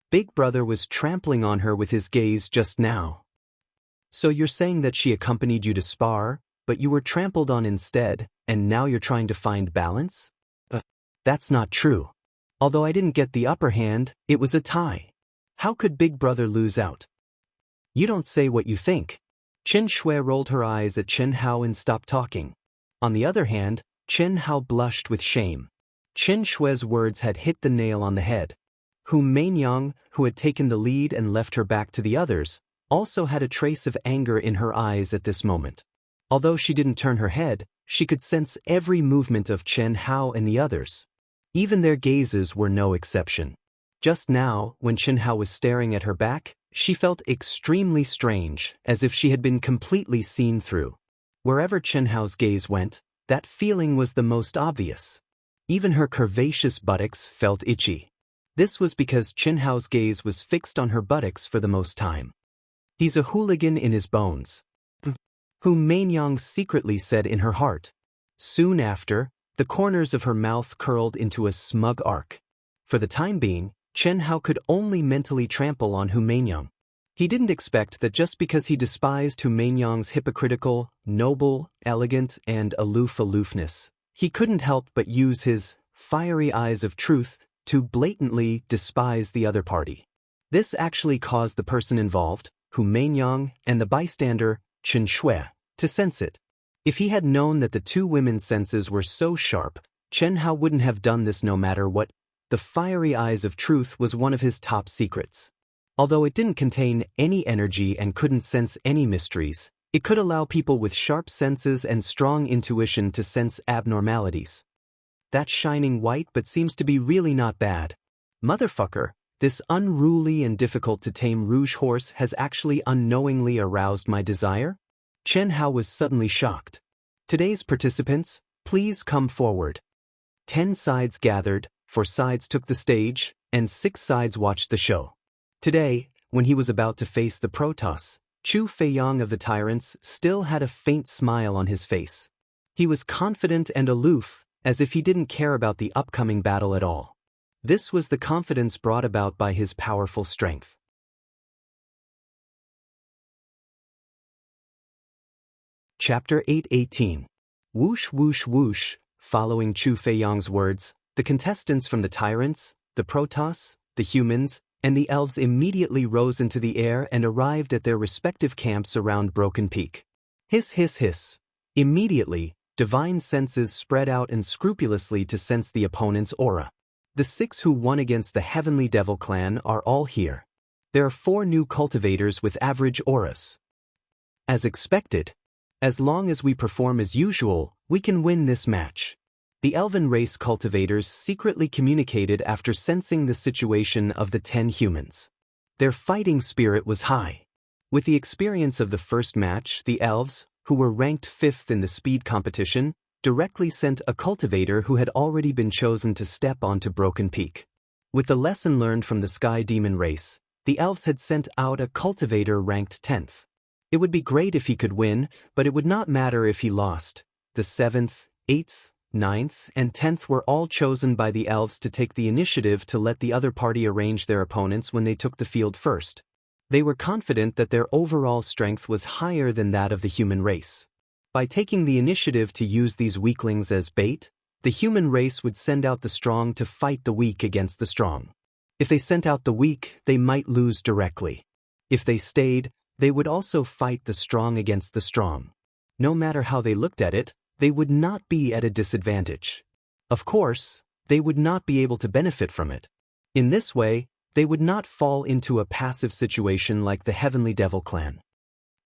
Big brother was trampling on her with his gaze just now. So you're saying that she accompanied you to spar, but you were trampled on instead, and now you're trying to find balance? That's not true. Although I didn't get the upper hand, it was a tie. How could Big Brother lose out? You don't say what you think. Chen Shui rolled her eyes at Chen Hao and stopped talking. On the other hand, Chen Hao blushed with shame. Chen Shui's words had hit the nail on the head. Hu Mainyang, who had taken the lead and left her back to the others, also had a trace of anger in her eyes at this moment. Although she didn't turn her head, she could sense every movement of Chen Hao and the others. Even their gazes were no exception. Just now, when Chen Hao was staring at her back, she felt extremely strange, as if she had been completely seen through. Wherever Chen Hao's gaze went, that feeling was the most obvious. Even her curvaceous buttocks felt itchy. This was because Chen Hao's gaze was fixed on her buttocks for the most time. He's a hooligan in his bones. whom Mainyang secretly said in her heart. Soon after, the corners of her mouth curled into a smug arc. For the time being, Chen Hao could only mentally trample on Hu Mainyang. He didn't expect that just because he despised Hu Mainyang's hypocritical, noble, elegant, and aloof aloofness, he couldn't help but use his fiery eyes of truth to blatantly despise the other party. This actually caused the person involved, Hu Mainyang, and the bystander, Chen Shui, to sense it. If he had known that the two women's senses were so sharp, Chen Hao wouldn't have done this no matter what. The fiery eyes of truth was one of his top secrets. Although it didn't contain any energy and couldn't sense any mysteries, it could allow people with sharp senses and strong intuition to sense abnormalities. That's shining white but seems to be really not bad. Motherfucker, this unruly and difficult to tame rouge horse has actually unknowingly aroused my desire? Chen Hao was suddenly shocked. Today's participants, please come forward. 10 sides gathered, 4 sides took the stage, and 6 sides watched the show. Today, when he was about to face the Protoss, Chu Feiyang of the Tyrants still had a faint smile on his face. He was confident and aloof, as if he didn't care about the upcoming battle at all. This was the confidence brought about by his powerful strength. Chapter 8:18. Whoosh whoosh whoosh. Following Chu Feiyang's words, the contestants from the Tyrants, the Protoss, the humans, and the elves immediately rose into the air and arrived at their respective camps around Broken Peak. Hiss hiss hiss. Immediately, divine senses spread out unscrupulously to sense the opponent's aura. The 6 who won against the Heavenly Devil clan are all here. There are 4 new cultivators with average auras. As expected, as long as we perform as usual, we can win this match. The elven race cultivators secretly communicated after sensing the situation of the 10 humans. Their fighting spirit was high. With the experience of the first match, the elves, who were ranked 5th in the speed competition, directly sent a cultivator who had already been chosen to step onto Broken Peak. With the lesson learned from the Sky Demon race, the elves had sent out a cultivator ranked 10th. It would be great if he could win, but it would not matter if he lost. The 7th, 8th, 9th, and 10th were all chosen by the elves to take the initiative to let the other party arrange their opponents when they took the field first. They were confident that their overall strength was higher than that of the human race. By taking the initiative to use these weaklings as bait, the human race would send out the strong to fight the weak against the strong. If they sent out the weak, they might lose directly. If they stayed, they would also fight the strong against the strong. No matter how they looked at it, they would not be at a disadvantage. Of course, they would not be able to benefit from it. In this way, they would not fall into a passive situation like the Heavenly Devil clan.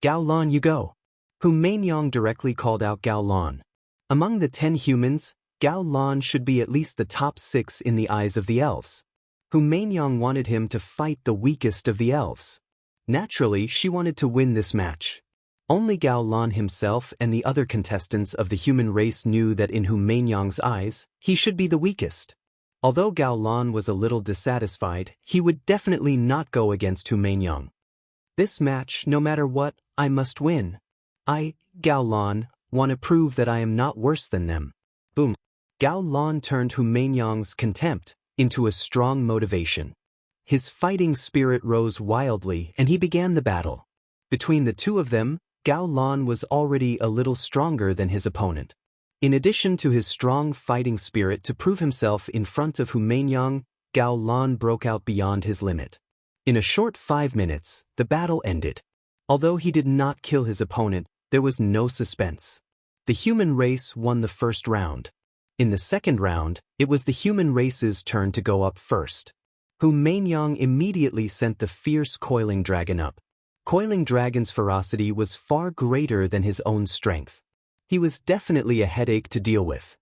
Gao Lan, you go. Hu Mainyang directly called out Gao Lan. Among the 10 humans, Gao Lan should be at least the top 6 in the eyes of the elves. Hu Mainyang wanted him to fight the weakest of the elves. Naturally, she wanted to win this match. Only Gao Lan himself and the other contestants of the human race knew that in Hu Mainyang's eyes, he should be the weakest. Although Gao Lan was a little dissatisfied, he would definitely not go against Hu Mainyang. This match, no matter what, I must win. I, Gao Lan, want to prove that I am not worse than them. Boom. Gao Lan turned Hu Mainyang's contempt into a strong motivation. His fighting spirit rose wildly and he began the battle. Between the two of them, Gao Lan was already a little stronger than his opponent. In addition to his strong fighting spirit to prove himself in front of Hu Mainyang, Gao Lan broke out beyond his limit. In a short 5 minutes, the battle ended. Although he did not kill his opponent, there was no suspense. The human race won the first round. In the second round, it was the human race's turn to go up first. Hu Mainyang immediately sent the fierce Coiling Dragon up. Coiling Dragon's ferocity was far greater than his own strength. He was definitely a headache to deal with.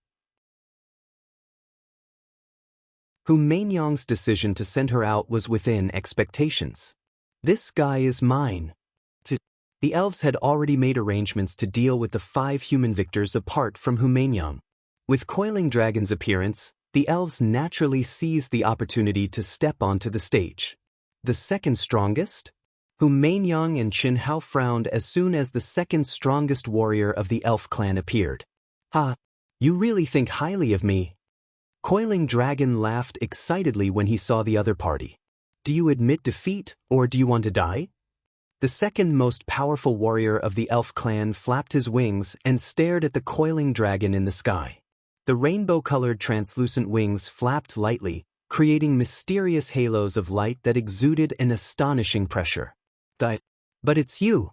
Hu Mainyang's decision to send her out was within expectations. This guy is mine. The elves had already made arrangements to deal with the 5 human victors apart from Hu Mainyang. With Coiling Dragon's appearance, the elves naturally seized the opportunity to step onto the stage. The second strongest? Hu Mainyang and Qianhao frowned as soon as the second strongest warrior of the elf clan appeared. Ha! You really think highly of me? Coiling Dragon laughed excitedly when he saw the other party. Do you admit defeat, or do you want to die? The second most powerful warrior of the elf clan flapped his wings and stared at the coiling dragon in the sky. The rainbow-colored translucent wings flapped lightly, creating mysterious halos of light that exuded an astonishing pressure. But it's you!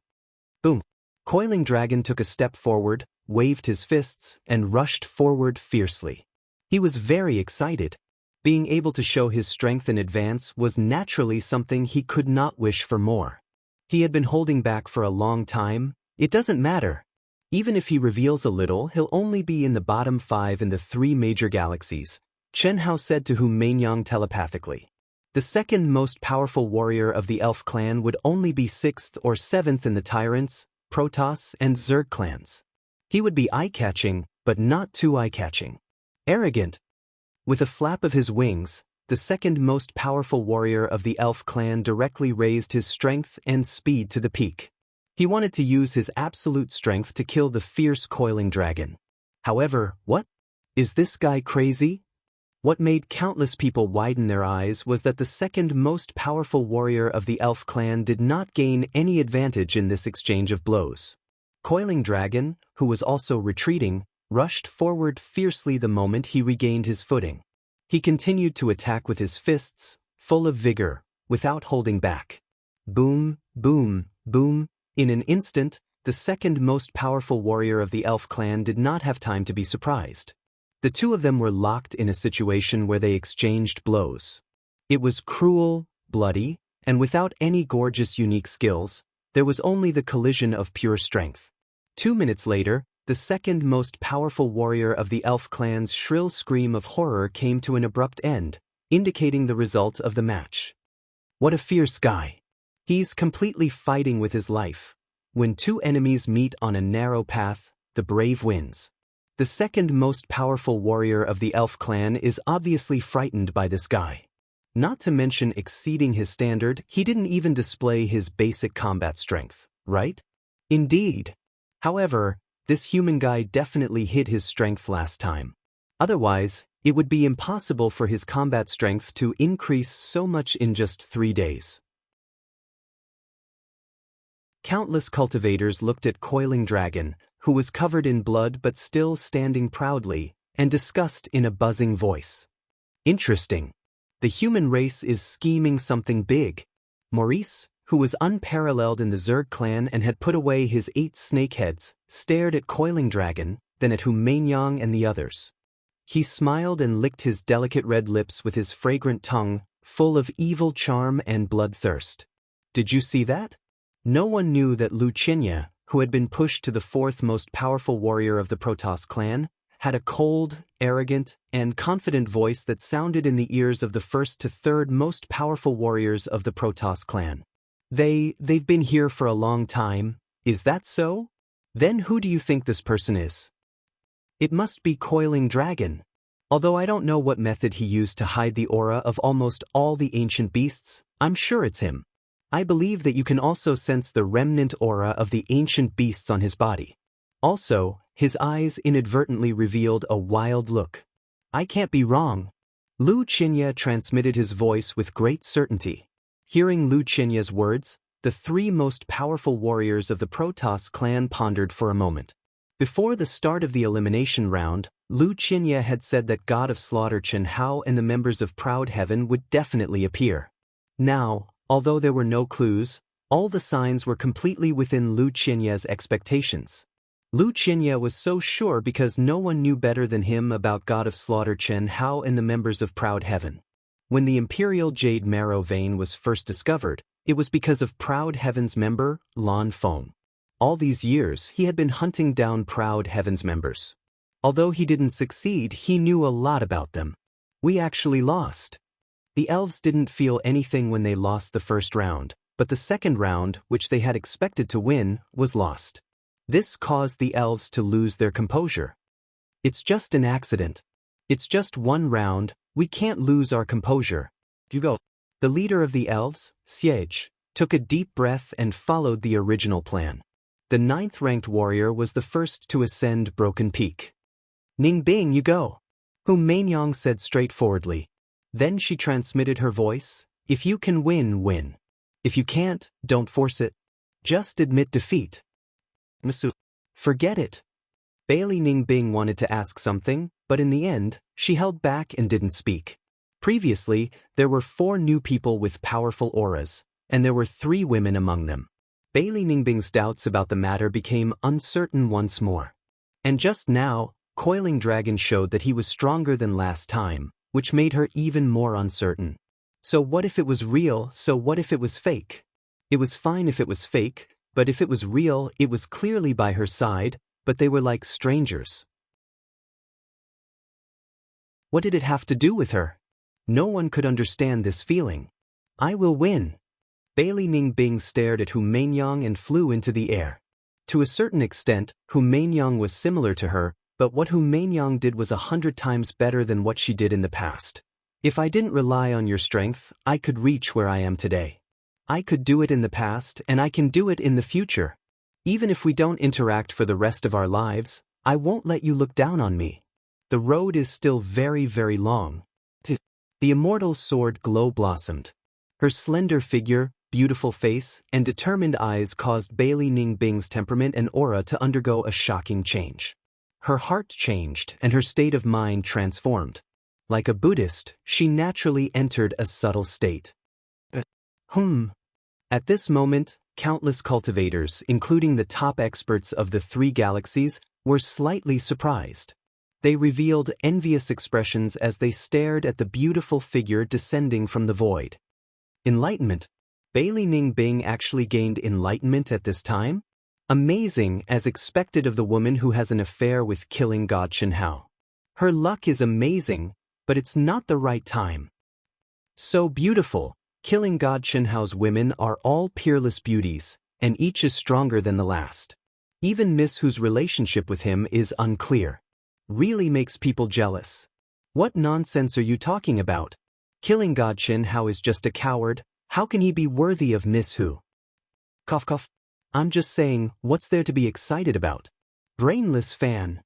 Boom! Coiling Dragon took a step forward, waved his fists, and rushed forward fiercely. He was very excited. Being able to show his strength in advance was naturally something he could not wish for more. He had been holding back for a long time. It doesn't matter. Even if he reveals a little, he'll only be in the bottom 5 in the 3 major galaxies, Qianhao said to Hu Mainyang telepathically. The second most powerful warrior of the elf clan would only be 6th or 7th in the Tyrants, Protoss, and Zerg clans. He would be eye-catching, but not too eye-catching. Arrogant. With a flap of his wings, the second most powerful warrior of the elf clan directly raised his strength and speed to the peak. He wanted to use his absolute strength to kill the fierce coiling dragon. However, what? Is this guy crazy? What made countless people widen their eyes was that the second most powerful warrior of the elf clan did not gain any advantage in this exchange of blows. Coiling Dragon, who was also retreating, rushed forward fiercely the moment he regained his footing. He continued to attack with his fists, full of vigor, without holding back. Boom, boom, boom. In an instant, the second most powerful warrior of the elf clan did not have time to be surprised. The two of them were locked in a situation where they exchanged blows. It was cruel, bloody, and without any gorgeous unique skills, there was only the collision of pure strength. 2 minutes later, the second most powerful warrior of the elf clan's shrill scream of horror came to an abrupt end, indicating the result of the match. What a fierce guy! He's completely fighting with his life. When two enemies meet on a narrow path, the brave wins. The second most powerful warrior of the elf clan is obviously frightened by this guy. Not to mention exceeding his standard, he didn't even display his basic combat strength, right? Indeed. However, this human guy definitely hid his strength last time. Otherwise, it would be impossible for his combat strength to increase so much in just 3 days. Countless cultivators looked at Coiling Dragon, who was covered in blood but still standing proudly, and discussed in a buzzing voice. Interesting. The human race is scheming something big. Maurice, who was unparalleled in the Zerg clan and had put away his 8 snakeheads, stared at Coiling Dragon, then at Hu Mainyang and the others. He smiled and licked his delicate red lips with his fragrant tongue, full of evil charm and bloodthirst. Did you see that? No one knew that Xianxia, who had been pushed to the 4th most powerful warrior of the Protoss clan, had a cold, arrogant, and confident voice that sounded in the ears of the 1st to 3rd most powerful warriors of the Protoss clan. They've been here for a long time, is that so? Then who do you think this person is? It must be Coiling Dragon. Although I don't know what method he used to hide the aura of almost all the ancient beasts, I'm sure it's him. I believe that you can also sense the remnant aura of the ancient beasts on his body. Also, his eyes inadvertently revealed a wild look. I can't be wrong. Xianxia transmitted his voice with great certainty. Hearing Xianxia's words, the 3 most powerful warriors of the Protoss clan pondered for a moment. Before the start of the elimination round, Xianxia had said that God of Slaughter Qianhao and the members of Proud Heaven would definitely appear. Now, although there were no clues, all the signs were completely within Xianxia's expectations. Xianxia was so sure because no one knew better than him about God of Slaughter Qianhao and the members of Proud Heaven. When the Imperial Jade Marrow vein was first discovered, it was because of Proud Heaven's member, Lan Feng. All these years, he had been hunting down Proud Heaven's members. Although he didn't succeed, he knew a lot about them. We actually lost. The elves didn't feel anything when they lost the first round, but the second round, which they had expected to win, was lost. This caused the elves to lose their composure. It's just an accident. It's just one round, we can't lose our composure. You go. The leader of the elves, Siege, took a deep breath and followed the original plan. The 9th-ranked warrior was the first to ascend Broken Peak. "Ning Bing, you go," Hu Mainyang said straightforwardly. Then she transmitted her voice, "If you can win, win. If you can't, don't force it. Just admit defeat." Misu. Forget it. Bailey Ning Bing wanted to ask something, but in the end, she held back and didn't speak. Previously, there were 4 new people with powerful auras, and there were 3 women among them. Bailey Ning Bing's doubts about the matter became uncertain once more. And just now, Coiling Dragon showed that he was stronger than last time, which made her even more uncertain. So what if it was real? So what if it was fake? It was fine if it was fake, but if it was real, it was clearly by her side, but they were like strangers. What did it have to do with her? No one could understand this feeling. "I will win." Bailey Ning Bing stared at Hu Mainyang and flew into the air. To a certain extent, Hu Mainyang was similar to her, but what Hu Mainyang did was 100 times better than what she did in the past. "If I didn't rely on your strength, I could reach where I am today. I could do it in the past and I can do it in the future. Even if we don't interact for the rest of our lives, I won't let you look down on me. The road is still very, very long." The Immortal's sword glow blossomed. Her slender figure, beautiful face, and determined eyes caused Bailey Ning Bing's temperament and aura to undergo a shocking change. Her heart changed and her state of mind transformed. Like a Buddhist, she naturally entered a subtle state. At this moment, countless cultivators, including the top experts of the 3 galaxies, were slightly surprised. They revealed envious expressions as they stared at the beautiful figure descending from the void. Enlightenment. Bailey Ning Bing actually gained enlightenment at this time? Amazing, as expected of the woman who has an affair with killing god Xianxia. Her luck is amazing, but it's not the right time. So beautiful, killing god Xianxia's women are all peerless beauties, and each is stronger than the last. Even Miss Hu's relationship with him is unclear. Really makes people jealous. What nonsense are you talking about? Killing god Xianxia is just a coward. How can he be worthy of Miss Hu? Cough cough. I'm just saying, what's there to be excited about? Brainless fan.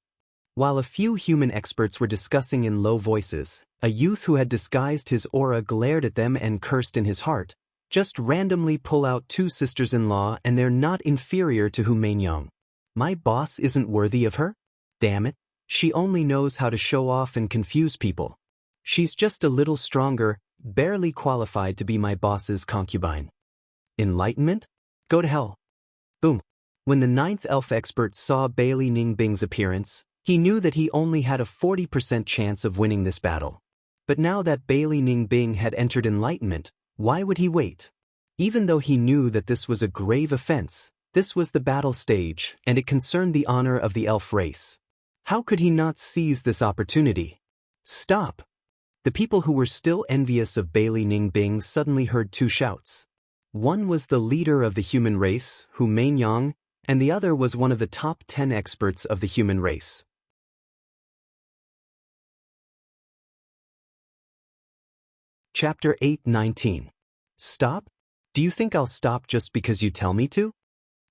While a few human experts were discussing in low voices, a youth who had disguised his aura glared at them and cursed in his heart. Just randomly pull out 2 sisters-in-law and they're not inferior to Hu Mainyang. My boss isn't worthy of her? Damn it. She only knows how to show off and confuse people. She's just a little stronger, barely qualified to be my boss's concubine. Enlightenment? Go to hell. Boom. When the 9th elf expert saw Bailey Ning Bing's appearance, he knew that he only had a 40% chance of winning this battle. But now that Bailey Ning Bing had entered enlightenment, why would he wait? Even though he knew that this was a grave offense, this was the battle stage, and it concerned the honor of the elf race. How could he not seize this opportunity? Stop! The people who were still envious of Bailey Ning Bing suddenly heard 2 shouts. One was the leader of the human race, Hu Mainyang, and the other was one of the top 10 experts of the human race. Chapter 8:19. Stop? Do you think I'll stop just because you tell me to?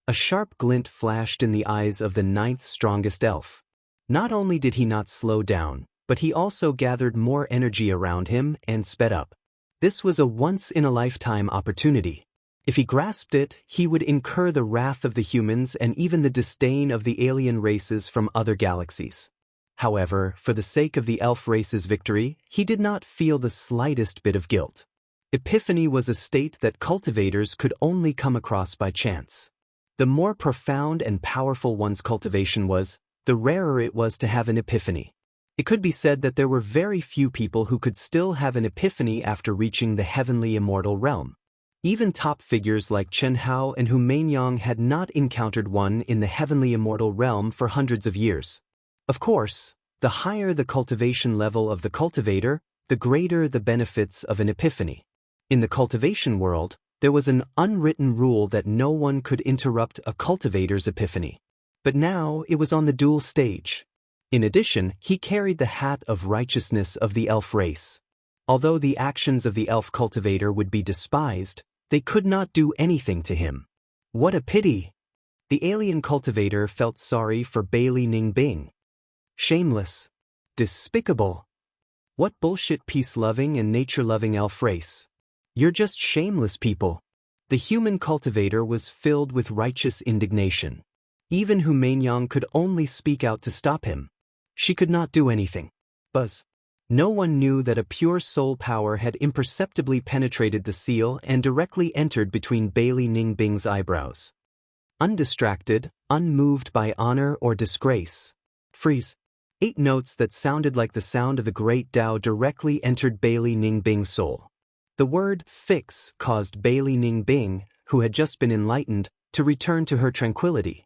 A sharp glint flashed in the eyes of the 9th strongest elf. Not only did he not slow down, but he also gathered more energy around him and sped up. This was a once-in-a-lifetime opportunity. If he grasped it, he would incur the wrath of the humans and even the disdain of the alien races from other galaxies. However, for the sake of the elf race's victory, he did not feel the slightest bit of guilt. Epiphany was a state that cultivators could only come across by chance. The more profound and powerful one's cultivation was, the rarer it was to have an epiphany. It could be said that there were very few people who could still have an epiphany after reaching the heavenly immortal realm. Even top figures like Chen Hao and Hu Mainyang had not encountered one in the heavenly immortal realm for hundreds of years. Of course, the higher the cultivation level of the cultivator, the greater the benefits of an epiphany. In the cultivation world, there was an unwritten rule that no one could interrupt a cultivator's epiphany. But now it was on the dual stage. In addition, he carried the hat of righteousness of the elf race. Although the actions of the elf cultivator would be despised, They could not do anything to him. What a pity! The alien cultivator felt sorry for Bailey Ningbing. Shameless. Despicable. What bullshit peace-loving and nature-loving elf race. You're just shameless people. The human cultivator was filled with righteous indignation. Even Hu Mainyang could only speak out to stop him. She could not do anything. Buzz. No one knew that a pure soul power had imperceptibly penetrated the seal and directly entered between Bailey Ningbing's eyebrows. Undistracted, unmoved by honor or disgrace. Freeze. 8 notes that sounded like the sound of the great Tao directly entered Bailey Ningbing's soul. The word fix caused Bailey Ningbing, who had just been enlightened, to return to her tranquility.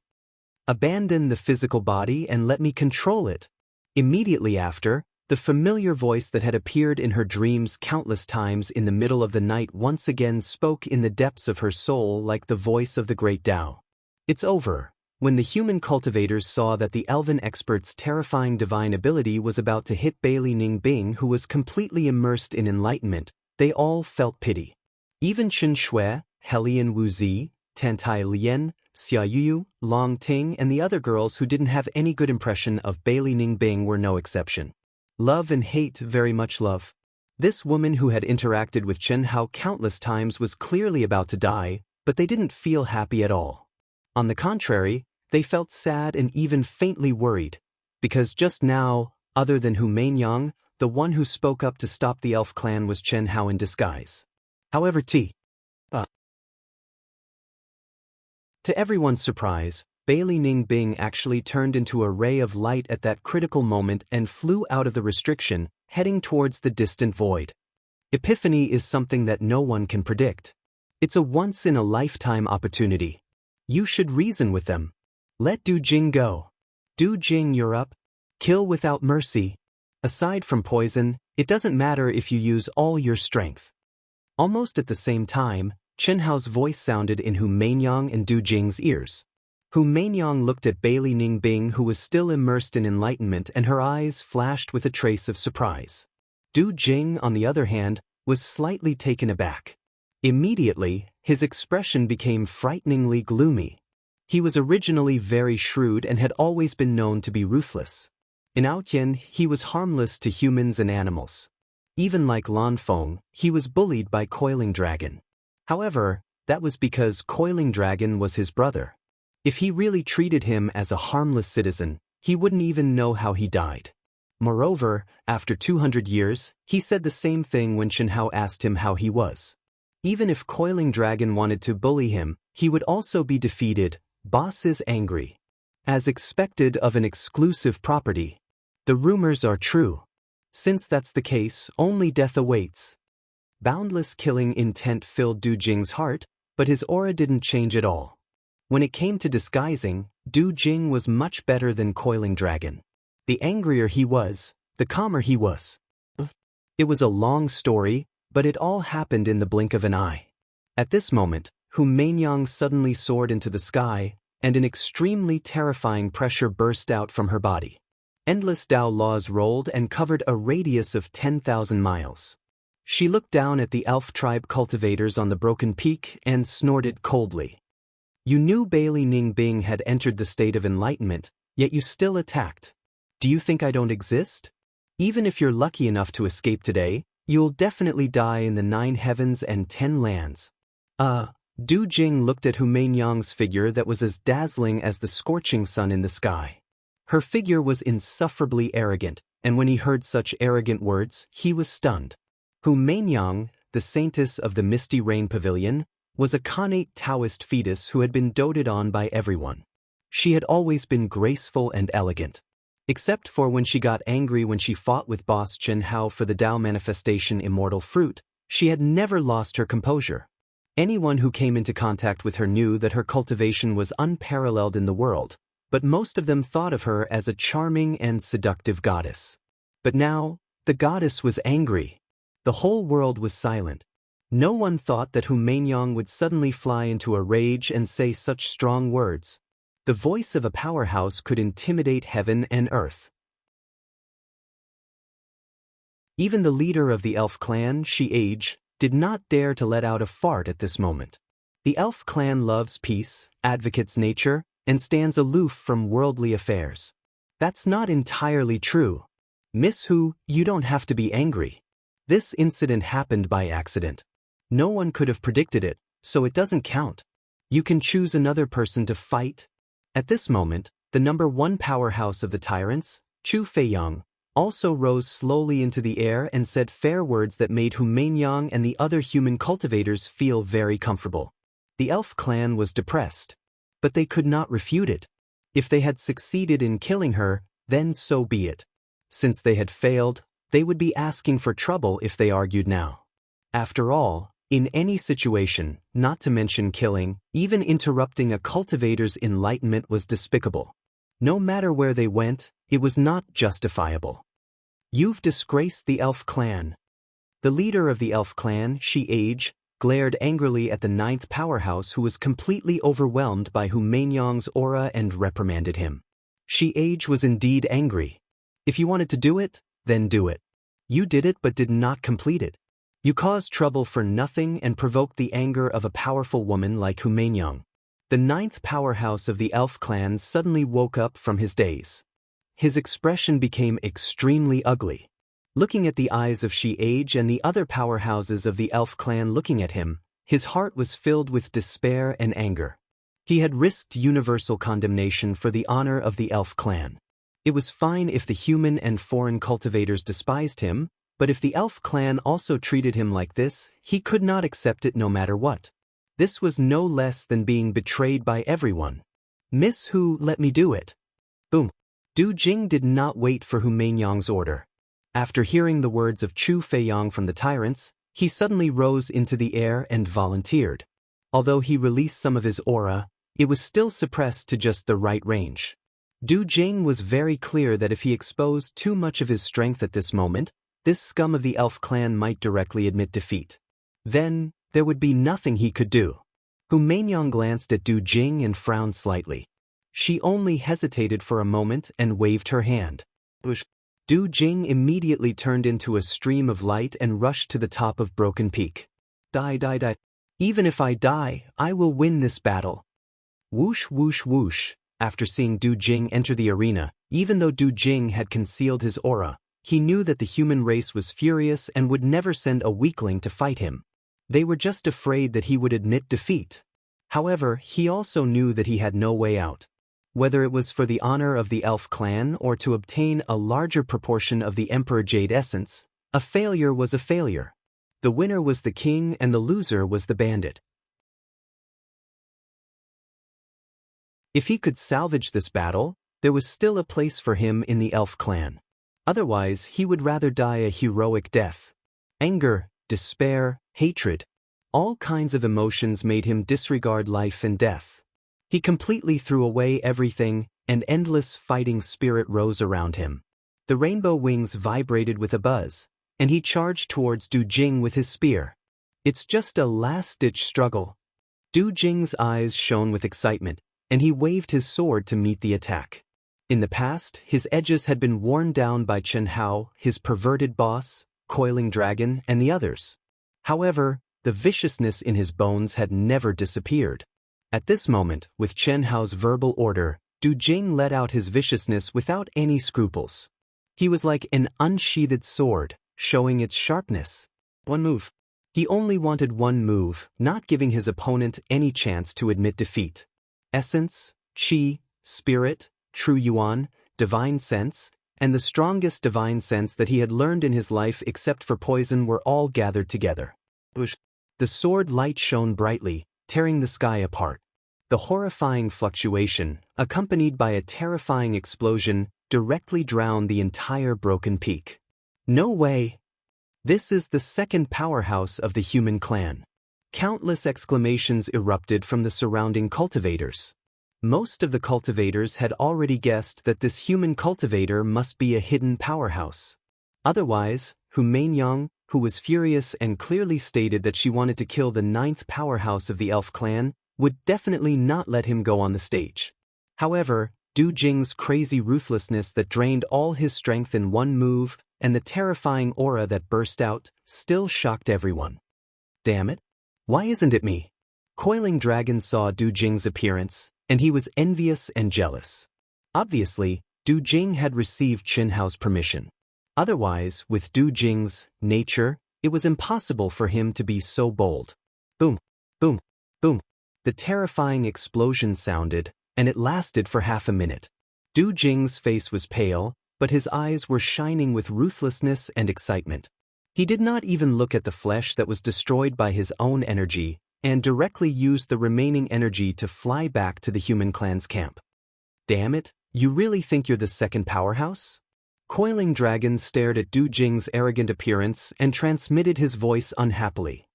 Abandon the physical body and let me control it. Immediately after, the familiar voice that had appeared in her dreams countless times in the middle of the night once again spoke in the depths of her soul like the voice of the great Tao. It's over. When the human cultivators saw that the elven expert's terrifying divine ability was about to hit Bailey Ningbing, who was completely immersed in enlightenment, they all felt pity. Even Chen Shui, Helian Wuzi, Tantai Lian, Xia Yu, Long Ting, and the other girls who didn't have any good impression of Bailey Ningbing were no exception. Love and hate, very much love. This woman who had interacted with Chen Hao countless times was clearly about to die, but they didn't feel happy at all. On the contrary, they felt sad and even faintly worried, because just now, other than Hu Mainyang, the one who spoke up to stop the elf clan was Chen Hao in disguise. However, to everyone's surprise, Bailey Ningbing actually turned into a ray of light at that critical moment and flew out of the restriction, heading towards the distant void. Epiphany is something that no one can predict. It's a once-in-a-lifetime opportunity. You should reason with them. Let Du Jing go. Du Jing, you're up. Kill without mercy. Aside from poison, it doesn't matter if you use all your strength. Almost at the same time, Chen Hao's voice sounded in Hu Mainyang and Du Jing's ears. Hu Mainyang looked at Bailey Ningbing, who was still immersed in enlightenment, and her eyes flashed with a trace of surprise. Du Jing, on the other hand, was slightly taken aback. Immediately, his expression became frighteningly gloomy. He was originally very shrewd and had always been known to be ruthless. In Outyen, he was harmless to humans and animals. Even like Lan Feng, he was bullied by Coiling Dragon. However, that was because Coiling Dragon was his brother. If he really treated him as a harmless citizen, he wouldn't even know how he died. Moreover, after 200 years, he said the same thing when Chen Hao asked him how he was. Even if Coiling Dragon wanted to bully him, he would also be defeated. Boss is angry. As expected of an exclusive property. The rumors are true. Since that's the case, only death awaits. Boundless killing intent filled Du Jing's heart, but his aura didn't change at all. When it came to disguising, Du Jing was much better than Coiling Dragon. The angrier he was, the calmer he was. It was a long story, but it all happened in the blink of an eye. At this moment, Hu Mainyang suddenly soared into the sky, and an extremely terrifying pressure burst out from her body. Endless Tao laws rolled and covered a radius of 10,000 miles. She looked down at the elf tribe cultivators on the broken peak and snorted coldly. You knew Bailey Ningbing had entered the state of enlightenment, yet you still attacked. Do you think I don't exist? Even if you're lucky enough to escape today, you'll definitely die in the 9 heavens and 10 lands. Du Jing looked at Hu Mainyang's figure that was as dazzling as the scorching sun in the sky. Her figure was insufferably arrogant, and when he heard such arrogant words, he was stunned. Hu Mainyang, the saintess of the Misty Rain Pavilion, was a connate Daoist fetus who had been doted on by everyone. She had always been graceful and elegant. Except for when she got angry when she fought with boss Chen Hao for the Tao manifestation Immortal fruit, she had never lost her composure. Anyone who came into contact with her knew that her cultivation was unparalleled in the world, but most of them thought of her as a charming and seductive goddess. But now, the goddess was angry. The whole world was silent. No one thought that Hu Mainyang would suddenly fly into a rage and say such strong words. The voice of a powerhouse could intimidate heaven and earth. Even the leader of the elf clan, Shi Age, did not dare to let out a fart at this moment. The elf clan loves peace, advocates nature, and stands aloof from worldly affairs. That's not entirely true. Miss Hu, you don't have to be angry. This incident happened by accident. No one could have predicted it, so it doesn't count. You can choose another person to fight. At this moment, the number one powerhouse of the tyrants, Chu Feiyang, also rose slowly into the air and said fair words that made Hu Mainyang and the other human cultivators feel very comfortable. The elf clan was depressed, but they could not refute it. If they had succeeded in killing her, then so be it. Since they had failed, they would be asking for trouble if they argued now. After all, in any situation, not to mention killing, even interrupting a cultivator's enlightenment was despicable. No matter where they went, it was not justifiable. You've disgraced the elf clan. The leader of the elf clan, Xianxia, glared angrily at the ninth powerhouse who was completely overwhelmed by Hu Mainyang's aura and reprimanded him. Xianxia was indeed angry. If you wanted to do it, then do it. You did it but did not complete it. You caused trouble for nothing and provoked the anger of a powerful woman like Hu Mainyang. The ninth powerhouse of the elf clan suddenly woke up from his daze. His expression became extremely ugly. Looking at the eyes of Xianxia and the other powerhouses of the elf clan looking at him, his heart was filled with despair and anger. He had risked universal condemnation for the honor of the elf clan. It was fine if the human and foreign cultivators despised him, but if the elf clan also treated him like this, he could not accept it no matter what. This was no less than being betrayed by everyone. Miss Hu, let me do it. Boom. Du Jing did not wait for Hu Mainyang's order. After hearing the words of Chu Feiyang from the tyrants, he suddenly rose into the air and volunteered. Although he released some of his aura, it was still suppressed to just the right range. Du Jing was very clear that if he exposed too much of his strength at this moment, this scum of the elf clan might directly admit defeat. Then, there would be nothing he could do. Hu Mainyang glanced at Du Jing and frowned slightly. She only hesitated for a moment and waved her hand. Du Jing immediately turned into a stream of light and rushed to the top of Broken Peak. Die. Even if I die, I will win this battle. Whoosh whoosh whoosh. After seeing Du Jing enter the arena, even though Du Jing had concealed his aura, he knew that the human race was furious and would never send a weakling to fight him. They were just afraid that he would admit defeat. However, he also knew that he had no way out. Whether it was for the honor of the elf clan or to obtain a larger proportion of the Emperor Jade essence, a failure was a failure. The winner was the king and the loser was the bandit. If he could salvage this battle, there was still a place for him in the elf clan. Otherwise, he would rather die a heroic death. Anger, despair, hatred, all kinds of emotions made him disregard life and death. He completely threw away everything, and endless fighting spirit rose around him. The rainbow wings vibrated with a buzz, and he charged towards Du Jing with his spear. It's just a last-ditch struggle. Du Jing's eyes shone with excitement, and he waved his sword to meet the attack. In the past, his edges had been worn down by Chen Hao, his perverted boss, Coiling Dragon, and the others. However, the viciousness in his bones had never disappeared. At this moment, with Chen Hao's verbal order, Du Jing let out his viciousness without any scruples. He was like an unsheathed sword, showing its sharpness. One move. He only wanted one move, not giving his opponent any chance to admit defeat. Essence, Qi, Spirit, True Yuan, Divine Sense, and the strongest divine sense that he had learned in his life except for poison were all gathered together. The sword light shone brightly, tearing the sky apart. The horrifying fluctuation, accompanied by a terrifying explosion, directly drowned the entire Broken Peak. No way! This is the second powerhouse of the human clan. Countless exclamations erupted from the surrounding cultivators. Most of the cultivators had already guessed that this human cultivator must be a hidden powerhouse. Otherwise, Hu Mainyang, who was furious and clearly stated that she wanted to kill the ninth powerhouse of the elf clan, would definitely not let him go on the stage. However, Du Jing's crazy ruthlessness that drained all his strength in one move, and the terrifying aura that burst out, still shocked everyone. Damn it. Why isn't it me? Coiling Dragon saw Du Jing's appearance, and he was envious and jealous. Obviously, Du Jing had received Qin Hao's permission. Otherwise, with Du Jing's nature, it was impossible for him to be so bold. Boom, boom, boom. The terrifying explosion sounded, and it lasted for half a minute. Du Jing's face was pale, but his eyes were shining with ruthlessness and excitement. He did not even look at the flesh that was destroyed by his own energy, and directly used the remaining energy to fly back to the human clan's camp. Damn it, you really think you're the second powerhouse? Coiling Dragon stared at Du Jing's arrogant appearance and transmitted his voice unhappily.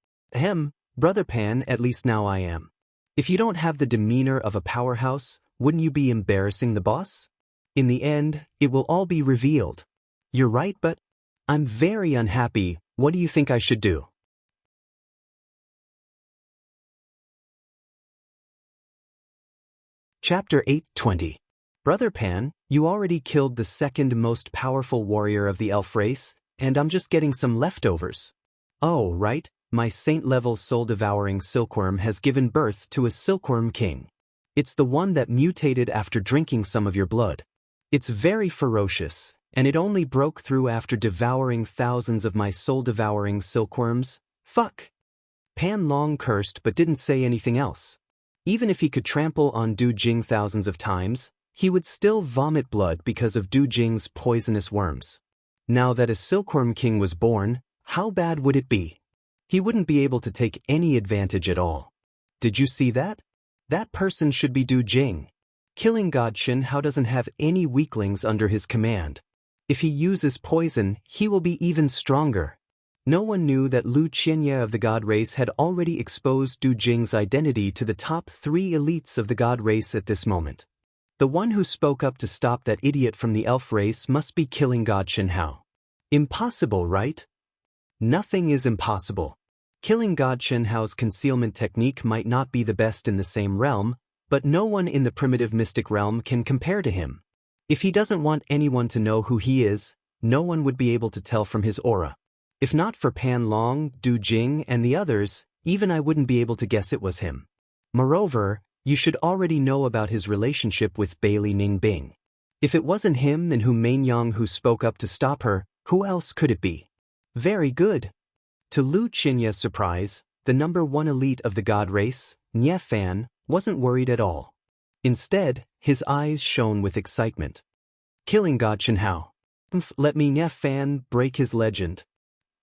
Brother Pan, at least now I am. If you don't have the demeanor of a powerhouse, wouldn't you be embarrassing the boss? In the end, it will all be revealed. You're right, but I'm very unhappy. What do you think I should do? Chapter 8:20. Brother Pan, you already killed the second most powerful warrior of the elf race, and I'm just getting some leftovers. Oh, right, my saint-level soul-devouring silkworm has given birth to a silkworm king. It's the one that mutated after drinking some of your blood. It's very ferocious, and it only broke through after devouring thousands of my soul-devouring silkworms. Fuck. Pan Long cursed but didn't say anything else. Even if he could trample on Du Jing thousands of times, he would still vomit blood because of Du Jing's poisonous worms. Now that a silkworm king was born, how bad would it be? He wouldn't be able to take any advantage at all. Did you see that? That person should be Du Jing. Killing God Qin Hao doesn't have any weaklings under his command. If he uses poison, he will be even stronger. No one knew that Lu Qianye of the God race had already exposed Du Jing's identity to the top 3 elites of the God race at this moment. The one who spoke up to stop that idiot from the elf race must be killing God Qin Hao. Impossible, right? Nothing is impossible. Killing God Qin Hao's concealment technique might not be the best in the same realm, but no one in the primitive mystic realm can compare to him. If he doesn't want anyone to know who he is, no one would be able to tell from his aura. If not for Pan Long, Du Jing, and the others, even I wouldn't be able to guess it was him. Moreover, you should already know about his relationship with Bailey Ningbing. If it wasn't him and Hu Mainyang who spoke up to stop her, who else could it be? Very good. To Lu Qianye's surprise, the number 1 elite of the God race, Nye Fan, wasn't worried at all. Instead, his eyes shone with excitement. Killing God Qin Hao. Let me Nye Fan break his legend.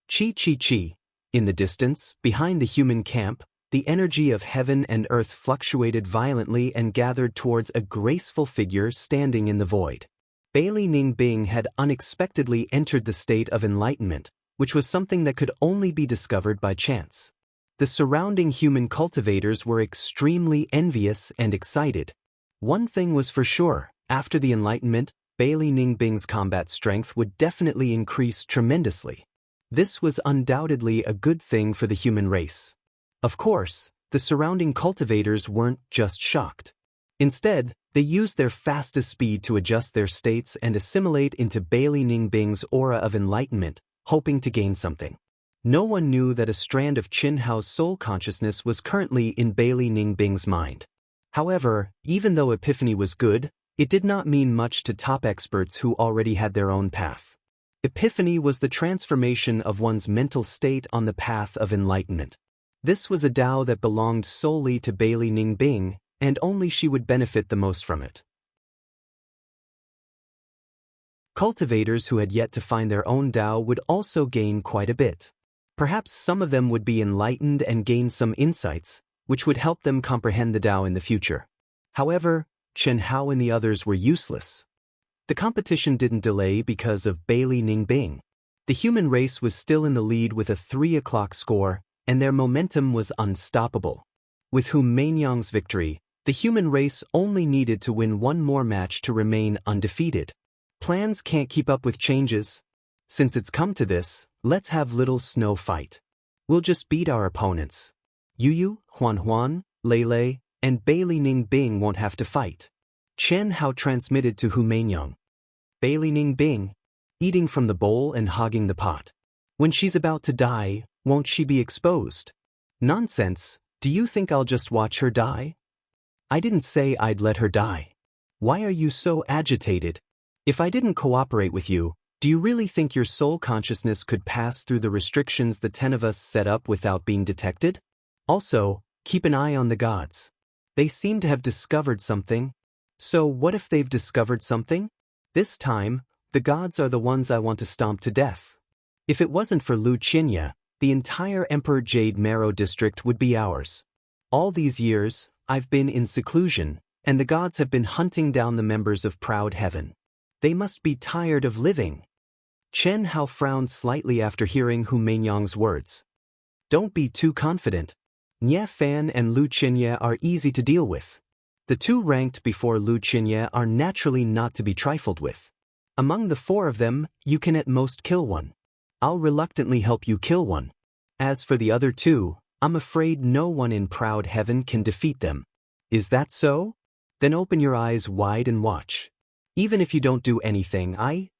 Chi chi chi. In the distance, behind the human camp, the energy of heaven and earth fluctuated violently and gathered towards a graceful figure standing in the void. Bailey Ningbing had unexpectedly entered the state of enlightenment, which was something that could only be discovered by chance. The surrounding human cultivators were extremely envious and excited. One thing was for sure, after the enlightenment, Bailey Ningbing's combat strength would definitely increase tremendously. This was undoubtedly a good thing for the human race. Of course, the surrounding cultivators weren't just shocked. Instead, they used their fastest speed to adjust their states and assimilate into Bailey Ningbing's aura of enlightenment, hoping to gain something. No one knew that a strand of Qin Hao's soul consciousness was currently in Bailey Ningbing's mind. However, even though Epiphany was good, it did not mean much to top experts who already had their own path. Epiphany was the transformation of one's mental state on the path of enlightenment. This was a Tao that belonged solely to Bailey Ningbing, and only she would benefit the most from it. Cultivators who had yet to find their own Tao would also gain quite a bit. Perhaps some of them would be enlightened and gain some insights, which would help them comprehend the Tao in the future. However, Qin Hao and the others were useless. The competition didn't delay because of Bailey Ningbing. The human race was still in the lead with a 3 o'clock score, and their momentum was unstoppable. With Hu Mainyang's victory, the human race only needed to win one more match to remain undefeated. Plans can't keep up with changes. Since it's come to this, let's have little snow fight. We'll just beat our opponents. Yu, Huan, Lei, and Bailey Ningbing won't have to fight. Chen Hao transmitted to Hu Mainyang. Bailey Ningbing, eating from the bowl and hogging the pot. When she's about to die, won't she be exposed? Nonsense, do you think I'll just watch her die? I didn't say I'd let her die. Why are you so agitated? If I didn't cooperate with you, do you really think your soul consciousness could pass through the restrictions the 10 of us set up without being detected? Also, keep an eye on the gods. They seem to have discovered something. So what if they've discovered something? This time, the gods are the ones I want to stomp to death. If it wasn't for Xianxia, the entire Emperor Jade Marrow district would be ours. All these years, I've been in seclusion, and the gods have been hunting down the members of Proud Heaven. They must be tired of living. Chen Hao frowned slightly after hearing Hu Meinyang's words. Don't be too confident. Nie Fan and Xianxia are easy to deal with. The two ranked before Xianxia are naturally not to be trifled with. Among the 4 of them, you can at most kill one. I'll reluctantly help you kill one. As for the other 2, I'm afraid no one in Proud Heaven can defeat them. Is that so? Then open your eyes wide and watch. Even if you don't do anything,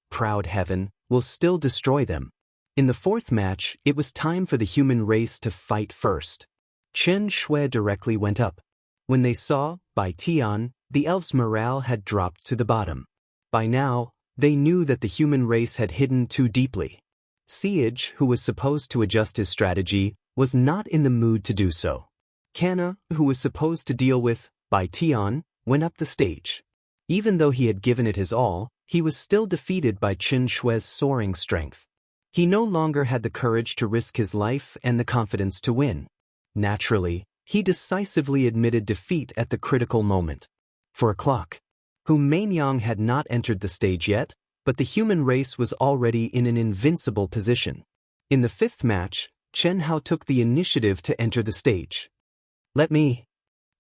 Proud Heaven, will still destroy them. In the 4th match, it was time for the human race to fight first. Chen Shui directly went up. When they saw, by Tian, the elves' morale had dropped to the bottom. By now, they knew that the human race had hidden too deeply. Siege, who was supposed to adjust his strategy, was not in the mood to do so. Kana, who was supposed to deal with, by Tian, went up the stage. Even though he had given it his all, he was still defeated by Chen Shui's soaring strength. He no longer had the courage to risk his life and the confidence to win. Naturally, he decisively admitted defeat at the critical moment. 4 o'clock. Hu Meinyang had not entered the stage yet, but the human race was already in an invincible position. In the 5th match, Chen Hao took the initiative to enter the stage. Let me.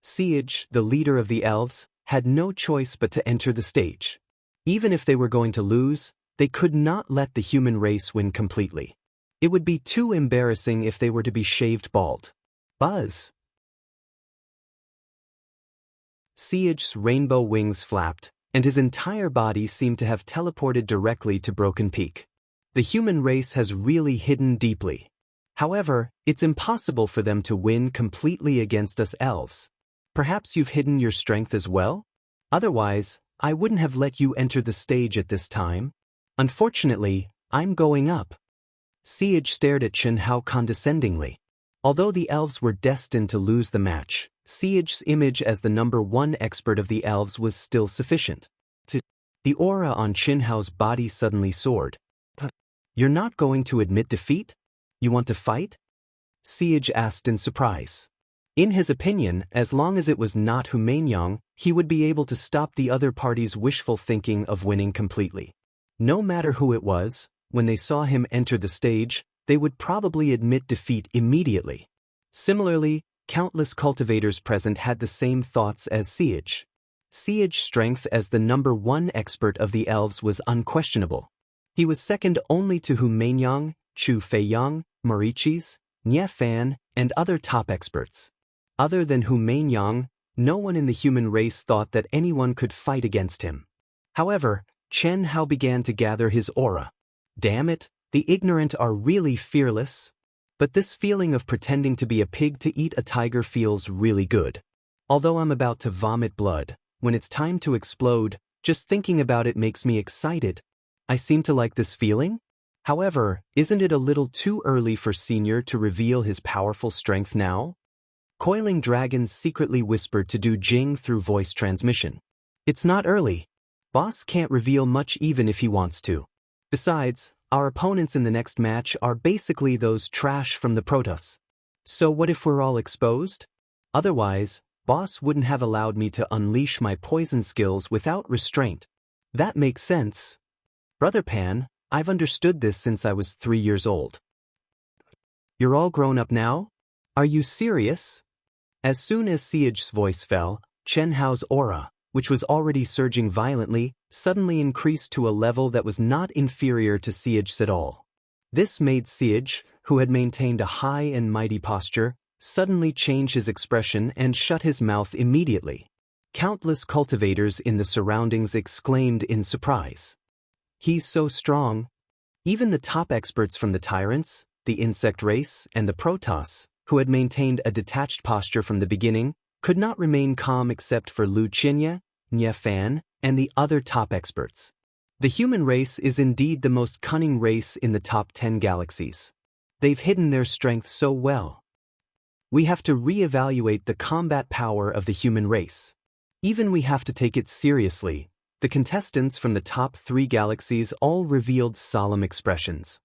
Siege, the leader of the elves, had no choice but to enter the stage. Even if they were going to lose, they could not let the human race win completely. It would be too embarrassing if they were to be shaved bald. Buzz! Siege's rainbow wings flapped, and his entire body seemed to have teleported directly to Broken Peak. The human race has really hidden deeply. However, it's impossible for them to win completely against us elves. Perhaps you've hidden your strength as well? Otherwise, I wouldn't have let you enter the stage at this time. Unfortunately, I'm going up. Siege stared at Chen Hao condescendingly. Although the elves were destined to lose the match, Siege's image as the #1 expert of the elves was still sufficient. The aura on Chen Hao's body suddenly soared. You're not going to admit defeat? You want to fight? Siege asked in surprise. In his opinion, as long as it was not Hu Meinyang, he would be able to stop the other party's wishful thinking of winning completely. No matter who it was, when they saw him enter the stage, they would probably admit defeat immediately. Similarly, countless cultivators present had the same thoughts as Siege. Siege's strength as the #1 expert of the elves was unquestionable. He was second only to Hu Meinyang, Chu Feiyang, Marichis, Nie Fan, and other top experts. Other than Hu Meinyang, no one in the human race thought that anyone could fight against him. However, Chen Hao began to gather his aura. Damn it, the ignorant are really fearless. But this feeling of pretending to be a pig to eat a tiger feels really good. Although I'm about to vomit blood, when it's time to explode, just thinking about it makes me excited. I seem to like this feeling. However, isn't it a little too early for Senior to reveal his powerful strength now? Coiling Dragons secretly whispered to Du Jing through voice transmission. It's not early. Boss can't reveal much even if he wants to. Besides, our opponents in the next match are basically those trash from the Protoss. So what if we're all exposed? Otherwise, Boss wouldn't have allowed me to unleash my poison skills without restraint. That makes sense. Brother Pan, I've understood this since I was 3 years old. You're all grown up now? Are you serious? As soon as Siege's voice fell, Chen Hao's aura, which was already surging violently, suddenly increased to a level that was not inferior to Siege's at all. This made Siege, who had maintained a high and mighty posture, suddenly change his expression and shut his mouth immediately. Countless cultivators in the surroundings exclaimed in surprise. He's so strong. Even the top experts from the Tyrants, the Insect Race, and the Protoss, who had maintained a detached posture from the beginning, could not remain calm except for Wuxia, Xianxia, and the other top experts. The human race is indeed the most cunning race in the top 10 galaxies. They've hidden their strength so well. We have to re-evaluate the combat power of the human race. Even we have to take it seriously. The contestants from the top 3 galaxies all revealed solemn expressions.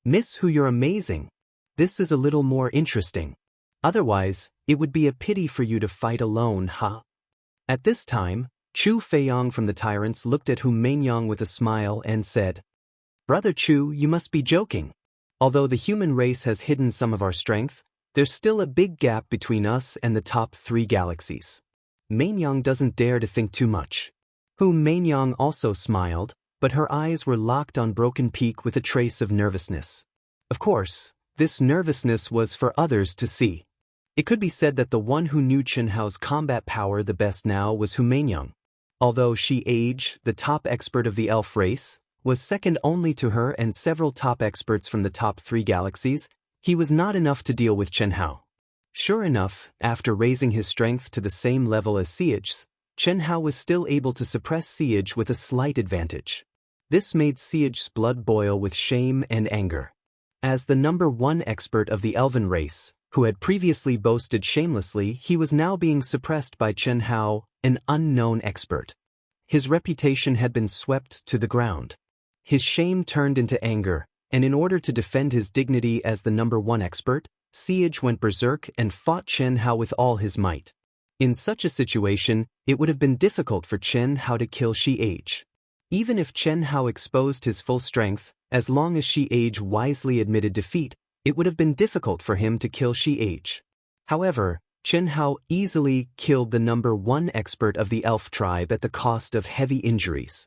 Miss Hu, you're amazing. This is a little more interesting. Otherwise, it would be a pity for you to fight alone, huh? At this time, Chu Feiyang from the Tyrants looked at Hu Mainyang with a smile and said, Brother Chu, you must be joking. Although the human race has hidden some of our strength, there's still a big gap between us and the top 3 galaxies. Mainyang doesn't dare to think too much. Hu Mainyang also smiled, but her eyes were locked on Broken Peak with a trace of nervousness. Of course, this nervousness was for others to see. It could be said that the one who knew Chen Hao's combat power the best now was Hu Mainyang. Although Shi Age, the top expert of the elf race, was second only to her and several top experts from the top 3 galaxies, he was not enough to deal with Chen Hao. Sure enough, after raising his strength to the same level as Siege's, Chen Hao was still able to suppress Siege with a slight advantage. This made Siege's blood boil with shame and anger. As the number 1 expert of the elven race, who had previously boasted shamelessly, he was now being suppressed by Chen Hao, an unknown expert. His reputation had been swept to the ground. His shame turned into anger, and in order to defend his dignity as the number 1 expert, Siege went berserk and fought Chen Hao with all his might. In such a situation, it would have been difficult for Chen Hao to kill Shi Age. Even if Chen Hao exposed his full strength, as long as Shi Age wisely admitted defeat, it would have been difficult for him to kill Shi Age. However, Chen Hao easily killed the number 1 expert of the elf tribe at the cost of heavy injuries.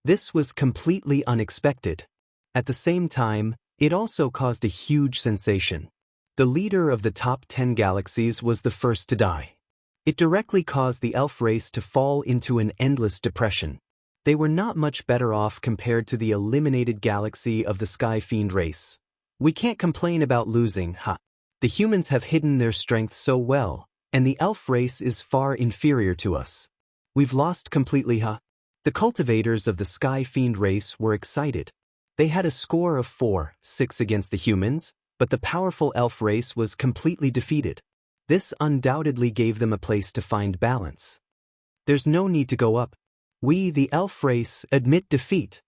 This was completely unexpected. At the same time, it also caused a huge sensation. The leader of the top 10 galaxies was the first to die. It directly caused the elf race to fall into an endless depression. They were not much better off compared to the eliminated galaxy of the Sky Fiend race. We can't complain about losing, huh? The humans have hidden their strength so well, and the elf race is far inferior to us. We've lost completely, huh? The cultivators of the Sky Fiend race were excited. They had a score of 4-6 against the humans, but the powerful elf race was completely defeated. This undoubtedly gave them a place to find balance. There's no need to go up. We, the elf race, admit defeat.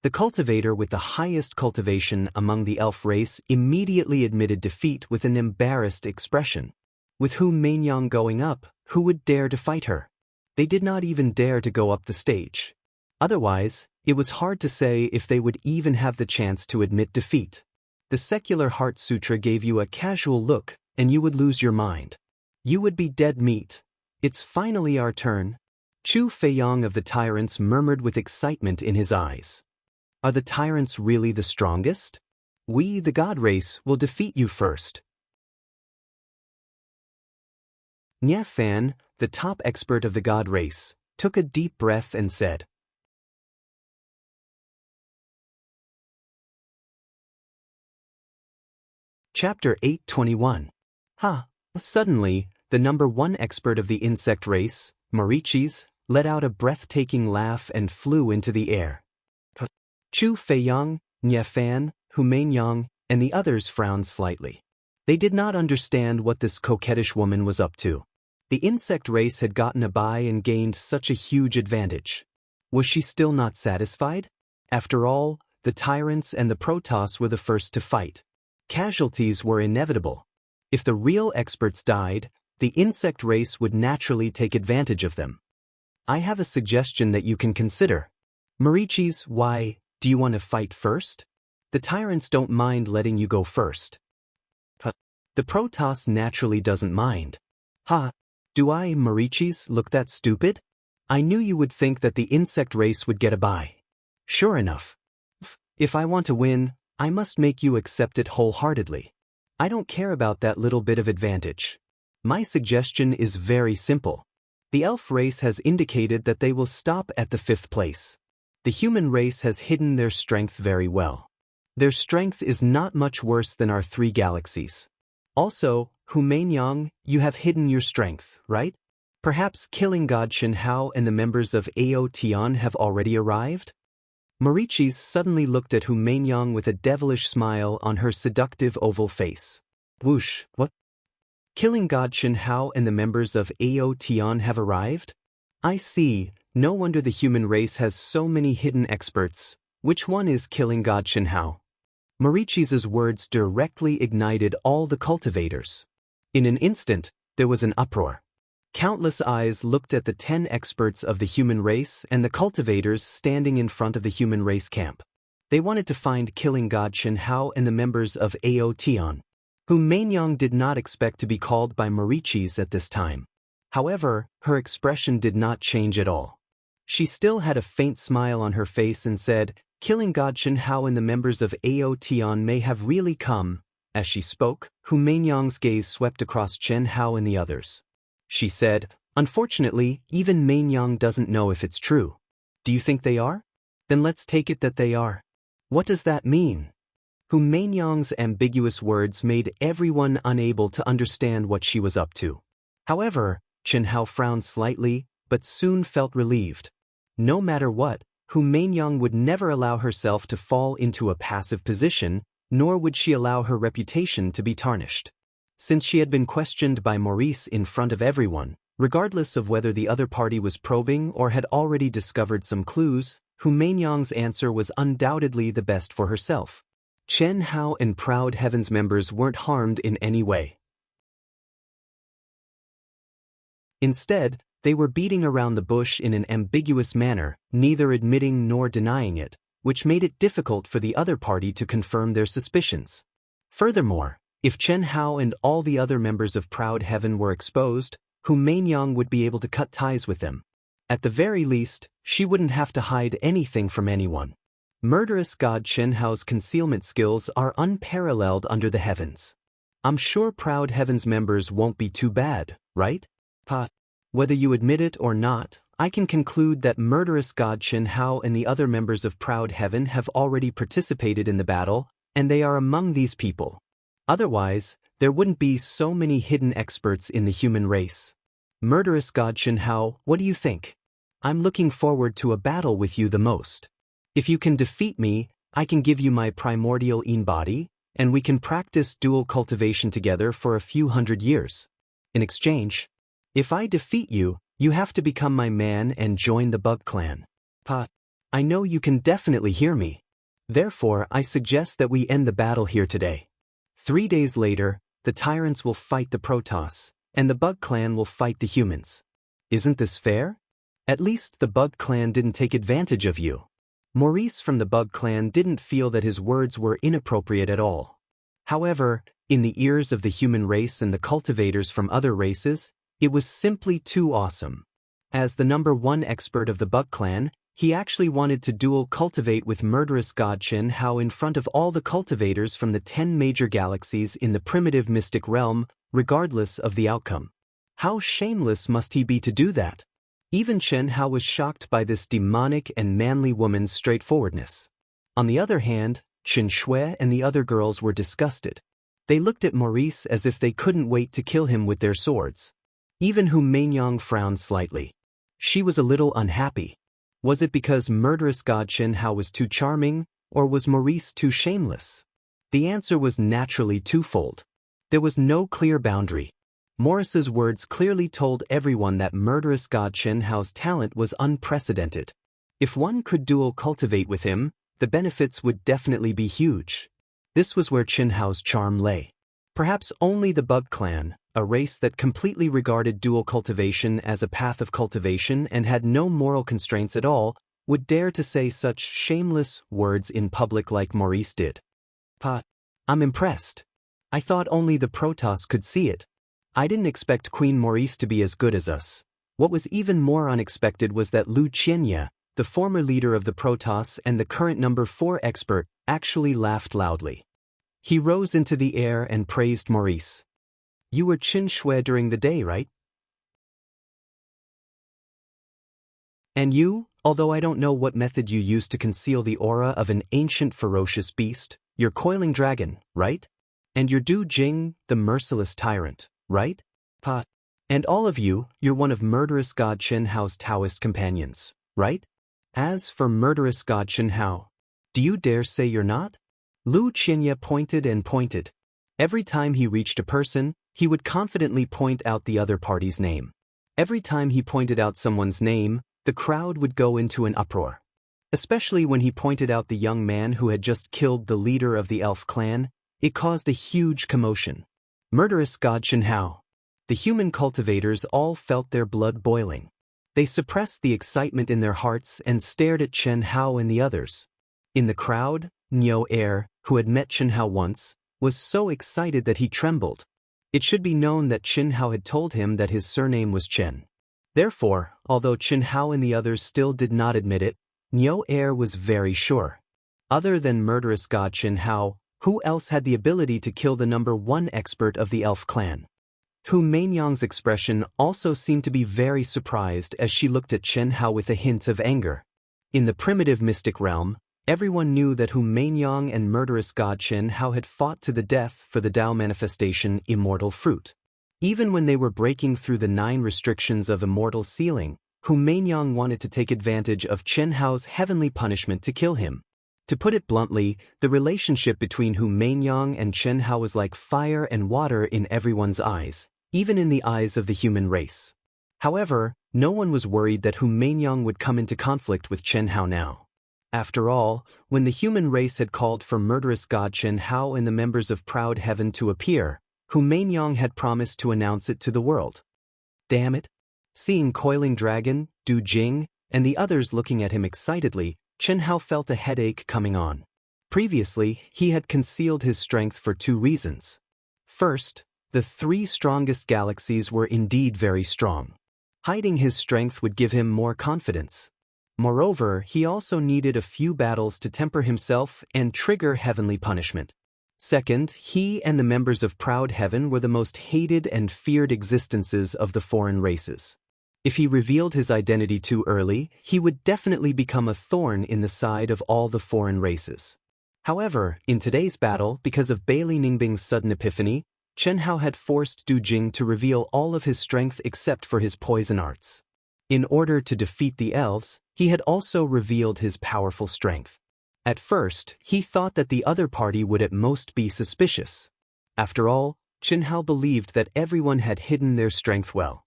The cultivator with the highest cultivation among the elf race immediately admitted defeat with an embarrassed expression. With Hu Mainyang going up, who would dare to fight her? They did not even dare to go up the stage. Otherwise, it was hard to say if they would even have the chance to admit defeat. The secular Heart Sutra gave you a casual look, and you would lose your mind. You would be dead meat. It's finally our turn. Chu Feiyang of the Tyrants murmured with excitement in his eyes. Are the Tyrants really the strongest? We, the God race, will defeat you first. Xianxia, the top expert of the God race, took a deep breath and said, Chapter 821. Suddenly, the number 1 expert of the insect race, Marichis, let out a breathtaking laugh and flew into the air. Chu Feiyang, Xianxia, Hu Mainyang, and the others frowned slightly. They did not understand what this coquettish woman was up to. The insect race had gotten a bye and gained such a huge advantage. Was she still not satisfied? After all, the Tyrants and the Protoss were the first to fight. Casualties were inevitable. If the real experts died, the insect race would naturally take advantage of them. I have a suggestion that you can consider. Marichis, why, do you want to fight first? The Tyrants don't mind letting you go first. The Protoss naturally doesn't mind. Do I, Marichis, look that stupid? I knew you would think that the insect race would get a bye. Sure enough. If I want to win, I must make you accept it wholeheartedly. I don't care about that little bit of advantage. My suggestion is very simple. The elf race has indicated that they will stop at the 5th place. The human race has hidden their strength very well. Their strength is not much worse than our 3 galaxies. Also, Hu Mainyang, you have hidden your strength, right? Perhaps killing God Xianxia and the members of Ao Tian have already arrived? Marichis suddenly looked at Hu Mainyang with a devilish smile on her seductive oval face. Whoosh, what? Killing God Xianxia and the members of Ao Tian have arrived? I see, no wonder the human race has so many hidden experts. Which one is killing God Xianxia? Marichis' words directly ignited all the cultivators. In an instant, there was an uproar. Countless eyes looked at the 10 experts of the human race and the cultivators standing in front of the human race camp. They wanted to find killing God Xianxia and the members of Ao Tian, whom Mainyang did not expect to be called by Marichis at this time. However, her expression did not change at all. She still had a faint smile on her face and said, killing God Xianxia and the members of Ao Tian may have really come. As she spoke, Hu Mainyang's gaze swept across Chen Hao and the others. She said, unfortunately, even Mainyang doesn't know if it's true. Do you think they are? Then let's take it that they are. What does that mean? Hu Mainyang's ambiguous words made everyone unable to understand what she was up to. However, Chen Hao frowned slightly, but soon felt relieved. No matter what, Hu Mainyang would never allow herself to fall into a passive position, nor would she allow her reputation to be tarnished. Since she had been questioned by Maurice in front of everyone, regardless of whether the other party was probing or had already discovered some clues, Hu Mainyang's answer was undoubtedly the best for herself. Chen Hao and Proud Heaven's members weren't harmed in any way. Instead, they were beating around the bush in an ambiguous manner, neither admitting nor denying it, which made it difficult for the other party to confirm their suspicions. Furthermore, if Chen Hao and all the other members of Proud Heaven were exposed, Hu Mainyang would be able to cut ties with them. At the very least, she wouldn't have to hide anything from anyone. Murderous God Chen Hao's concealment skills are unparalleled under the heavens. I'm sure Proud Heaven's members won't be too bad, right? Whether you admit it or not, I can conclude that murderous God Chen Hao and the other members of Proud Heaven have already participated in the battle, and they are among these people. Otherwise, there wouldn't be so many hidden experts in the human race. Murderous God Chen Hao, what do you think? I'm looking forward to a battle with you the most. If you can defeat me, I can give you my primordial in-body, and we can practice dual cultivation together for a few hundred years. In exchange, if I defeat you, you have to become my man and join the Bug Clan. I know you can definitely hear me. Therefore, I suggest that we end the battle here today. 3 days later, the tyrants will fight the Protoss, and the Bug Clan will fight the humans. Isn't this fair? At least the Bug Clan didn't take advantage of you. Maurice from the Bug Clan didn't feel that his words were inappropriate at all. However, in the ears of the human race and the cultivators from other races, it was simply too awesome. As the #1 expert of the Bug Clan, he actually wanted to dual cultivate with murderous God Chen Hao in front of all the cultivators from the 10 major galaxies in the primitive mystic realm, regardless of the outcome. How shameless must he be to do that? Even Chen Hao was shocked by this demonic and manly woman's straightforwardness. On the other hand, Chen Shui and the other girls were disgusted. They looked at Maurice as if they couldn't wait to kill him with their swords. Even Hu Mainyang frowned slightly. She was a little unhappy. Was it because murderous God Chen Hao was too charming, or was Maurice too shameless? The answer was naturally twofold. There was no clear boundary. Morris's words clearly told everyone that murderous God Chen Hao's talent was unprecedented. If one could dual cultivate with him, the benefits would definitely be huge. This was where Chen Hao's charm lay. Perhaps only the Bug Clan, a race that completely regarded dual cultivation as a path of cultivation and had no moral constraints at all, would dare to say such shameless words in public like Maurice did. I'm impressed. I thought only the Protoss could see it. I didn't expect Queen Maurice to be as good as us. What was even more unexpected was that Lu Qianya, the former leader of the Protoss and the current #4 expert, actually laughed loudly. He rose into the air and praised Maurice. You were Qin Shui during the day, right? And you, although I don't know what method you used to conceal the aura of an ancient ferocious beast, you're Coiling Dragon, right? And you're Du Jing, the merciless tyrant, right? Pa. And all of you, you're one of murderous god Chen Hao's Taoist companions, right? As for murderous god Chen Hao, do you dare say you're not? Lu Qianye pointed and pointed. Every time he reached a person, he would confidently point out the other party's name. Every time he pointed out someone's name, the crowd would go into an uproar. Especially when he pointed out the young man who had just killed the leader of the elf clan, it caused a huge commotion. Murderous god Chen Hao. The human cultivators all felt their blood boiling. They suppressed the excitement in their hearts and stared at Chen Hao and the others. In the crowd, Niu Er, who had met Chen Hao once, was so excited that he trembled. It should be known that Chen Hao had told him that his surname was Chen. Therefore, although Chen Hao and the others still did not admit it, Niu Er was very sure. Other than murderous god Chen Hao, who else had the ability to kill the #1 expert of the elf clan? Hu Mainyang's expression also seemed to be very surprised as she looked at Chen Hao with a hint of anger. In the primitive mystic realm, everyone knew that Hu Mainyang and murderous god Chen Hao had fought to the death for the Tao manifestation Immortal fruit. Even when they were breaking through the 9 restrictions of Immortal sealing, Hu Mainyang wanted to take advantage of Chen Hao's heavenly punishment to kill him. To put it bluntly, the relationship between Hu Mainyang and Chen Hao was like fire and water in everyone's eyes, even in the eyes of the human race. However, no one was worried that Hu Mainyang would come into conflict with Chen Hao now. After all, when the human race had called for murderous god Chen Hao and the members of Proud Heaven to appear, Hu Mainyang had promised to announce it to the world. Damn it! Seeing Coiling Dragon, Du Jing, and the others looking at him excitedly, Chen Hao felt a headache coming on. Previously, he had concealed his strength for 2 reasons. First, the 3 strongest galaxies were indeed very strong. Hiding his strength would give him more confidence. Moreover, he also needed a few battles to temper himself and trigger heavenly punishment. Second, he and the members of Proud Heaven were the most hated and feared existences of the foreign races. If he revealed his identity too early, he would definitely become a thorn in the side of all the foreign races. However, in today's battle, because of Bailey Ningbing's sudden epiphany, Chen Hao had forced Du Jing to reveal all of his strength except for his poison arts. In order to defeat the elves, he had also revealed his powerful strength. At first, he thought that the other party would at most be suspicious. After all, Chen Hao believed that everyone had hidden their strength well.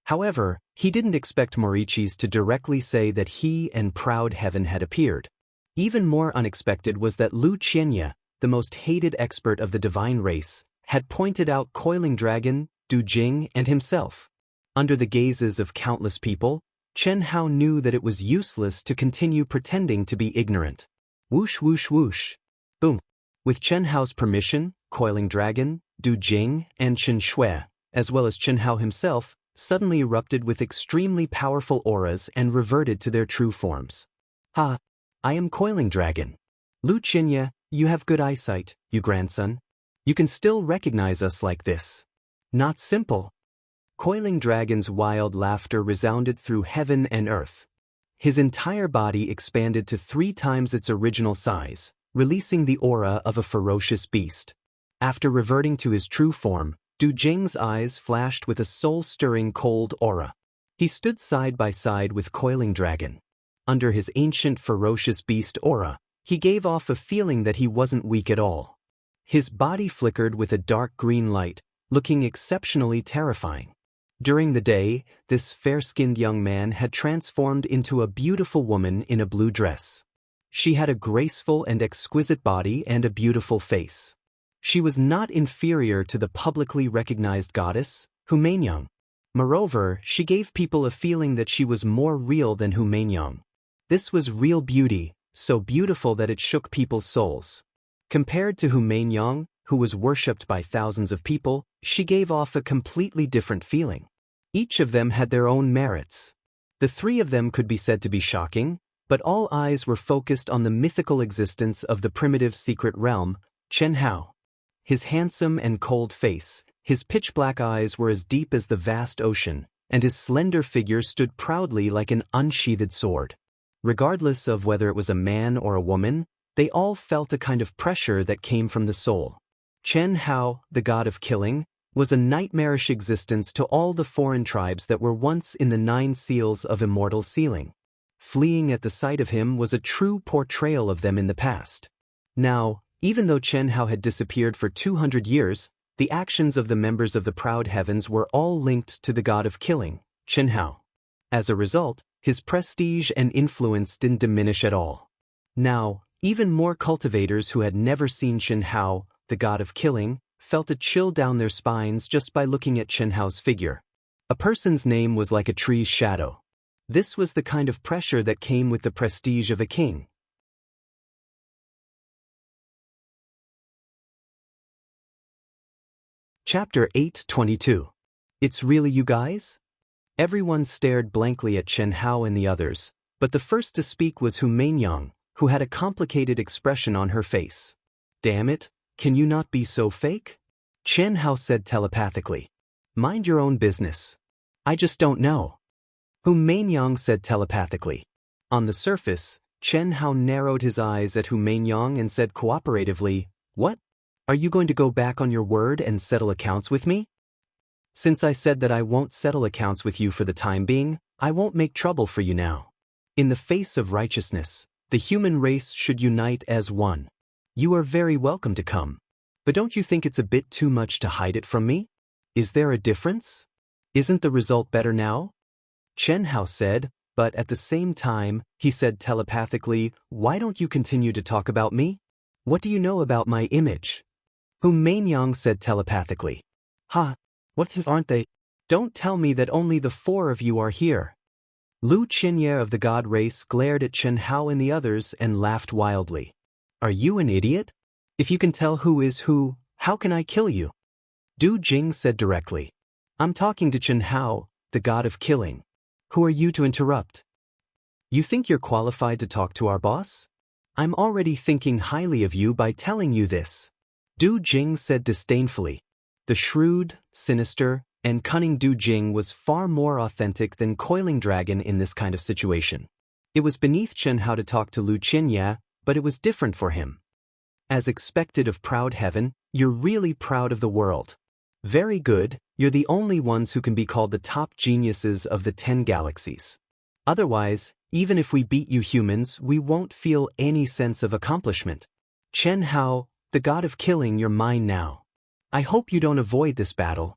However, he didn't expect Morichis to directly say that he and Proud Heaven had appeared. Even more unexpected was that Lu Qianye, the most hated expert of the divine race, had pointed out Coiling Dragon, Du Jing, and himself. Under the gazes of countless people, Chen Hao knew that it was useless to continue pretending to be ignorant. Whoosh whoosh whoosh. Boom. With Chen Hao's permission, Coiling Dragon, Du Jing, and Chen Shui, as well as Chen Hao himself, suddenly erupted with extremely powerful auras and reverted to their true forms. Ha! I am Coiling Dragon. Lu Qianye, you have good eyesight, you grandson. You can still recognize us like this. Not simple. Coiling Dragon's wild laughter resounded through heaven and earth. His entire body expanded to 3 times its original size, releasing the aura of a ferocious beast. After reverting to his true form, Du Jing's eyes flashed with a soul-stirring cold aura. He stood side by side with Coiling Dragon. Under his ancient ferocious beast aura, he gave off a feeling that he wasn't weak at all. His body flickered with a dark green light, looking exceptionally terrifying. During the day, this fair-skinned young man had transformed into a beautiful woman in a blue dress. She had a graceful and exquisite body and a beautiful face. She was not inferior to the publicly recognized goddess, Hu Mainyang. Moreover, she gave people a feeling that she was more real than Hu Mainyang. This was real beauty, so beautiful that it shook people's souls. Compared to Hu Mainyang, who was worshipped by thousands of people, she gave off a completely different feeling. Each of them had their own merits. The 3 of them could be said to be shocking, but all eyes were focused on the mythical existence of the primitive secret realm, Chen Hao. His handsome and cold face, his pitch-black eyes were as deep as the vast ocean, and his slender figure stood proudly like an unsheathed sword. Regardless of whether it was a man or a woman, they all felt a kind of pressure that came from the soul. Chen Hao, the god of killing, was a nightmarish existence to all the foreign tribes that were once in the 9 seals of Immortal sealing. Fleeing at the sight of him was a true portrayal of them in the past. Now, even though Chen Hao had disappeared for 200 years, the actions of the members of the proud heavens were all linked to the god of killing, Chen Hao. As a result, his prestige and influence didn't diminish at all. Now, even more cultivators who had never seen Chen Hao, the god of killing, felt a chill down their spines just by looking at Chen Hao's figure. A person's name was like a tree's shadow. This was the kind of pressure that came with the prestige of a king. Chapter 8:22. It's really you guys? Everyone stared blankly at Chen Hao and the others, but the first to speak was Hu Mainyang, who had a complicated expression on her face. Damn it, can you not be so fake? Chen Hao said telepathically. Mind your own business. I just don't know. Hu Mainyang said telepathically. On the surface, Chen Hao narrowed his eyes at Hu Mainyang and said cooperatively, What? Are you going to go back on your word and settle accounts with me? Since I said that I won't settle accounts with you for the time being, I won't make trouble for you now. In the face of righteousness, the human race should unite as one. You are very welcome to come. But don't you think it's a bit too much to hide it from me? Is there a difference? Isn't the result better now? Chen Hao said, but at the same time, he said telepathically, Why don't you continue to talk about me? What do you know about my image? Hu Mainyang said telepathically. Ha! What if aren't they? Don't tell me that only the 4 of you are here. Lu Qianye of the god race glared at Chen Hao and the others and laughed wildly. Are you an idiot? If you can tell who is who, how can I kill you? Du Jing said directly. I'm talking to Chen Hao, the god of killing. Who are you to interrupt? You think you're qualified to talk to our boss? I'm already thinking highly of you by telling you this. Du Jing said disdainfully. The shrewd, sinister, and cunning Du Jing was far more authentic than Coiling Dragon in this kind of situation. It was beneath Chen Hao to talk to Lu Qianye, but it was different for him. As expected of proud heaven, you're really proud of the world. Very good, you're the only ones who can be called the top geniuses of the 10 galaxies. Otherwise, even if we beat you humans, we won't feel any sense of accomplishment. Chen Hao, the god of killing, you're mine now. I hope you don't avoid this battle.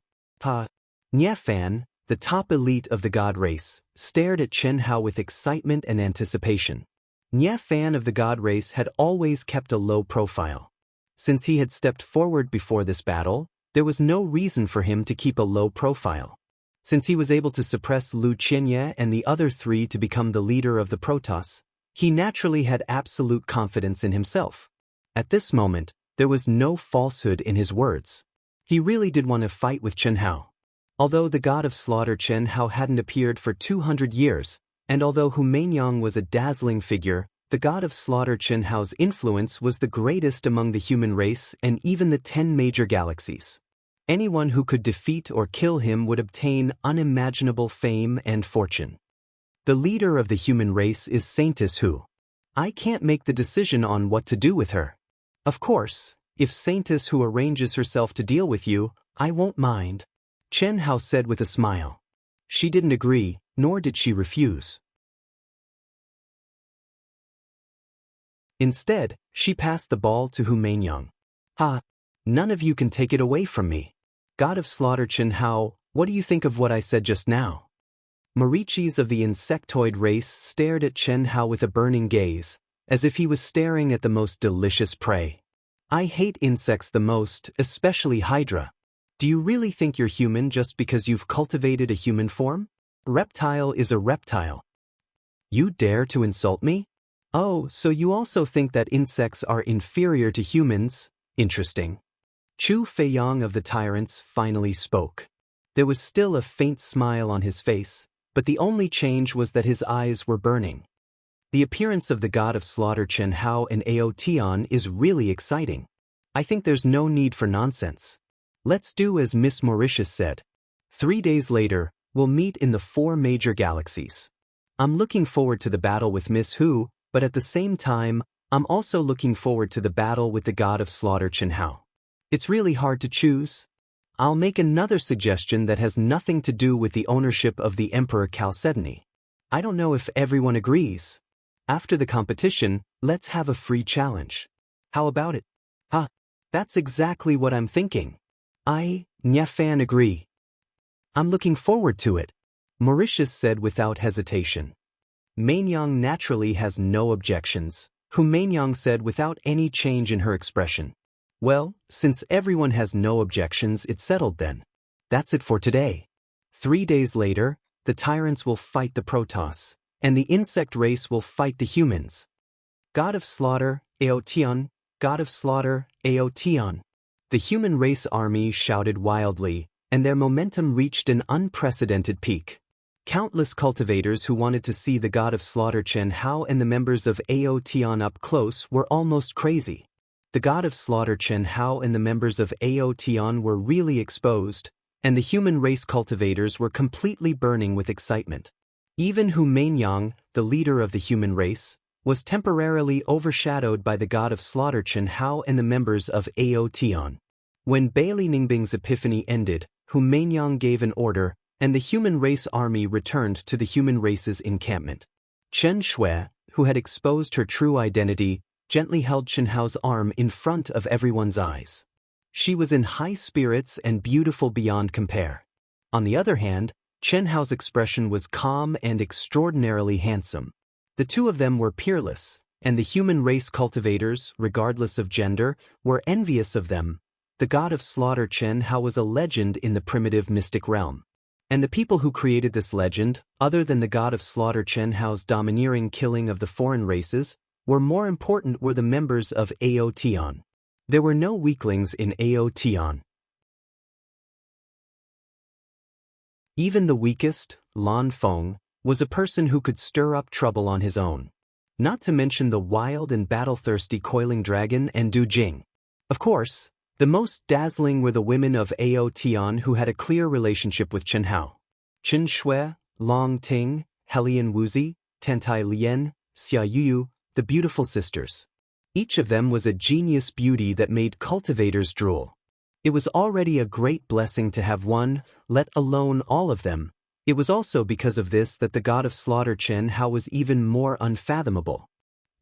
Nye Fan, the top elite of the god race, stared at Chen Hao with excitement and anticipation. Nye Fan of the god race had always kept a low profile. Since he had stepped forward before this battle, there was no reason for him to keep a low profile. Since he was able to suppress Lu Qianye and the other 3 to become the leader of the Protoss, he naturally had absolute confidence in himself. At this moment, there was no falsehood in his words. He really did want to fight with Chen Hao. Although the god of slaughter Chen Hao hadn't appeared for 200 years, and although Hu Mainyang was a dazzling figure, the god of slaughter Chen Hao's influence was the greatest among the human race and even the 10 major galaxies. Anyone who could defeat or kill him would obtain unimaginable fame and fortune. The leader of the human race is Saintess Hu. I can't make the decision on what to do with her. Of course, if Saintess Hu arranges herself to deal with you, I won't mind. Chen Hao said with a smile. She didn't agree, nor did she refuse. Instead, she passed the ball to Hu Mainyang. Ha! None of you can take it away from me. God of slaughter Chen Hao, what do you think of what I said just now? Marichis of the insectoid race stared at Chen Hao with a burning gaze, as if he was staring at the most delicious prey. I hate insects the most, especially Hydra. Do you really think you're human just because you've cultivated a human form? Reptile is a reptile. You dare to insult me? Oh, so you also think that insects are inferior to humans? Interesting. Chu Feiyang of the Tyrants finally spoke. There was still a faint smile on his face, but the only change was that his eyes were burning. The appearance of the god of slaughter Chen Hao and Aotian is really exciting. I think there's no need for nonsense. Let's do as Miss Mauritius said. 3 days later, we'll meet in the 4 major galaxies. I'm looking forward to the battle with Miss Hu, but at the same time, I'm also looking forward to the battle with the god of slaughter Qianhao. It's really hard to choose. I'll make another suggestion that has nothing to do with the ownership of the Emperor Chalcedony. I don't know if everyone agrees. After the competition, let's have a free challenge. How about it? Huh, that's exactly what I'm thinking. Fan agree. I'm looking forward to it, Mauritius said without hesitation. Mainyang naturally has no objections, whom Mainyang said without any change in her expression. Well, since everyone has no objections, it's settled then. That's it for today. 3 days later, the tyrants will fight the Protoss, and the insect race will fight the humans. God of Slaughter, Aotion, God of Slaughter, Aotion. The human race army shouted wildly, and their momentum reached an unprecedented peak. Countless cultivators who wanted to see the god of slaughter Qianhao and the members of Aotion up close were almost crazy. The god of slaughter Qianhao and the members of Aotion were really exposed, and the human race cultivators were completely burning with excitement. Even Hu Mainyang, the leader of the human race, was temporarily overshadowed by the god of slaughter Qianhao and the members of Aotion. When Bailey Ningbing's epiphany ended, Hu Mainyang gave an order, and the human race army returned to the human race's encampment. Chen Shui, who had exposed her true identity, gently held Qianhao's arm in front of everyone's eyes. She was in high spirits and beautiful beyond compare. On the other hand, Qianhao's expression was calm and extraordinarily handsome. The two of them were peerless, and the human race cultivators, regardless of gender, were envious of them. The god of slaughter Qianhao was a legend in the primitive mystic realm. And the people who created this legend, other than the god of slaughter Qianhao's domineering killing of the foreign races, more important were the members of Aotion. There were no weaklings in Aotion. Even the weakest, Lan Feng, was a person who could stir up trouble on his own. Not to mention the wild and battle-thirsty coiling dragon and Du Jing. Of course, the most dazzling were the women of Aotion who had a clear relationship with Qianhao. Qin Shui, Long Ting, Helian Wuzi, Tantai Lian, Xia Yu, the beautiful sisters. Each of them was a genius beauty that made cultivators drool. It was already a great blessing to have one, let alone all of them. It was also because of this that the god of slaughter Qianhao was even more unfathomable.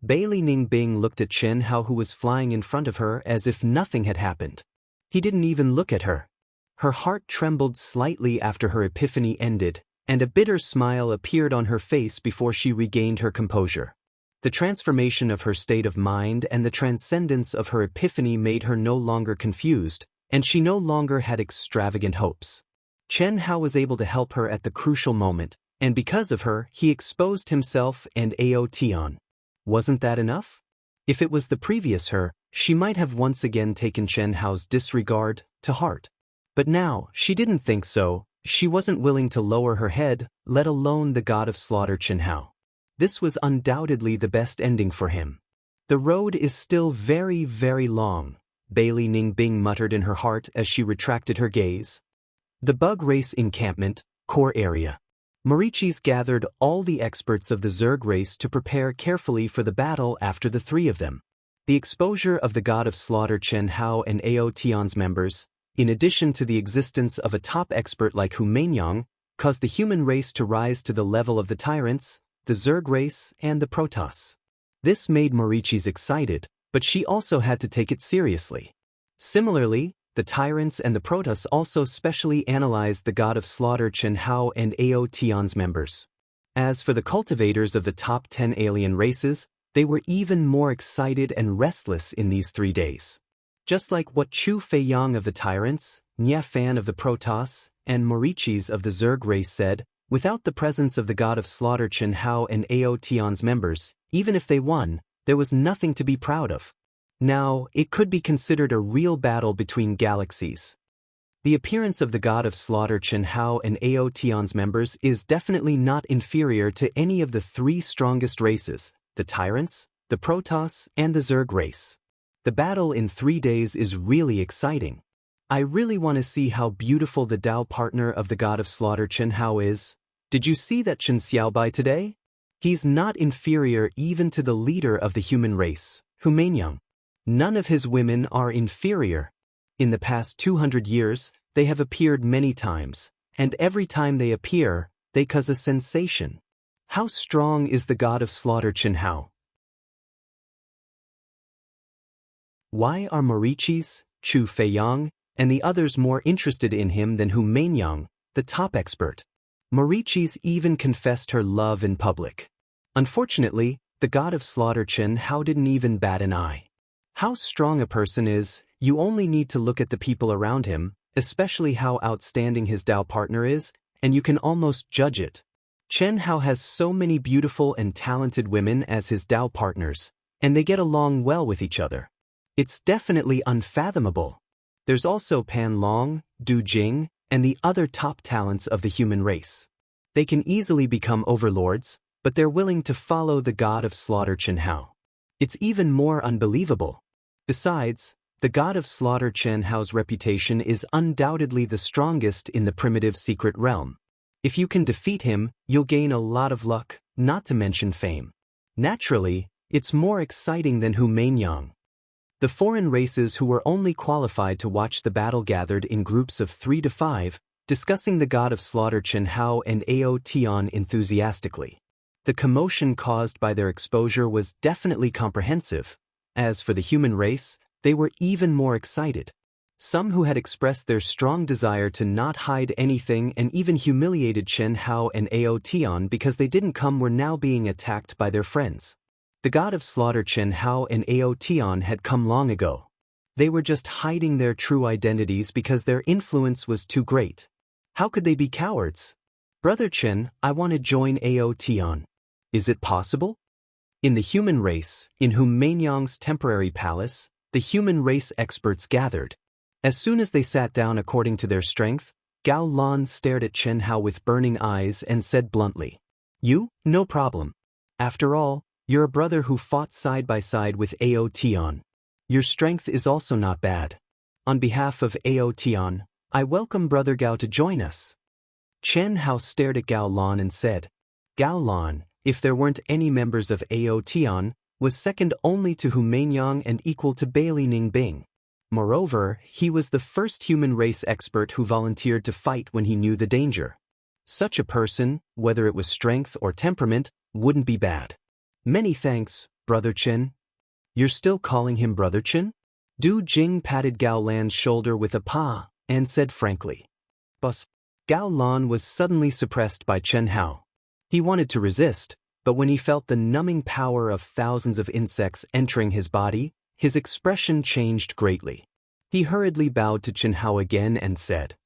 Bailey Ningbing looked at Qianhao, who was flying in front of her, as if nothing had happened. He didn't even look at her. Her heart trembled slightly after her epiphany ended, and a bitter smile appeared on her face before she regained her composure. The transformation of her state of mind and the transcendence of her epiphany made her no longer confused, and she no longer had extravagant hopes. Qianhao was able to help her at the crucial moment, and because of her, he exposed himself and Aotion. Wasn't that enough? If it was the previous her, she might have once again taken Qianhao's disregard to heart. But now, she didn't think so. She wasn't willing to lower her head, let alone the god of slaughter Qianhao. This was undoubtedly the best ending for him. The road is still very, very long, Bailey Ningbing muttered in her heart as she retracted her gaze. The bug race encampment, core area. Mauritius gathered all the experts of the Zerg race to prepare carefully for the battle after the three of them. The exposure of the god of slaughter Qianhao and Aotion's members, in addition to the existence of a top expert like Hu Mainyang, caused the human race to rise to the level of the tyrants, the Zerg race, and the Protoss. This made Mauritius excited, but she also had to take it seriously. Similarly, the tyrants and the Protoss also specially analyzed the god of slaughter Qianhao and Aotion's members. As for the cultivators of the top 10 alien races, they were even more excited and restless in these 3 days. Just like what Chu Feiyang of the tyrants, Nya Fan of the Protoss, and Mauritius of the Zerg race said, without the presence of the god of slaughter Qianhao and Aotion's members, even if they won, there was nothing to be proud of. Now, it could be considered a real battle between galaxies. The appearance of the god of slaughter Qianhao and Aotion's members is definitely not inferior to any of the 3 strongest races, the tyrants, the Protoss, and the Zerg race. The battle in 3 days is really exciting. I really want to see how beautiful the Dao partner of the god of slaughter Qianhao is. Did you see that Chen Xiaobai today? He's not inferior even to the leader of the human race, Hu Mainyang. None of his women are inferior. In the past 200 years, they have appeared many times, and every time they appear, they cause a sensation. How strong is the god of slaughter Chen Hao? Why are Marichis, Chu Feiyang, and the others more interested in him than Hu Mainyang, the top expert? Marichis even confessed her love in public. Unfortunately, the god of slaughter Chen Hao didn't even bat an eye. How strong a person is, you only need to look at the people around him, especially how outstanding his Dao partner is, and you can almost judge it. Chen Hao has so many beautiful and talented women as his Dao partners, and they get along well with each other. It's definitely unfathomable. There's also Pan Long, Du Jing, and the other top talents of the human race. They can easily become overlords, but they're willing to follow the god of slaughter Chen Hao. It's even more unbelievable. Besides, the god of slaughter Chen Hao's reputation is undoubtedly the strongest in the primitive secret realm. If you can defeat him, you'll gain a lot of luck, not to mention fame. Naturally, it's more exciting than Hu Mainyang. The foreign races who were only qualified to watch the battle gathered in groups of 3 to 5, discussing the god of slaughter Chen Hao and Ao Tian enthusiastically. The commotion caused by their exposure was definitely comprehensive. As for the human race, they were even more excited. Some who had expressed their strong desire to not hide anything and even humiliated Chen Hao and Ao Tian because they didn't come were now being attacked by their friends. The god of slaughter Chen Hao and Ao Tian had come long ago. They were just hiding their true identities because their influence was too great. How could they be cowards? Brother Chen, I want to join Ao Tian. Is it possible? In the human race, in Hu Mainyang's temporary palace, the human race experts gathered. As soon as they sat down according to their strength, Gao Lan stared at Chen Hao with burning eyes and said bluntly, "You? No problem. After all, you're a brother who fought side by side with Ao Tian. Your strength is also not bad. On behalf of Ao Tian, I welcome Brother Gao to join us." Chen Hao stared at Gao Lan and said, "Gao Lan, if there weren't any members of Ao Tian, was second only to Hu Mainyang and equal to Bailey Ningbing. Moreover, he was the first human race expert who volunteered to fight when he knew the danger. Such a person, whether it was strength or temperament, wouldn't be bad. Many thanks, Brother Chen." "You're still calling him Brother Chen?" Du Jing patted Gao Lan's shoulder with a paw and said frankly. "Boss." Gao Lan was suddenly suppressed by Chen Hao. He wanted to resist, but when he felt the numbing power of thousands of insects entering his body, his expression changed greatly. He hurriedly bowed to Chen Hao again and said,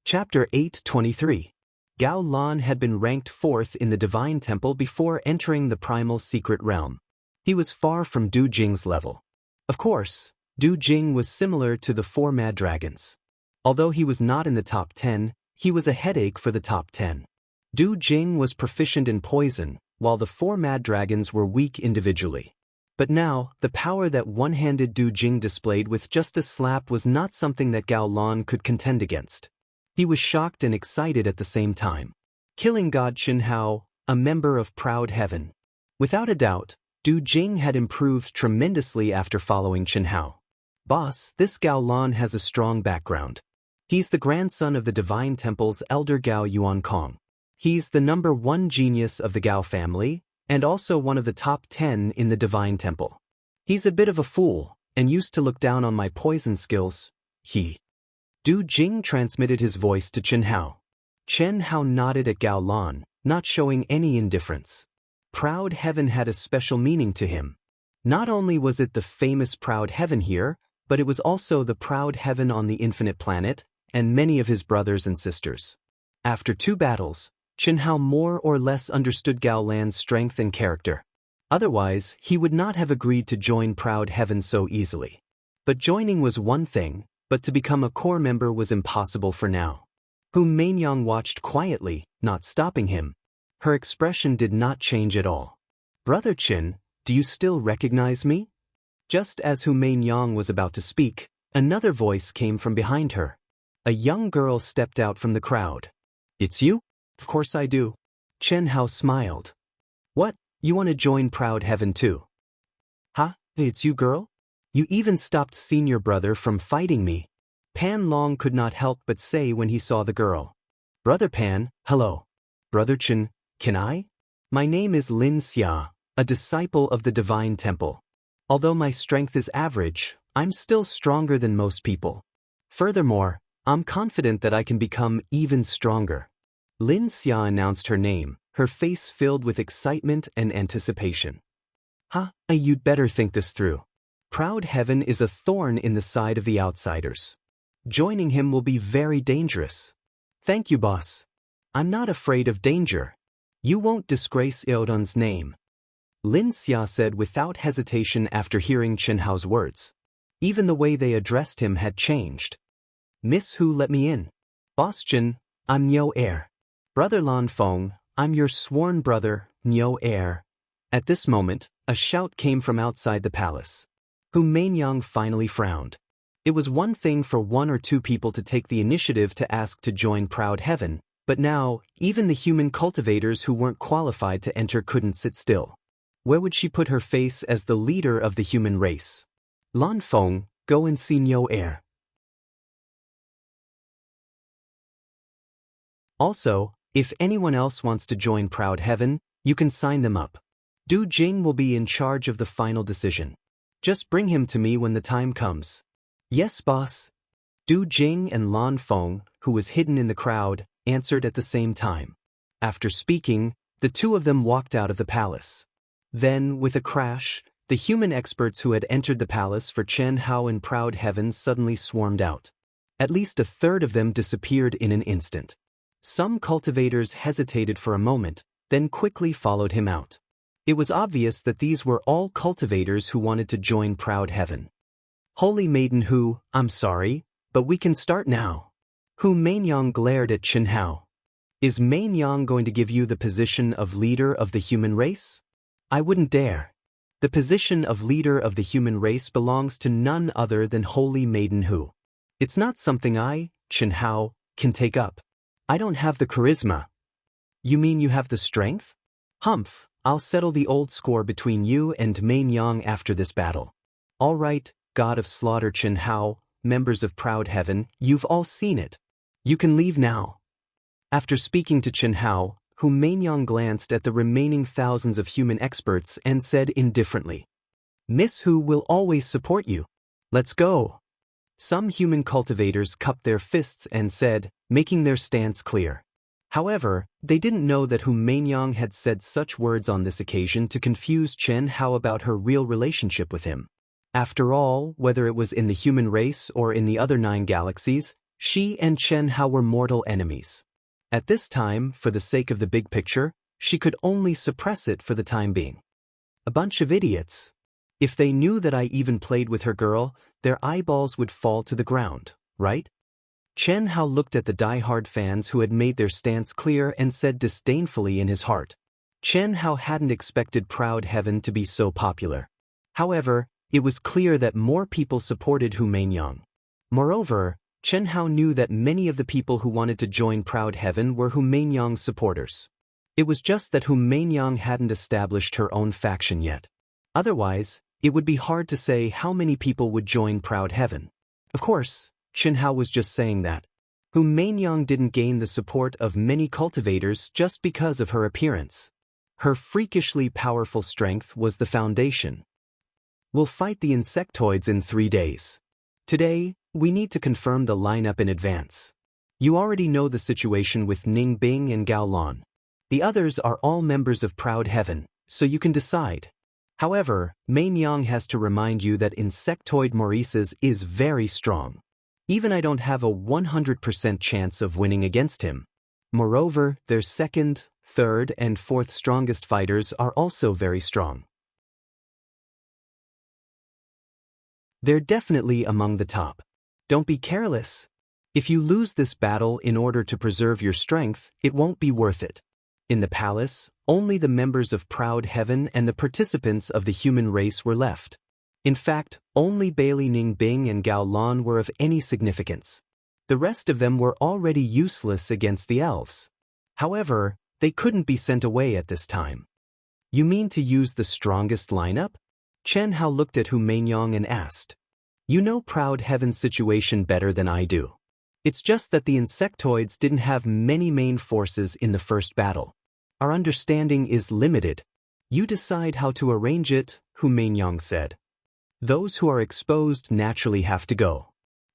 Chapter 8:23. Gao Lan had been ranked 4th in the Divine Temple before entering the Primal Secret Realm. He was far from Du Jing's level. Of course, Du Jing was similar to the 4 Mad Dragons. Although he was not in the top 10, he was a headache for the top 10. Du Jing was proficient in poison, while the 4 Mad Dragons were weak individually. But now, the power that one-handed Du Jing displayed with just a slap was not something that Gao Lan could contend against. He was shocked and excited at the same time. Killing God Chen Hao, a member of Proud Heaven. Without a doubt, Du Jing had improved tremendously after following Chen Hao. Boss, this Gao Lan has a strong background. He's the grandson of the Divine Temple's elder Gao Yuankong. He's the number 1 genius of the Gao family, and also one of the top 10 in the Divine Temple. He's a bit of a fool, and used to look down on my poison skills. Du Jing transmitted his voice to Chen Hao. Chen Hao nodded at Gao Lan, not showing any indifference. Proud Heaven had a special meaning to him. Not only was it the famous Proud Heaven here, but it was also the Proud Heaven on the Infinite Planet, and many of his brothers and sisters. After 2 battles, Chen Hao more or less understood Gao Lan's strength and character. Otherwise, he would not have agreed to join Proud Heaven so easily. But joining was one thing, but to become a core member was impossible for now. Hu Mainyang watched quietly, not stopping him. Her expression did not change at all. "Brother Chen, do you still recognize me?" Just as Hu Mainyang was about to speak, another voice came from behind her. A young girl stepped out from the crowd. It's you? Of course I do. Chen Hao smiled. What, you want to join Proud Heaven too? Huh, it's you, girl? You even stopped senior brother from fighting me. Pan Long could not help but say when he saw the girl. Brother Pan, hello. Brother Chen, can I? My name is Lin Xia, a disciple of the Divine Temple. Although my strength is average, I'm still stronger than most people. Furthermore, I'm confident that I can become even stronger. Lin Xia announced her name, her face filled with excitement and anticipation. You'd better think this through. Proud Heaven is a thorn in the side of the outsiders. Joining him will be very dangerous. Thank you, boss. I'm not afraid of danger. You won't disgrace Eodon's name. Lin Xia said without hesitation after hearing Chen Hao's words. Even the way they addressed him had changed. Miss Hu, let me in. Boss Chen, I'm Niu Air. Brother Lan Feng, I'm your sworn brother, Niu Air. At this moment, a shout came from outside the palace. Hu Mainyang finally frowned. It was one thing for one or two people to take the initiative to ask to join Proud Heaven, but now, even the human cultivators who weren't qualified to enter couldn't sit still. Where would she put her face as the leader of the human race? Lan Feng, go and see Niu Air. Also, if anyone else wants to join Proud Heaven, you can sign them up. Du Jing will be in charge of the final decision. Just bring him to me when the time comes. Yes, boss. Du Jing and Lan Feng, who was hidden in the crowd, answered at the same time. After speaking, the two of them walked out of the palace. Then, with a crash, the human experts who had entered the palace for Chen Hao and Proud Heaven suddenly swarmed out. At least a third of them disappeared in an instant. Some cultivators hesitated for a moment, then quickly followed him out. It was obvious that these were all cultivators who wanted to join Proud Heaven. Holy Maiden Hu, I'm sorry, but we can start now. Hu Mainyang glared at Chen Hao. Is Mainyang going to give you the position of leader of the human race? I wouldn't dare. The position of leader of the human race belongs to none other than Holy Maiden Hu. It's not something I, Chen Hao, can take up. I don't have the charisma. You mean you have the strength? Humph, I'll settle the old score between you and Mainyang after this battle. All right, God of Slaughter Chen Hao, members of Proud Heaven, you've all seen it. You can leave now. After speaking to Chen Hao, Hu Mainyang glanced at the remaining thousands of human experts and said indifferently, Miss Hu will always support you. Let's go. Some human cultivators cupped their fists and said, making their stance clear. However, they didn't know that Hu Mainyang had said such words on this occasion to confuse Chen Hao about her real relationship with him. After all, whether it was in the human race or in the other 9 galaxies, she and Chen Hao were mortal enemies. At this time, for the sake of the big picture, she could only suppress it for the time being. A bunch of idiots. If they knew that I even played with her girl, their eyeballs would fall to the ground, right? Chen Hao looked at the die-hard fans who had made their stance clear and said disdainfully in his heart. Chen Hao hadn't expected Proud Heaven to be so popular. However, it was clear that more people supported Hu Mainyang. Moreover, Chen Hao knew that many of the people who wanted to join Proud Heaven were Hu Mainyang's supporters. It was just that Hu Mainyang hadn't established her own faction yet. Otherwise, it would be hard to say how many people would join Proud Heaven. Of course, Chen Hao was just saying that. Hu Mainyang didn't gain the support of many cultivators just because of her appearance. Her freakishly powerful strength was the foundation. We'll fight the insectoids in 3 days. Today, we need to confirm the lineup in advance. You already know the situation with Ning Bing and Gao Lan. The others are all members of Proud Heaven, so you can decide. However, Mainyang has to remind you that Insectoid Maurice's is very strong. Even I don't have a 100% chance of winning against him. Moreover, their second, third, and fourth strongest fighters are also very strong. They're definitely among the top. Don't be careless. If you lose this battle in order to preserve your strength, it won't be worth it. In the palace, only the members of Proud Heaven and the participants of the human race were left. In fact, only Bailey Ning Bing and Gao Lan were of any significance. The rest of them were already useless against the elves. However, they couldn't be sent away at this time. You mean to use the strongest lineup? Chen Hao looked at Hu Mainyong and asked. You know Proud Heaven's situation better than I do. It's just that the insectoids didn't have many main forces in the first battle. Our understanding is limited. You decide how to arrange it, Hu Mainyong said. Those who are exposed naturally have to go.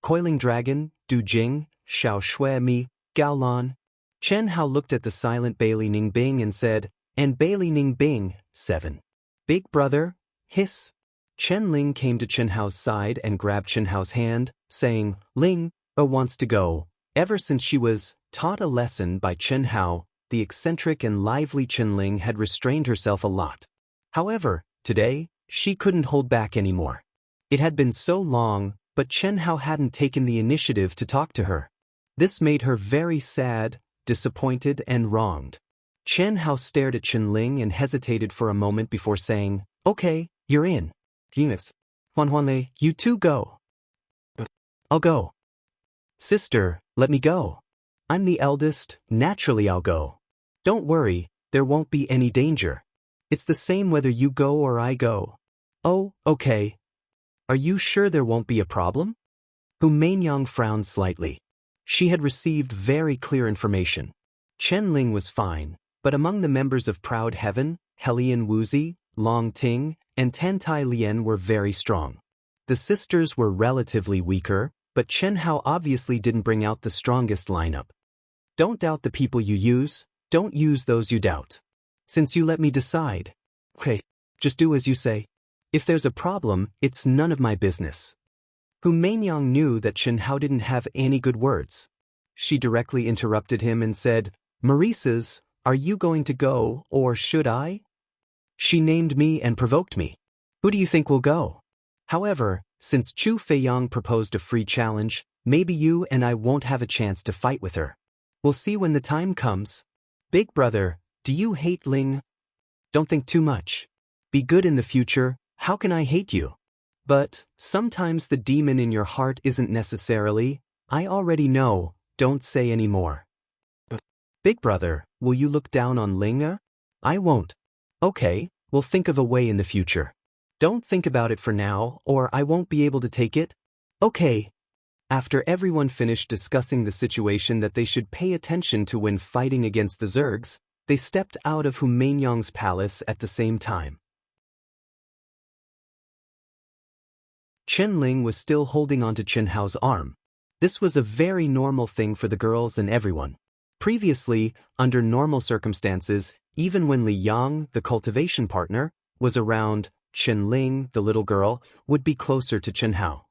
Coiling Dragon, Du Jing, Xiao Shui Mi, Gao Lan. Chen Hao looked at the silent Bailey Ningbing and said, and Bailey Ningbing, 7. Big brother, hiss. Chen Ling came to Chen Hao's side and grabbed Chen Hao's hand, saying, Ling, wants to go. Ever since she was taught a lesson by Chen Hao, the eccentric and lively Chen Ling had restrained herself a lot. However, today, she couldn't hold back anymore. It had been so long, but Chen Hao hadn't taken the initiative to talk to her. This made her very sad, disappointed, and wronged. Chen Hao stared at Chen Ling and hesitated for a moment before saying, Okay, you're in. Eunice. Huanhuanle, you two go. I'll go. Sister, let me go. I'm the eldest, naturally I'll go. Don't worry, there won't be any danger. It's the same whether you go or I go. Oh, okay. Are you sure there won't be a problem? Hu Mainyong frowned slightly. She had received very clear information. Chen Ling was fine, but among the members of Proud Heaven, Helian Wuzi, Long Ting, and Tantai Lien were very strong. The sisters were relatively weaker, but Chen Hao obviously didn't bring out the strongest lineup. Don't doubt the people you use, don't use those you doubt. Since you let me decide. Okay, just do as you say. If there's a problem, it's none of my business. Hu Mainyong knew that Chen Hao didn't have any good words. She directly interrupted him and said, Maurice's, are you going to go, or should I? She named me and provoked me. Who do you think will go? However, since Chu Feiyang proposed a free challenge, maybe you and I won't have a chance to fight with her. We'll see when the time comes. Big brother, do you hate Ling? Don't think too much. Be good in the future, how can I hate you? But, sometimes the demon in your heart isn't necessarily, I already know, don't say any more. Big brother, will you look down on Ling? I won't. Okay, we'll think of a way in the future. Don't think about it for now, or I won't be able to take it. Okay. After everyone finished discussing the situation that they should pay attention to when fighting against the Zergs, they stepped out of Hu Mainyong's palace at the same time. Chen Ling was still holding onto Chen Hao's arm. This was a very normal thing for the girls and everyone. Previously, under normal circumstances, even when Li Yang, the cultivation partner, was around, Chen Ling, the little girl, would be closer to Chen Hao.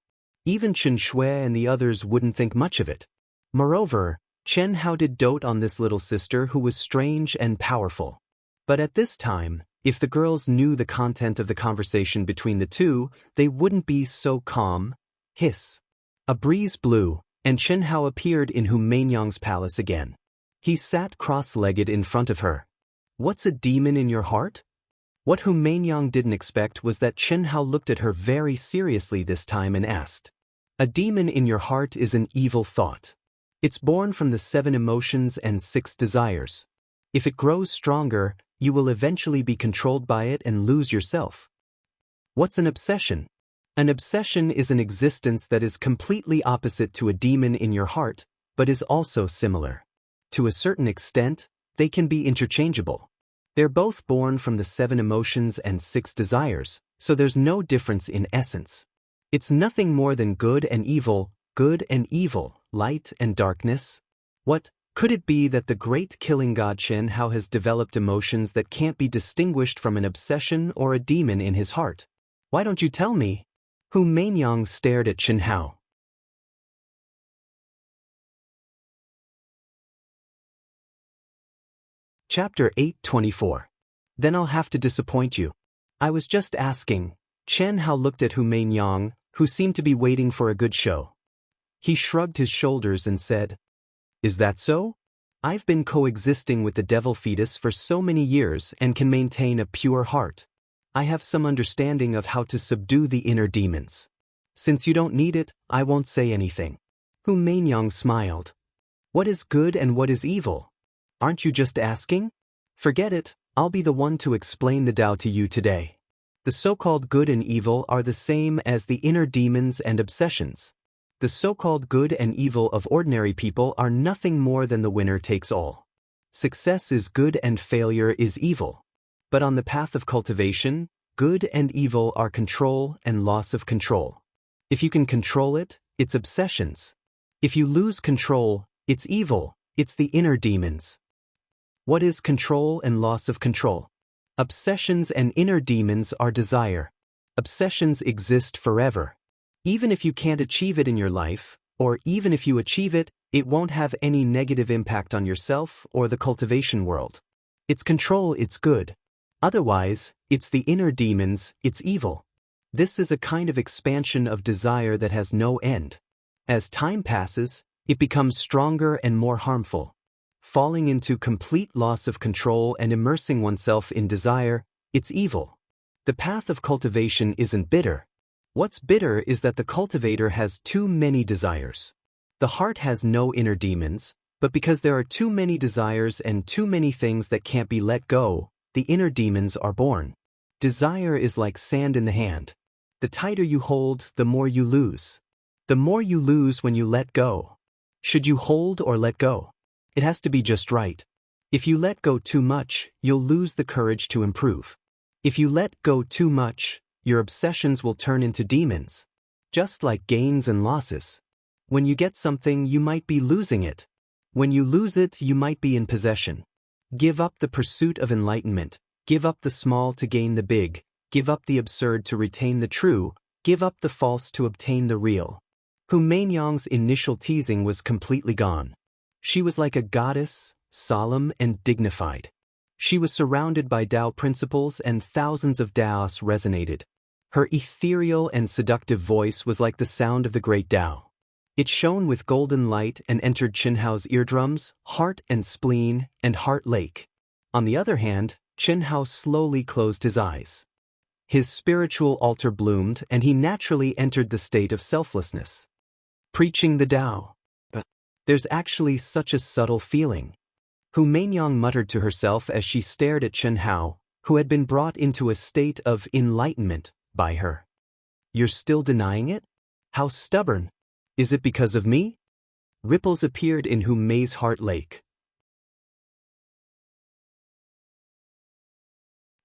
Even Chen Shui and the others wouldn't think much of it. Moreover, Chen Hao did dote on this little sister who was strange and powerful. But at this time, if the girls knew the content of the conversation between the two, they wouldn't be so calm. Hiss. A breeze blew, and Chen Hao appeared in Hu Mainyong's palace again. He sat cross-legged in front of her. What's a demon in your heart? What Hu Mainyong didn't expect was that Chen Hao looked at her very seriously this time and asked. A demon in your heart is an evil thought. It's born from the 7 emotions and 6 desires. If it grows stronger, you will eventually be controlled by it and lose yourself. What's an obsession? An obsession is an existence that is completely opposite to a demon in your heart, but is also similar. To a certain extent, they can be interchangeable. They're both born from the 7 emotions and 6 desires, so there's no difference in essence. It's nothing more than good and evil, light and darkness. What could it be that the great killing god Chen Hao has developed emotions that can't be distinguished from an obsession or a demon in his heart? Why don't you tell me? Hu Mainyong stared at Chen Hao. Chapter 8:24. Then I'll have to disappoint you. I was just asking. Chen Hao looked at Hu Mainyong, who seemed to be waiting for a good show. He shrugged his shoulders and said, Is that so? I've been coexisting with the devil fetus for so many years and can maintain a pure heart. I have some understanding of how to subdue the inner demons. Since you don't need it, I won't say anything. Hu Mainyang smiled. What is good and what is evil? Aren't you just asking? Forget it, I'll be the one to explain the Tao to you today. The so-called good and evil are the same as the inner demons and obsessions. The so-called good and evil of ordinary people are nothing more than the winner takes all. Success is good and failure is evil. But on the path of cultivation, good and evil are control and loss of control. If you can control it, it's obsessions. If you lose control, it's evil, it's the inner demons. What is control and loss of control? Obsessions and inner demons are desire. Obsessions exist forever. Even if you can't achieve it in your life, or even if you achieve it, it won't have any negative impact on yourself or the cultivation world. It's control, it's good. Otherwise, it's the inner demons, it's evil. This is a kind of expansion of desire that has no end. As time passes, it becomes stronger and more harmful. Falling into complete loss of control and immersing oneself in desire, it's evil. The path of cultivation isn't bitter. What's bitter is that the cultivator has too many desires. The heart has no inner demons, but because there are too many desires and too many things that can't be let go, the inner demons are born. Desire is like sand in the hand. The tighter you hold, the more you lose. The more you lose when you let go. Should you hold or let go? It has to be just right. If you let go too much, you'll lose the courage to improve. If you let go too much, your obsessions will turn into demons. Just like gains and losses. When you get something, you might be losing it. When you lose it, you might be in possession. Give up the pursuit of enlightenment. Give up the small to gain the big. Give up the absurd to retain the true. Give up the false to obtain the real. Hu Mainyang's initial teasing was completely gone. She was like a goddess, solemn and dignified. She was surrounded by Tao principles and thousands of Daoists resonated. Her ethereal and seductive voice was like the sound of the great Tao. It shone with golden light and entered Qinhao's eardrums, heart and spleen, and heart lake. On the other hand, Qinhao slowly closed his eyes. His spiritual altar bloomed and he naturally entered the state of selflessness. Preaching the Tao. There's actually such a subtle feeling. Hu Mainyang muttered to herself as she stared at Qinhao, who had been brought into a state of enlightenment by her. You're still denying it? How stubborn. Is it because of me? Ripples appeared in Hu Mei's heart lake.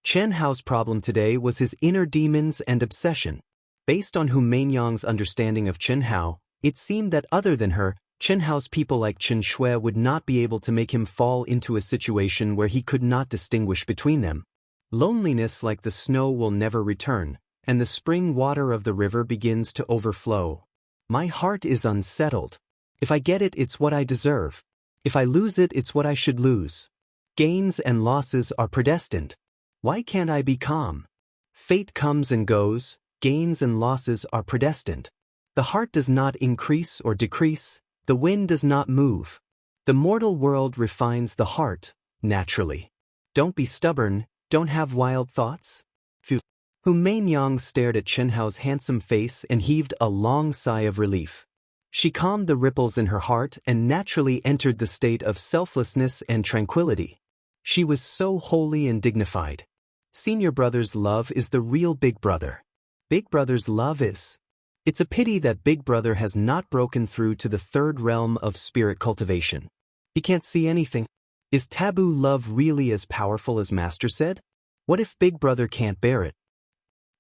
Qinhao's problem today was his inner demons and obsession. Based on Hu Mainyang's understanding of Qinhao, it seemed that other than her, Qinhao's people like Qin Shui would not be able to make him fall into a situation where he could not distinguish between them. Loneliness like the snow will never return, and the spring water of the river begins to overflow. My heart is unsettled. If I get it, it's what I deserve. If I lose it, it's what I should lose. Gains and losses are predestined. Why can't I be calm? Fate comes and goes, gains and losses are predestined. The heart does not increase or decrease. The wind does not move. The mortal world refines the heart, naturally. Don't be stubborn, don't have wild thoughts. Hu Mainyang stared at Qinhao's handsome face and heaved a long sigh of relief. She calmed the ripples in her heart and naturally entered the state of selflessness and tranquility. She was so holy and dignified. Senior brother's love is the real big brother. Big brother's love is... It's a pity that Big Brother has not broken through to the third realm of spirit cultivation. He can't see anything. Is taboo love really as powerful as Master said? What if Big Brother can't bear it?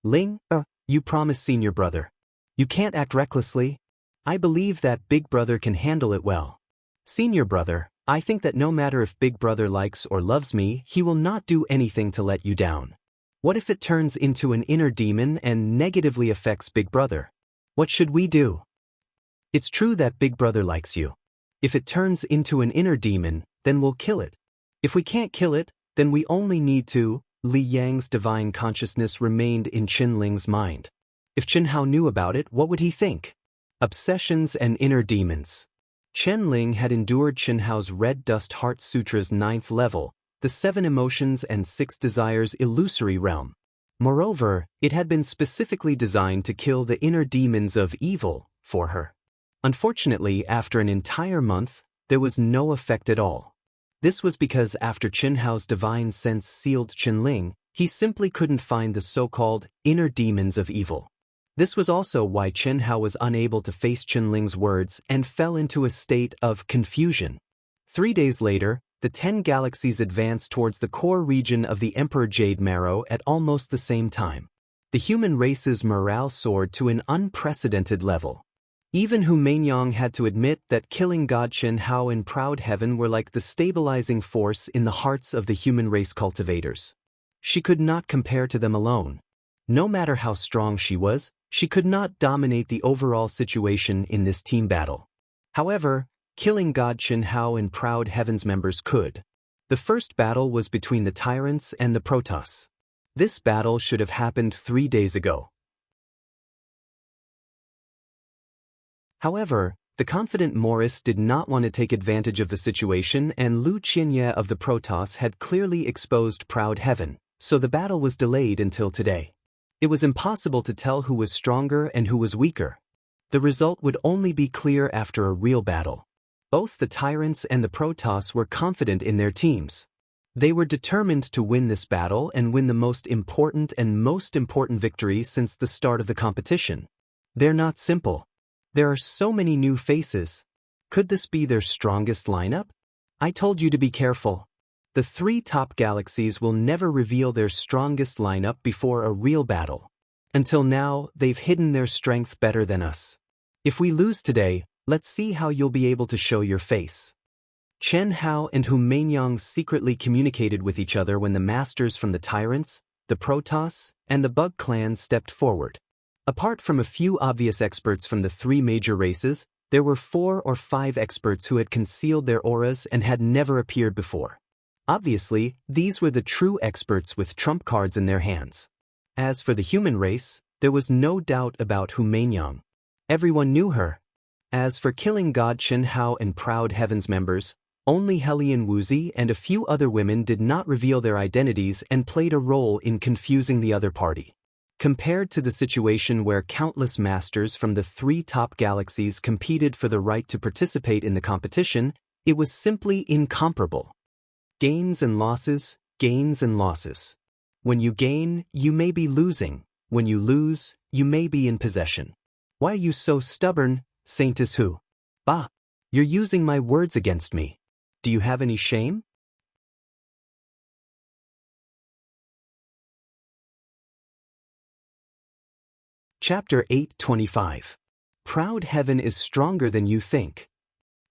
Ling, you promised Senior Brother. You can't act recklessly. I believe that Big Brother can handle it well. Senior Brother, I think that no matter if Big Brother likes or loves me, he will not do anything to let you down. What if it turns into an inner demon and negatively affects Big Brother? What should we do? It's true that Big Brother likes you. If it turns into an inner demon, then we'll kill it. If we can't kill it, then we only need to. Li Yang's divine consciousness remained in Qin Ling's mind. If Qinhao knew about it, what would he think? Obsessions and inner demons. Chen Ling had endured Qinhao's Red Dust Heart Sutra's 9th level, the 7 emotions and 6 desires illusory realm. Moreover, it had been specifically designed to kill the inner demons of evil for her. Unfortunately, after an entire month, there was no effect at all. This was because after Chen Hao's divine sense sealed Qinling, he simply couldn't find the so-called inner demons of evil. This was also why Chen Hao was unable to face Qinling's words and fell into a state of confusion. 3 days later, the 10 galaxies advanced towards the core region of the Emperor Jade Marrow at almost the same time. The human race's morale soared to an unprecedented level. Even Hu Meinyang had to admit that killing God Chen Hao and Proud Heaven were like the stabilizing force in the hearts of the human race cultivators. She could not compare to them alone. No matter how strong she was, she could not dominate the overall situation in this team battle. However, killing God Chen Hao and Proud Heaven's members could. The first battle was between the Tyrants and the Protoss. This battle should have happened 3 days ago. However, the confident Morris did not want to take advantage of the situation, and Lu Qianye of the Protoss had clearly exposed Proud Heaven, so the battle was delayed until today. It was impossible to tell who was stronger and who was weaker. The result would only be clear after a real battle. Both the Tyrants and the Protoss were confident in their teams. They were determined to win this battle and win the most important victory since the start of the competition. They're not simple. There are so many new faces. Could this be their strongest lineup? I told you to be careful. The 3 top galaxies will never reveal their strongest lineup before a real battle. Until now, they've hidden their strength better than us. If we lose today, let's see how you'll be able to show your face. Chen Hao and Hu Meinyang secretly communicated with each other when the masters from the Tyrants, the Protoss, and the Bug clan stepped forward. Apart from a few obvious experts from the 3 major races, there were 4 or 5 experts who had concealed their auras and had never appeared before. Obviously, these were the true experts with trump cards in their hands. As for the human race, there was no doubt about Hu Meinyang. Everyone knew her. As for killing God Chen Hao and Proud Heaven's members, only Helian Wuxi and a few other women did not reveal their identities and played a role in confusing the other party. Compared to the situation where countless masters from the 3 top galaxies competed for the right to participate in the competition, it was simply incomparable. Gains and losses, gains and losses. When you gain, you may be losing. When you lose, you may be in possession. Why are you so stubborn, Saintess Hu? Bah! You're using my words against me. Do you have any shame? Chapter 825. Proud Heaven is stronger than you think.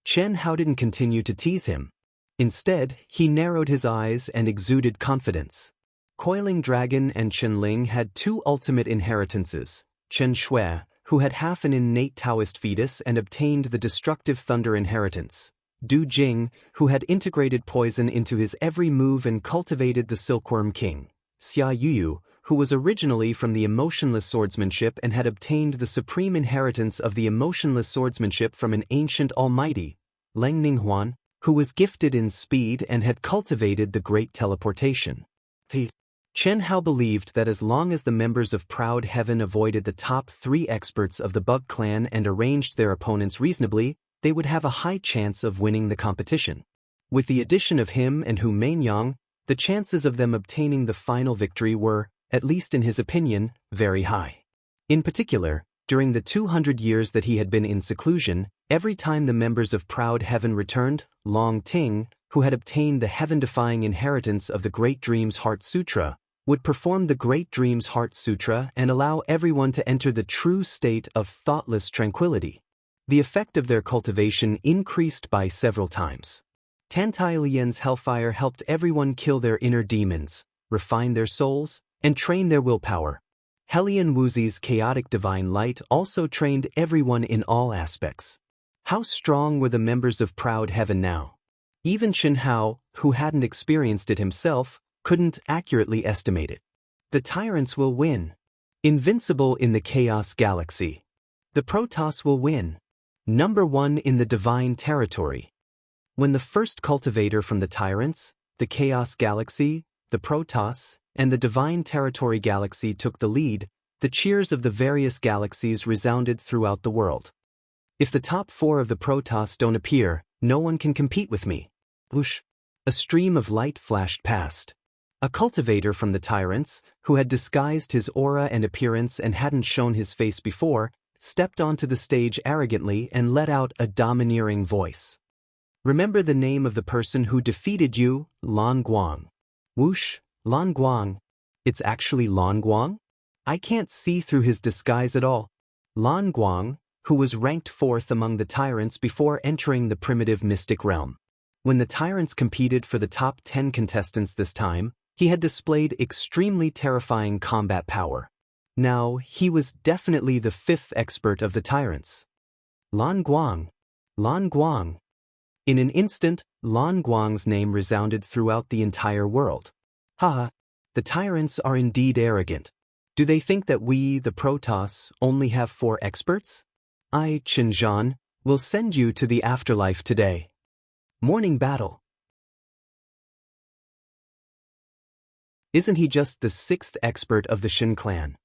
Chen Hao didn't continue to tease him. Instead, he narrowed his eyes and exuded confidence. Coiling Dragon and Qinling had 2 ultimate inheritances. Chen Shui, who had half an innate Daoist fetus and obtained the destructive thunder inheritance. Du Jing, who had integrated poison into his every move and cultivated the Silkworm King. Xia Yuyu, who was originally from the emotionless swordsmanship and had obtained the supreme inheritance of the emotionless swordsmanship from an ancient almighty. Leng Ninghuan, who was gifted in speed and had cultivated the great teleportation. Chen Hao believed that as long as the members of Proud Heaven avoided the top 3 experts of the Bug clan and arranged their opponents reasonably, they would have a high chance of winning the competition. With the addition of him and Hu Meinyang, the chances of them obtaining the final victory were, at least in his opinion, very high. In particular, during the 200 years that he had been in seclusion, every time the members of Proud Heaven returned, Long Ting, who had obtained the heaven-defying inheritance of the Great Dream's Heart Sutra, would perform the Great Dream's Heart Sutra and allow everyone to enter the true state of thoughtless tranquility. The effect of their cultivation increased by several times. Tantai Lian's hellfire helped everyone kill their inner demons, refine their souls, and train their willpower. Helian Wuxi's chaotic divine light also trained everyone in all aspects. How strong were the members of Proud Heaven now? Even Chen Hao, who hadn't experienced it himself, couldn't accurately estimate it. The Tyrants will win. Invincible in the Chaos Galaxy. The Protoss will win. Number 1 in the Divine Territory. When the first cultivator from the Tyrants, the Chaos Galaxy, the Protoss, and the Divine Territory Galaxy took the lead, the cheers of the various galaxies resounded throughout the world. If the top 4 of the Protoss don't appear, no one can compete with me. Whoosh! A stream of light flashed past. A cultivator from the tyrants, who had disguised his aura and appearance and hadn't shown his face before, stepped onto the stage arrogantly and let out a domineering voice. Remember the name of the person who defeated you, Lan Guang. Whoosh, Lan Guang. It's actually Lan Guang? I can't see through his disguise at all. Lan Guang, who was ranked 4th among the tyrants before entering the primitive mystic realm. When the tyrants competed for the top 10 contestants this time, he had displayed extremely terrifying combat power. Now, he was definitely the 5th expert of the tyrants. Lan Guang. Lan Guang. In an instant, Lan Guang's name resounded throughout the entire world. Haha, the tyrants are indeed arrogant. Do they think that we, the Protoss, only have 4 experts? I, Xianxia, will send you to the afterlife today. Morning battle. Isn't he just the 6th expert of the Xin clan?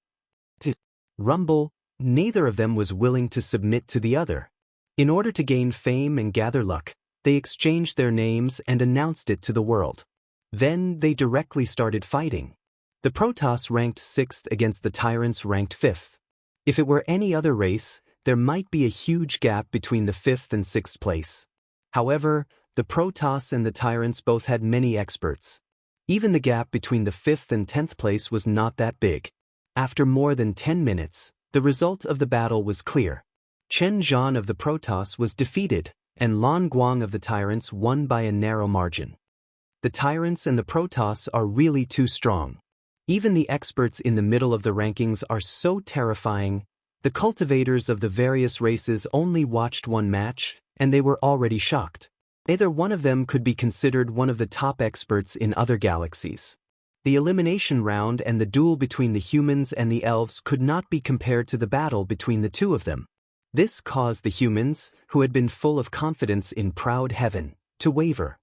Rumble, neither of them was willing to submit to the other. In order to gain fame and gather luck, they exchanged their names and announced it to the world. Then they directly started fighting. The Protoss ranked 6th against the tyrants ranked 5th. If it were any other race, there might be a huge gap between the 5th and 6th place. However, the Protoss and the tyrants both had many experts. Even the gap between the 5th and 10th place was not that big. After more than 10 minutes, the result of the battle was clear. Chen Zhan of the Protoss was defeated, and Lan Guang of the tyrants won by a narrow margin. The tyrants and the Protoss are really too strong. Even the experts in the middle of the rankings are so terrifying. The cultivators of the various races only watched one match, and they were already shocked. Either one of them could be considered one of the top experts in other galaxies. The elimination round and the duel between the humans and the elves could not be compared to the battle between the two of them. This caused the humans, who had been full of confidence in proud heaven, to waver.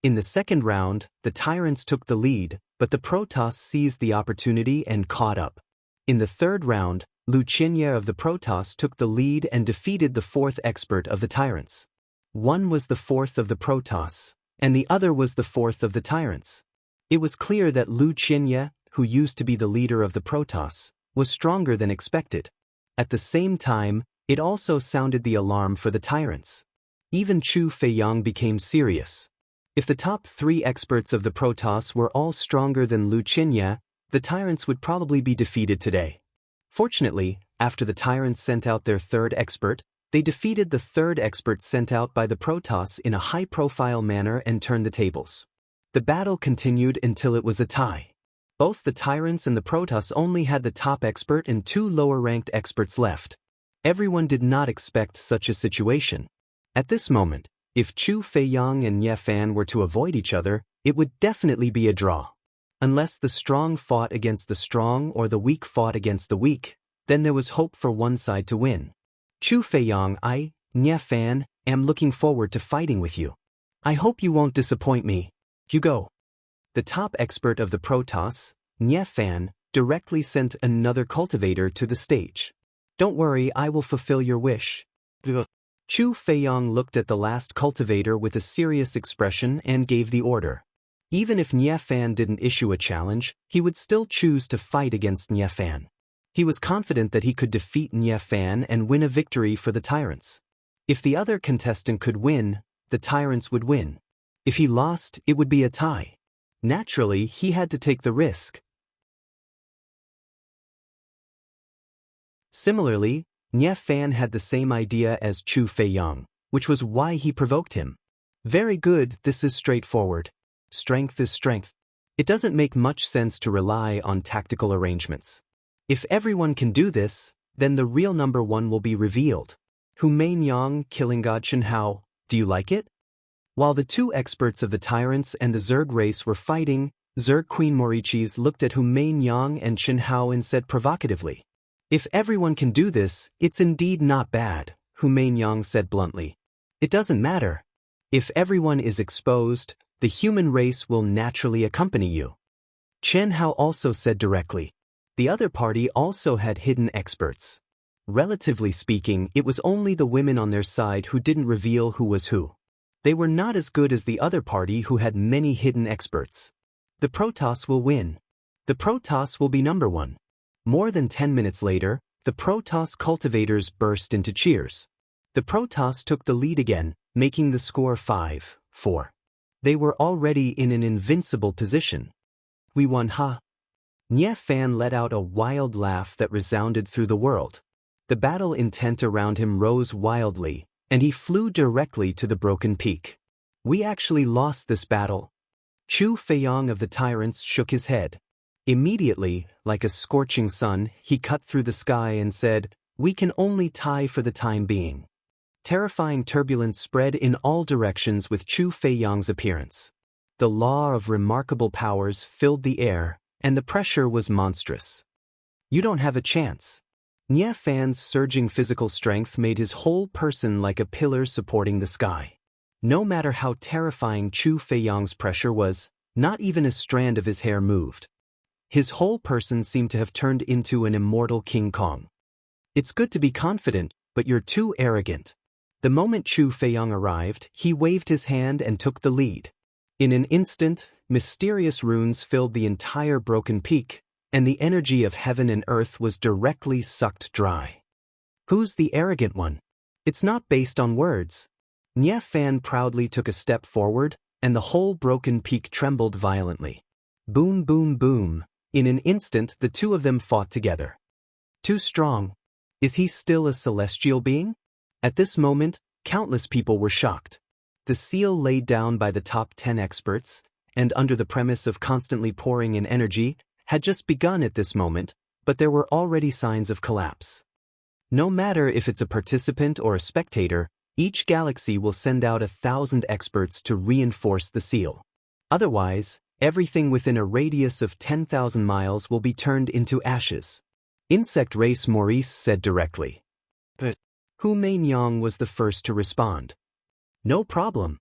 In the second round, the tyrants took the lead, but the Protoss seized the opportunity and caught up. In the third round, Wuxia and Xianxia of the Protoss took the lead and defeated the 4th expert of the tyrants. One was the 4th of the Protoss, and the other was the 4th of the tyrants. It was clear that Wuxia and Xianxia, who used to be the leader of the Protoss, was stronger than expected. At the same time, it also sounded the alarm for the tyrants. Even Chu Feiyang became serious. If the top 3 experts of the Protoss were all stronger than Wuxia and Xianxia, the tyrants would probably be defeated today. Fortunately, after the tyrants sent out their 3rd expert, they defeated the 3rd expert sent out by the Protoss in a high-profile manner and turned the tables. The battle continued until it was a tie. Both the tyrants and the Protoss only had the top expert and 2 lower-ranked experts left. Everyone did not expect such a situation. At this moment, if Chu Feiyang and Ye Fan were to avoid each other, it would definitely be a draw. Unless the strong fought against the strong or the weak fought against the weak, then there was hope for one side to win. Chu Feiyang, Ye Fan, am looking forward to fighting with you. I hope you won't disappoint me. You go. The top expert of the Protoss, Ye Fan, directly sent another cultivator to the stage. Don't worry, I will fulfill your wish. Chu Feiyang looked at the last cultivator with a serious expression and gave the order. Even if Ye Fan didn't issue a challenge, he would still choose to fight against Ye Fan. He was confident that he could defeat Ye Fan and win a victory for the tyrants. If the other contestant could win, the tyrants would win. If he lost, it would be a tie. Naturally, he had to take the risk. Similarly, Ye Fan had the same idea as Chu Feiyang, which was why he provoked him. Very good, this is straightforward. Strength is strength. It doesn't make much sense to rely on tactical arrangements. If everyone can do this, then the real number 1 will be revealed. Hu Meinyang, Killing God Shenhao, do you like it? While the 2 experts of the tyrants and the Zerg race were fighting, Zerg Queen Morichis looked at Hu Meinyang and Shenhao and said provocatively, "If everyone can do this, it's indeed not bad," Hu Meinyang said bluntly. "It doesn't matter. If everyone is exposed, the human race will naturally accompany you." Chen Hao also said directly. The other party also had hidden experts. Relatively speaking, it was only the women on their side who didn't reveal who was who. They were not as good as the other party who had many hidden experts. The Protoss will win. The Protoss will be number one. More than 10 minutes later, the Protoss cultivators burst into cheers. The Protoss took the lead again, making the score 5-4. They were already in an invincible position. We won, huh? Nie Fan let out a wild laugh that resounded through the world. The battle intent around him rose wildly, and he flew directly to the broken peak. We actually lost this battle. Chu Feiyang of the Tyrants shook his head. Immediately, like a scorching sun, he cut through the sky and said, "We can only tie for the time being." Terrifying turbulence spread in all directions with Chu Feiyang's appearance. The law of remarkable powers filled the air, and the pressure was monstrous. You don't have a chance. Nie Fan's surging physical strength made his whole person like a pillar supporting the sky. No matter how terrifying Chu Feiyang's pressure was, not even a strand of his hair moved. His whole person seemed to have turned into an immortal King Kong. It's good to be confident, but you're too arrogant. The moment Chu Feiyang arrived, he waved his hand and took the lead. In an instant, mysterious runes filled the entire broken peak, and the energy of heaven and earth was directly sucked dry. Who's the arrogant one? It's not based on words. Nie Fan proudly took a step forward, and the whole broken peak trembled violently. Boom, boom, boom. In an instant, the two of them fought together. Too strong. Is he still a celestial being? At this moment, countless people were shocked. The seal laid down by the top 10 experts, and under the premise of constantly pouring in energy, had just begun at this moment, but there were already signs of collapse. No matter if it's a participant or a spectator, each galaxy will send out 1,000 experts to reinforce the seal. Otherwise, everything within a radius of 10,000 miles will be turned into ashes. Insect Race Maurice said directly. But Hu Meinyang was the first to respond. No problem.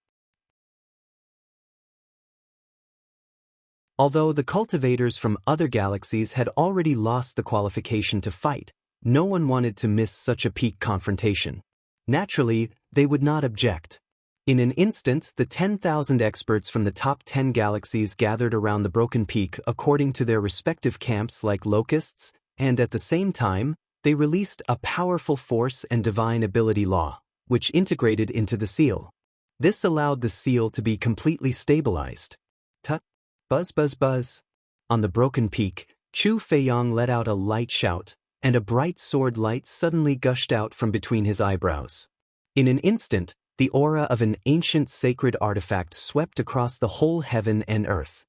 Although the cultivators from other galaxies had already lost the qualification to fight, no one wanted to miss such a peak confrontation. Naturally, they would not object. In an instant, the 10,000 experts from the top 10 galaxies gathered around the broken peak according to their respective camps like locusts, and at the same time, they released a powerful force and divine ability law, which integrated into the seal. This allowed the seal to be completely stabilized. Tut! Buzz, buzz, buzz. On the broken peak, Chu Feiyang let out a light shout, and a bright sword light suddenly gushed out from between his eyebrows. In an instant, the aura of an ancient sacred artifact swept across the whole heaven and earth.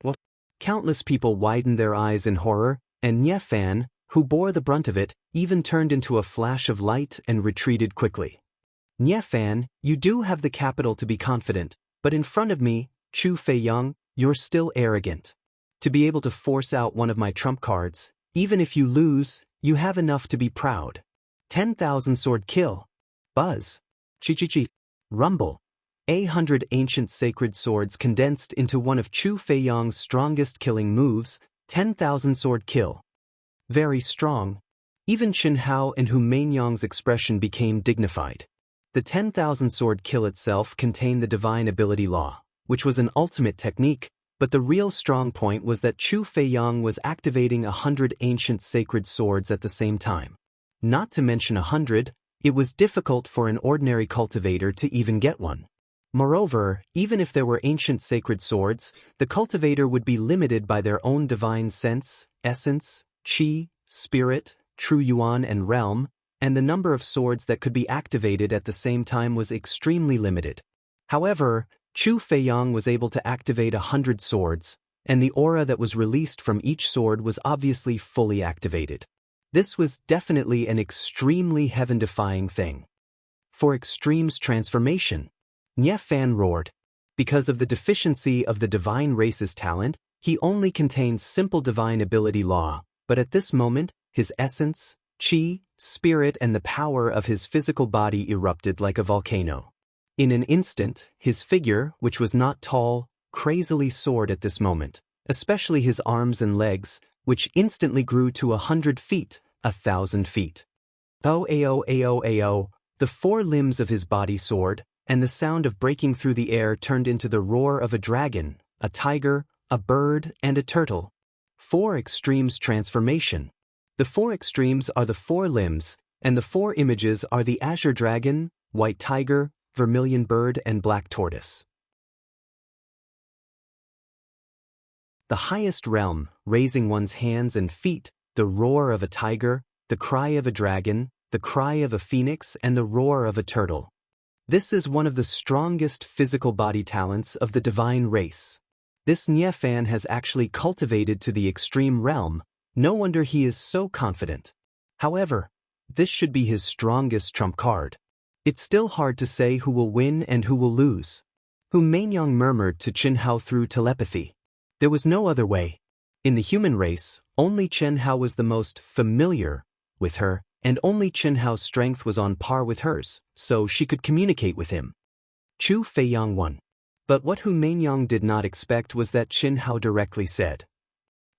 What? Countless people widened their eyes in horror, and Nie Fan, who bore the brunt of it, even turned into a flash of light and retreated quickly. Nie Fan, you do have the capital to be confident, but in front of me, Chu Feiyang, you're still arrogant. To be able to force out one of my trump cards, even if you lose, you have enough to be proud. 10,000 sword kill. Buzz. Chi-chi-chi. Rumble. 100 ancient sacred swords condensed into one of Chu Feiyang's strongest killing moves, 10,000 sword kill. Very strong. Even Chen Hao and Hu Meinyang's expression became dignified. The 10,000 sword kill itself contained the divine ability law, which was an ultimate technique, but the real strong point was that Chu Feiyang was activating 100 ancient sacred swords at the same time. Not to mention 100, it was difficult for an ordinary cultivator to even get one. Moreover, even if there were ancient sacred swords, the cultivator would be limited by their own divine sense, essence, qi, spirit, true yuan and realm, and the number of swords that could be activated at the same time was extremely limited. However, Chu Feiyang was able to activate 100 swords, and the aura that was released from each sword was obviously fully activated. This was definitely an extremely heaven-defying thing. For Extreme's transformation, Nie Fan roared. Because of the deficiency of the divine race's talent, he only contained simple divine ability law, but at this moment, his essence, qi, spirit and the power of his physical body erupted like a volcano. In an instant, his figure, which was not tall, crazily soared at this moment, especially his arms and legs, which instantly grew to 100 feet, 1,000 feet. Oh, the four limbs of his body soared, and the sound of breaking through the air turned into the roar of a dragon, a tiger, a bird, and a turtle. Four extremes transformation. The four extremes are the four limbs, and the four images are the azure dragon, white tiger, vermilion bird, and black tortoise. The highest realm, raising one's hands and feet, the roar of a tiger, the cry of a dragon, the cry of a phoenix, and the roar of a turtle. This is one of the strongest physical body talents of the divine race. This Niefan has actually cultivated to the extreme realm. No wonder he is so confident. However, this should be his strongest trump card. It's still hard to say who will win and who will lose. Hu Meinyang murmured to Chen Hao through telepathy. There was no other way. In the human race, only Chen Hao was the most familiar with her, and only Chen Hao's strength was on par with hers, so she could communicate with him. Chu Feiyang won. But what Hu Meinyang did not expect was that Chen Hao directly said,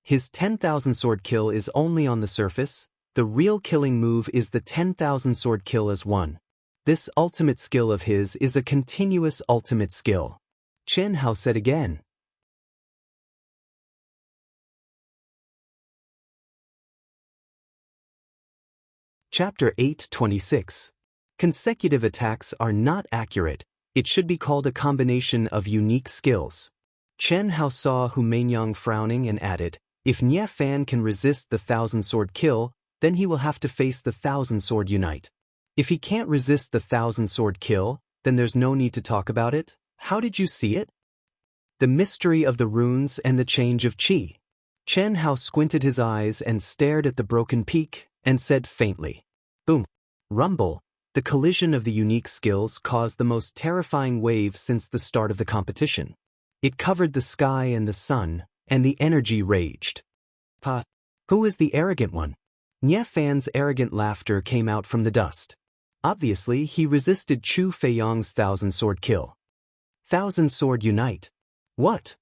"His 10,000 sword kill is only on the surface, the real killing move is the 10,000 sword kill as one. This ultimate skill of his is a continuous ultimate skill." Chen Hao said again. Chapter 8:26. Consecutive attacks are not accurate. It should be called a combination of unique skills. Chen Hao saw Hu Meinyang frowning and added, "If Niefan can resist the 1,000-sword kill, then he will have to face the 1,000-sword unite. If he can't resist the 1,000-sword kill, then there's no need to talk about it. How did you see it?" The mystery of the runes and the change of qi. Chen Hao squinted his eyes and stared at the broken peak, and said faintly, "Boom." Rumble. The collision of the unique skills caused the most terrifying wave since the start of the competition. It covered the sky and the sun, and the energy raged. "Pa, who is the arrogant one?" Niefan's arrogant laughter came out from the dust. Obviously, he resisted Chu Feiyang's 1,000-sword kill. 1,000-sword unite. What?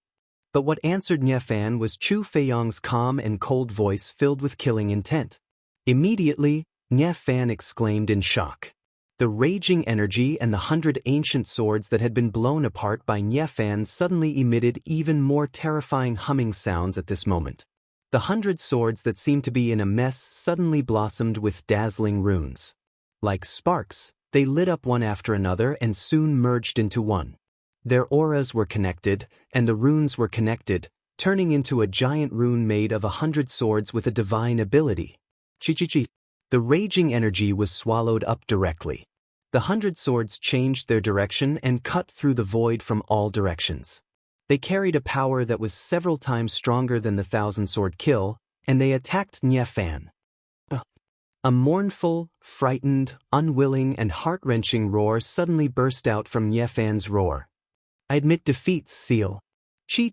But what answered Niefan was Chu Feiyang's calm and cold voice filled with killing intent. Immediately, Niefan exclaimed in shock. The raging energy and the 100 ancient swords that had been blown apart by Niefan suddenly emitted even more terrifying humming sounds at this moment. The 100 swords that seemed to be in a mess suddenly blossomed with dazzling runes. Like sparks, they lit up one after another and soon merged into one. Their auras were connected, and the runes were connected, turning into a giant rune made of 100 swords with a divine ability. Chi. The raging energy was swallowed up directly. The 100 swords changed their direction and cut through the void from all directions. They carried a power that was several times stronger than the 1,000-sword kill, and they attacked Niefan. A mournful, frightened, unwilling, and heart-wrenching roar suddenly burst out from Niefan's roar. "I admit defeat, Seal." Chi.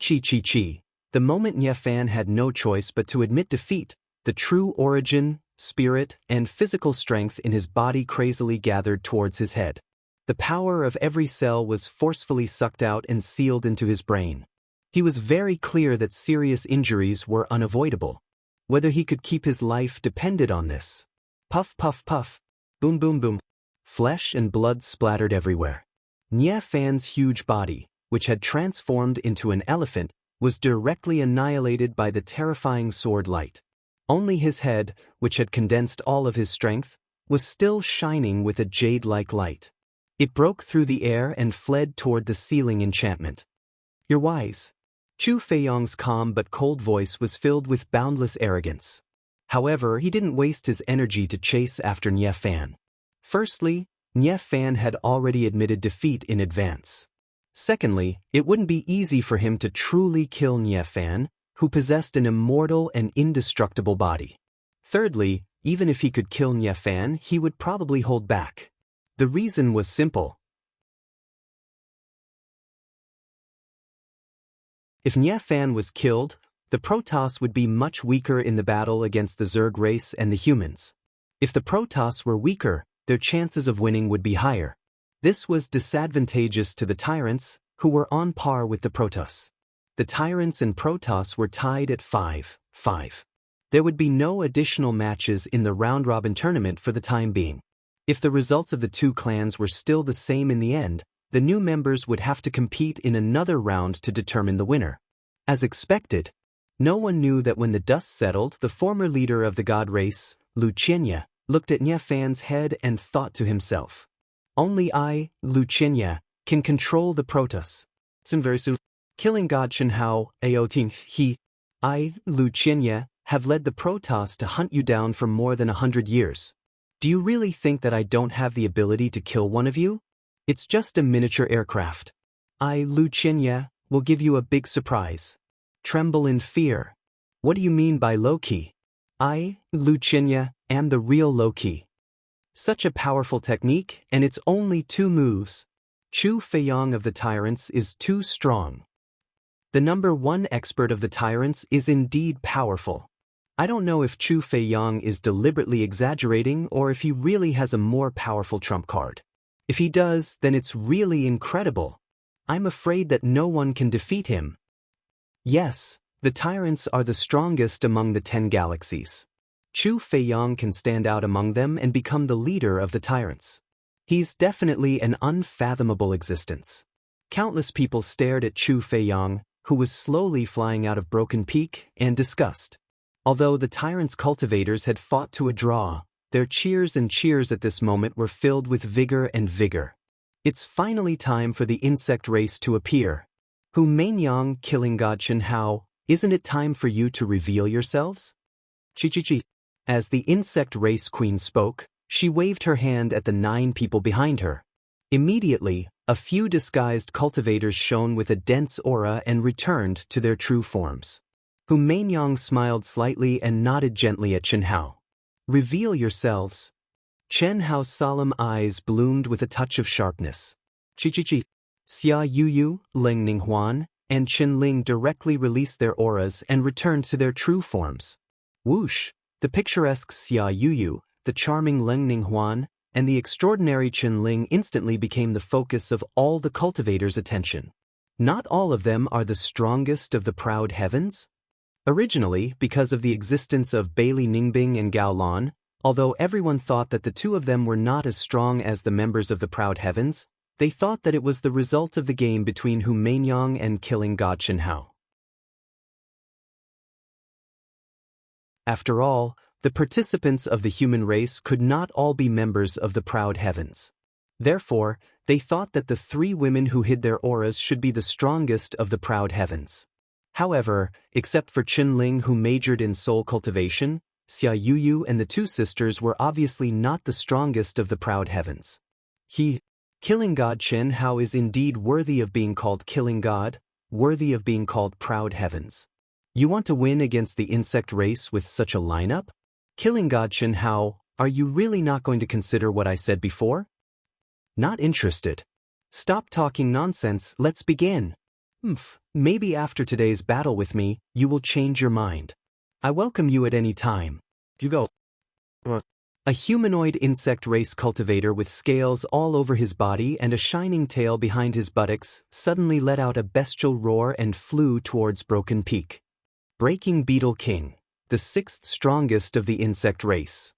The moment Niefan had no choice but to admit defeat, the true origin, spirit, and physical strength in his body crazily gathered towards his head. The power of every cell was forcefully sucked out and sealed into his brain. He was very clear that serious injuries were unavoidable. Whether he could keep his life depended on this. Puff, puff, puff. Boom, boom, boom. Flesh and blood splattered everywhere. Niefan's huge body, which had transformed into an elephant, was directly annihilated by the terrifying sword light. Only his head, which had condensed all of his strength, was still shining with a jade-like light. It broke through the air and fled toward the ceiling enchantment. "You're wise." Chu Feiyang's calm but cold voice was filled with boundless arrogance. However, he didn't waste his energy to chase after Niefan. Firstly, Niefan had already admitted defeat in advance. Secondly, it wouldn't be easy for him to truly kill Niefan, who possessed an immortal and indestructible body. Thirdly, even if he could kill Niefan, he would probably hold back. The reason was simple. If Niefan was killed, the Protoss would be much weaker in the battle against the Zerg race and the humans. If the Protoss were weaker, their chances of winning would be higher. This was disadvantageous to the Tyrants, who were on par with the Protoss. The Tyrants and Protoss were tied at 5-5. There would be no additional matches in the round-robin tournament for the time being. If the results of the two clans were still the same in the end, the new members would have to compete in another round to determine the winner. As expected, no one knew that when the dust settled, the former leader of the god race, Wuxia, looked at Nya Fan's head and thought to himself, "Only I, Wuxia, can control the Protoss. Sinversu, killing God Xianxia, Aoting, I, Wuxia, have led the Protoss to hunt you down for more than 100 years. Do you really think that I don't have the ability to kill one of you? It's just a miniature aircraft. I, Wuxia, will give you a big surprise. Tremble in fear. What do you mean by Loki? I, Wuxia, am the real Loki." Such a powerful technique, and it's only 2 moves. Chu Feiyang of the Tyrants is too strong. The number 1 expert of the Tyrants is indeed powerful. I don't know if Chu Feiyang is deliberately exaggerating or if he really has a more powerful trump card. If he does, then it's really incredible. I'm afraid that no one can defeat him. Yes, the Tyrants are the strongest among the 10 galaxies. Chu Feiyang can stand out among them and become the leader of the Tyrants. He's definitely an unfathomable existence. Countless people stared at Chu Feiyang, who was slowly flying out of Broken Peak, and disgust. Although the Tyrants' cultivators had fought to a draw, their cheers and cheers at this moment were filled with vigor and vigor. It's finally time for the insect race to appear. Hu Mainyang, killing God Xianxia, isn't it time for you to reveal yourselves? Chi. As the insect race queen spoke, she waved her hand at the 9 people behind her. Immediately, a few disguised cultivators shone with a dense aura and returned to their true forms. Hu Mainyang smiled slightly and nodded gently at Xianxia. "Reveal yourselves." Xianxia's solemn eyes bloomed with a touch of sharpness. Chi. Xia Yuyu, Ling Ninghuan, and Qin Ling directly released their auras and returned to their true forms. Whoosh! The picturesque Xia Yuyu, the charming Ling Ninghuan, and the extraordinary Qin Ling instantly became the focus of all the cultivators' attention. Not all of them are the strongest of the proud heavens? Originally, because of the existence of Bailey Ningbing and Gao Lan, although everyone thought that the 2 of them were not as strong as the members of the proud heavens, they thought that it was the result of the game between Hu Mainyang and killing God Xianxia. After all, the participants of the human race could not all be members of the proud heavens. Therefore, they thought that the 3 women who hid their auras should be the strongest of the proud heavens. However, except for Qin Ling, who majored in soul cultivation, Xia Yuyu and the 2 sisters were obviously not the strongest of the proud heavens. Killing God Xianxia is indeed worthy of being called killing God, worthy of being called proud heavens. You want to win against the insect race with such a lineup? Killing God Xianxia, are you really not going to consider what I said before? Not interested. Stop talking nonsense, let's begin. Maybe after today's battle with me, you will change your mind. I welcome you at any time. You go. A humanoid insect race cultivator with scales all over his body and a shining tail behind his buttocks suddenly let out a bestial roar and flew towards Broken Peak. Breaking Beetle King, the 6th strongest of the insect race.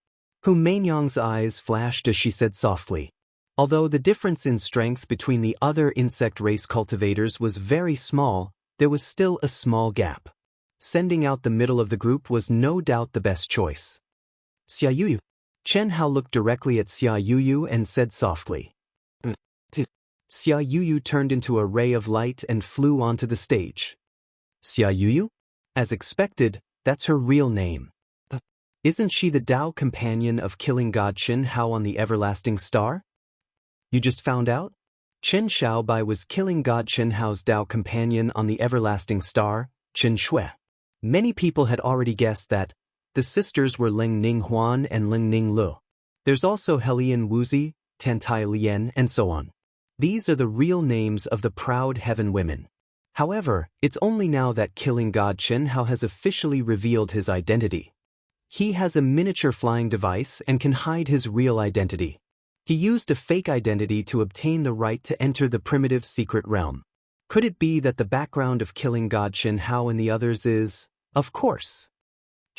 Hu Mainyang's eyes flashed as she said softly. Although the difference in strength between the other insect race cultivators was very small, there was still a small gap. Sending out the middle of the group was no doubt the best choice. Xia Yuyu. Xianxia looked directly at Xia Yuyu and said softly. Xia Yuyu turned into a ray of light and flew onto the stage. Xia Yuyu? As expected, that's her real name. Isn't she the Dao companion of killing God Xianxia on the Everlasting Star? You just found out? Chen Xiaobai was killing God Xianxia's Dao companion on the Everlasting Star, Chen Shui. Many people had already guessed that. The sisters were Ling Ninghuan and Ling Ninglu. There's also Helian Wuzi, Tantai Lian, and so on. These are the real names of the proud heaven women. However, it's only now that killing God Xianxia has officially revealed his identity. He has a miniature flying device and can hide his real identity. He used a fake identity to obtain the right to enter the primitive secret realm. Could it be that the background of killing God Xianxia and the others is, of course,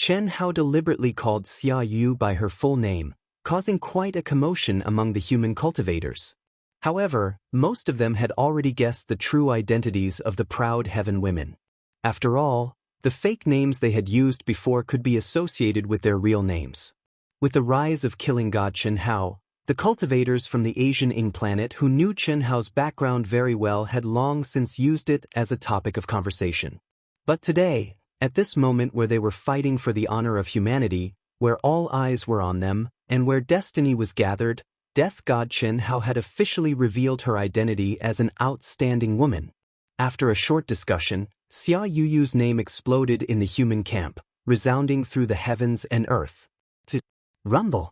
Chen Hao deliberately called Xia Yu by her full name, causing quite a commotion among the human cultivators. However, most of them had already guessed the true identities of the proud heaven women. After all, the fake names they had used before could be associated with their real names. With the rise of killing god Chen Hao, the cultivators from the Asian Ing planet who knew Chen Hao's background very well had long since used it as a topic of conversation. But today, at this moment where they were fighting for the honor of humanity, where all eyes were on them, and where destiny was gathered, Death God Chen Hao had officially revealed her identity as an outstanding woman. After a short discussion, Xia Yuyu's name exploded in the human camp, resounding through the heavens and earth. To rumble.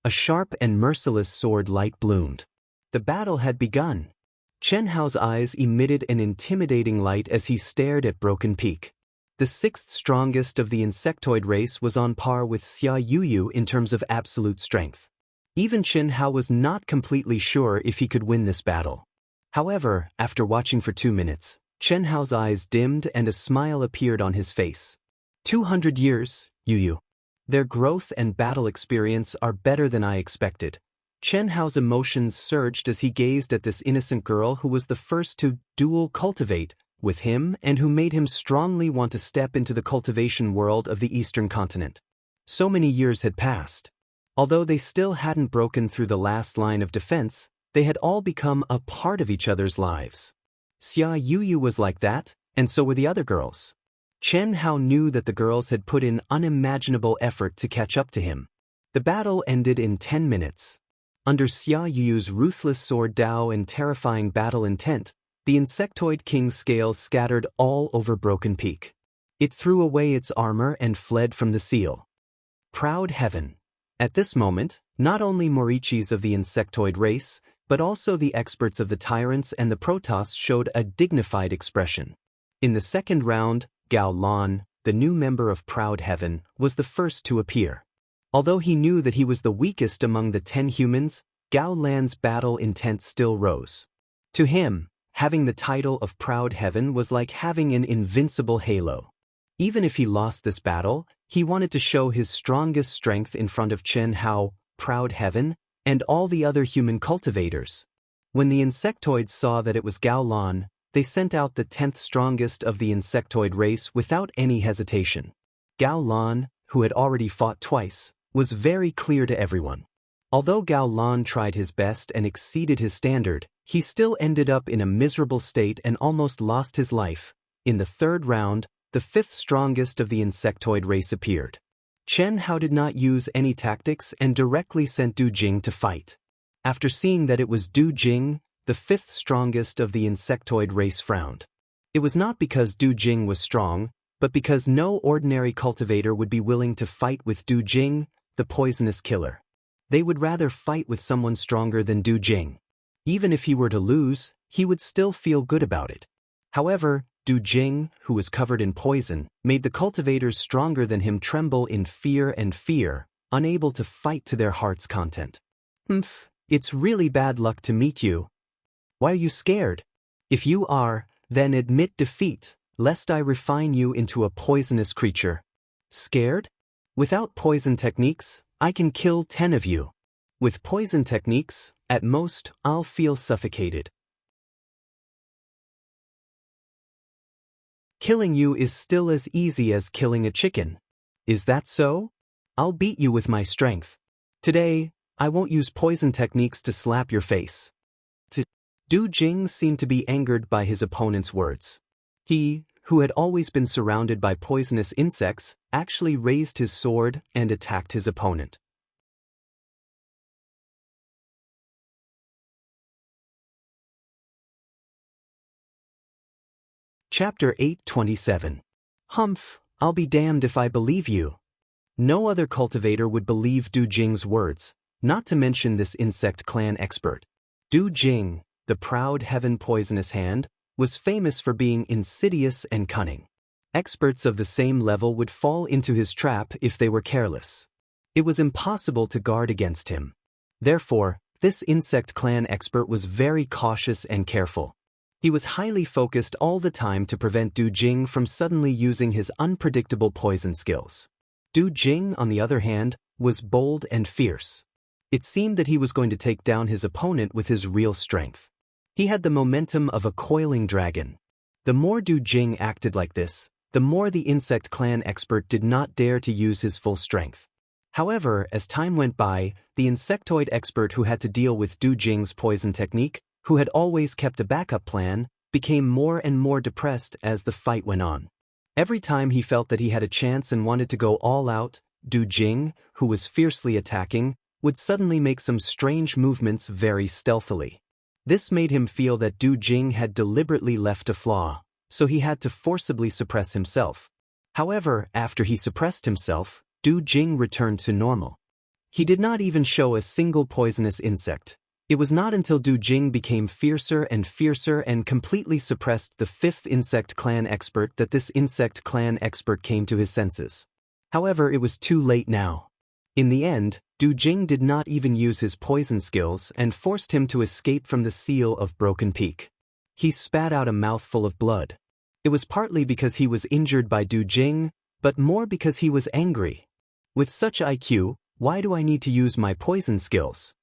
A sharp and merciless sword light bloomed. The battle had begun. Chen Hao's eyes emitted an intimidating light as he stared at Broken Peak. The sixth strongest of the insectoid race was on par with Xia Yuyu in terms of absolute strength. Even Chen Hao was not completely sure if he could win this battle. However, after watching for 2 minutes, Chen Hao's eyes dimmed and a smile appeared on his face. 200 years, Yuyu. Their growth and battle experience are better than I expected. Chen Hao's emotions surged as he gazed at this innocent girl who was the first to dual cultivate with him and who made him strongly want to step into the cultivation world of the Eastern continent. So many years had passed. Although they still hadn't broken through the last line of defense, they had all become a part of each other's lives. Xia Yuyu was like that, and so were the other girls. Chen Hao knew that the girls had put in unimaginable effort to catch up to him. The battle ended in 10 minutes. Under Xia Yuyu's ruthless sword Dao and terrifying battle intent, the insectoid king's scales scattered all over Broken Peak. It threw away its armor and fled from the seal. Proud heaven. At this moment, not only Morichis of the insectoid race, but also the experts of the tyrants and the Protoss showed a dignified expression. In the second round, Gao Lan, the new member of Proud Heaven, was the first to appear. Although he knew that he was the weakest among the 10 humans, Gao Lan's battle intent still rose. To him, having the title of Proud Heaven was like having an invincible halo. Even if he lost this battle, he wanted to show his strongest strength in front of Chen Hao, Proud Heaven, and all the other human cultivators. When the insectoids saw that it was Gao Lan, they sent out the 10th strongest of the insectoid race without any hesitation. Gao Lan, who had already fought twice, was very clear to everyone. Although Gao Lan tried his best and exceeded his standard, he still ended up in a miserable state and almost lost his life. In the third round, the 5th strongest of the insectoid race appeared. Chen Hao did not use any tactics and directly sent Du Jing to fight. After seeing that it was Du Jing, the 5th strongest of the insectoid race, frowned. It was not because Du Jing was strong, but because no ordinary cultivator would be willing to fight with Du Jing, the poisonous killer. They would rather fight with someone stronger than Du Jing. Even if he were to lose, he would still feel good about it. However, Du Jing, who was covered in poison, made the cultivators stronger than him tremble in fear, unable to fight to their heart's content. It's really bad luck to meet you. Why are you scared? If you are, then admit defeat, lest I refine you into a poisonous creature. Scared? Without poison techniques, I can kill 10 of you. With poison techniques, at most, I'll feel suffocated. Killing you is still as easy as killing a chicken. Is that so? I'll beat you with my strength. Today, I won't use poison techniques to slap your face. Du Jing seemed to be angered by his opponent's words. He, who had always been surrounded by poisonous insects, actually raised his sword and attacked his opponent. Chapter 827. Humph, I'll be damned if I believe you. No other cultivator would believe Du Jing's words, not to mention this insect clan expert. Du Jing, the Proud Heaven poisonous hand, was famous for being insidious and cunning. Experts of the same level would fall into his trap if they were careless. It was impossible to guard against him. Therefore, this insect clan expert was very cautious and careful. He was highly focused all the time to prevent Du Jing from suddenly using his unpredictable poison skills. Du Jing, on the other hand, was bold and fierce. It seemed that he was going to take down his opponent with his real strength. He had the momentum of a coiling dragon. The more Du Jing acted like this, the more the insect clan expert did not dare to use his full strength. However, as time went by, the insectoid expert who had to deal with Du Jing's poison technique, who had always kept a backup plan, became more and more depressed as the fight went on. Every time he felt that he had a chance and wanted to go all out, Du Jing, who was fiercely attacking, would suddenly make some strange movements very stealthily. This made him feel that Du Jing had deliberately left a flaw, so he had to forcibly suppress himself. However, after he suppressed himself, Du Jing returned to normal. He did not even show a single poisonous insect. It was not until Du Jing became fiercer and completely suppressed the 5th insect clan expert that this insect clan expert came to his senses. However, it was too late now. In the end, Du Jing did not even use his poison skills and forced him to escape from the seal of Broken Peak. He spat out a mouthful of blood. It was partly because he was injured by Du Jing, but more because he was angry. With such IQ, why do I need to use my poison skills?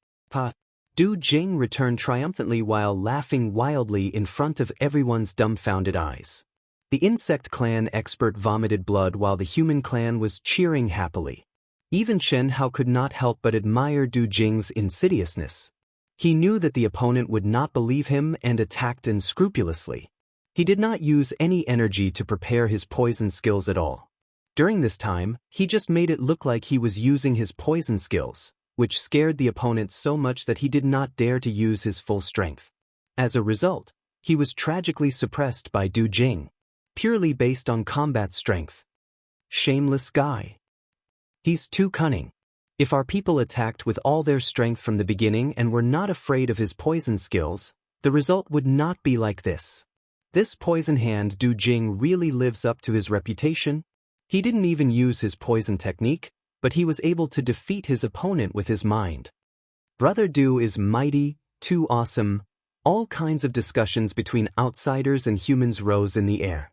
Du Jing returned triumphantly while laughing wildly in front of everyone's dumbfounded eyes. The insect clan expert vomited blood while the human clan was cheering happily. Even Xianxia could not help but admire Du Jing's insidiousness. He knew that the opponent would not believe him and attacked unscrupulously. He did not use any energy to prepare his poison skills at all. During this time, he just made it look like he was using his poison skills, which scared the opponent so much that he did not dare to use his full strength. As a result, he was tragically suppressed by Du Jing, purely based on combat strength. Shameless guy. He's too cunning. If our people attacked with all their strength from the beginning and were not afraid of his poison skills, the result would not be like this. This poison hand Du Jing really lives up to his reputation. He didn't even use his poison technique, but he was able to defeat his opponent with his mind. Brother Du is mighty, too awesome. All kinds of discussions between outsiders and humans rose in the air.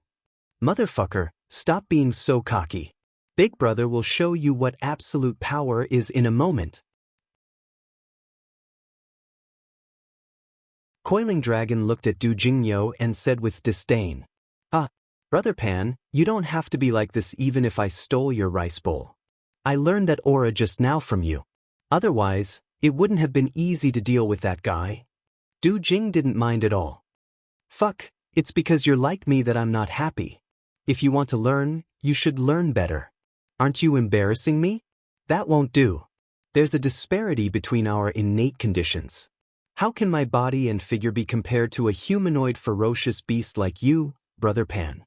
Motherfucker, stop being so cocky. Big Brother will show you what absolute power is in a moment. Coiling Dragon looked at Du Jingyo and said with disdain, Brother Pan, you don't have to be like this even if I stole your rice bowl. I learned that aura just now from you. Otherwise, it wouldn't have been easy to deal with that guy. Du Jing didn't mind at all. Fuck, it's because you're like me that I'm not happy. If you want to learn, you should learn better. Aren't you embarrassing me? That won't do. There's a disparity between our innate conditions. How can my body and figure be compared to a humanoid ferocious beast like you, Brother Pan?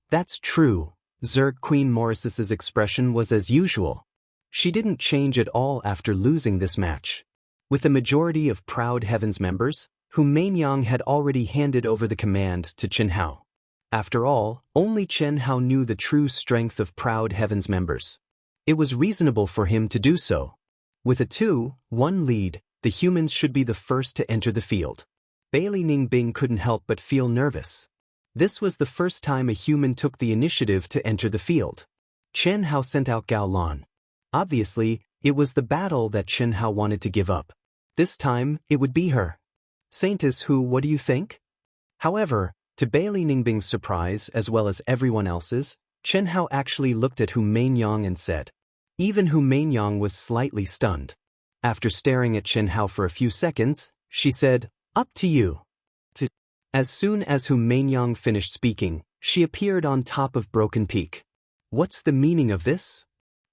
That's true. Zerg Queen Morris's expression was as usual. She didn't change at all after losing this match. With the majority of Proud Heaven's members, whom Mainyang had already handed over the command to Qianhao. After all, only Qianhao knew the true strength of Proud Heaven's members. It was reasonable for him to do so. With a 2-1 lead, the humans should be the first to enter the field. Bailey Ningbing couldn't help but feel nervous. This was the first time a human took the initiative to enter the field. Qianhao sent out Gao Lan. Obviously, it was the battle that Qianhao wanted to give up. This time, it would be her. Saintess who, what do you think? However, to Bailey Ningbing's surprise as well as everyone else's, Qianhao actually looked at Hu Mainyang and said. Even Hu Mainyang was slightly stunned. After staring at Qianhao for a few seconds, she said, "Up to you." As soon as Hu Mainyang finished speaking, she appeared on top of Broken Peak. What's the meaning of this?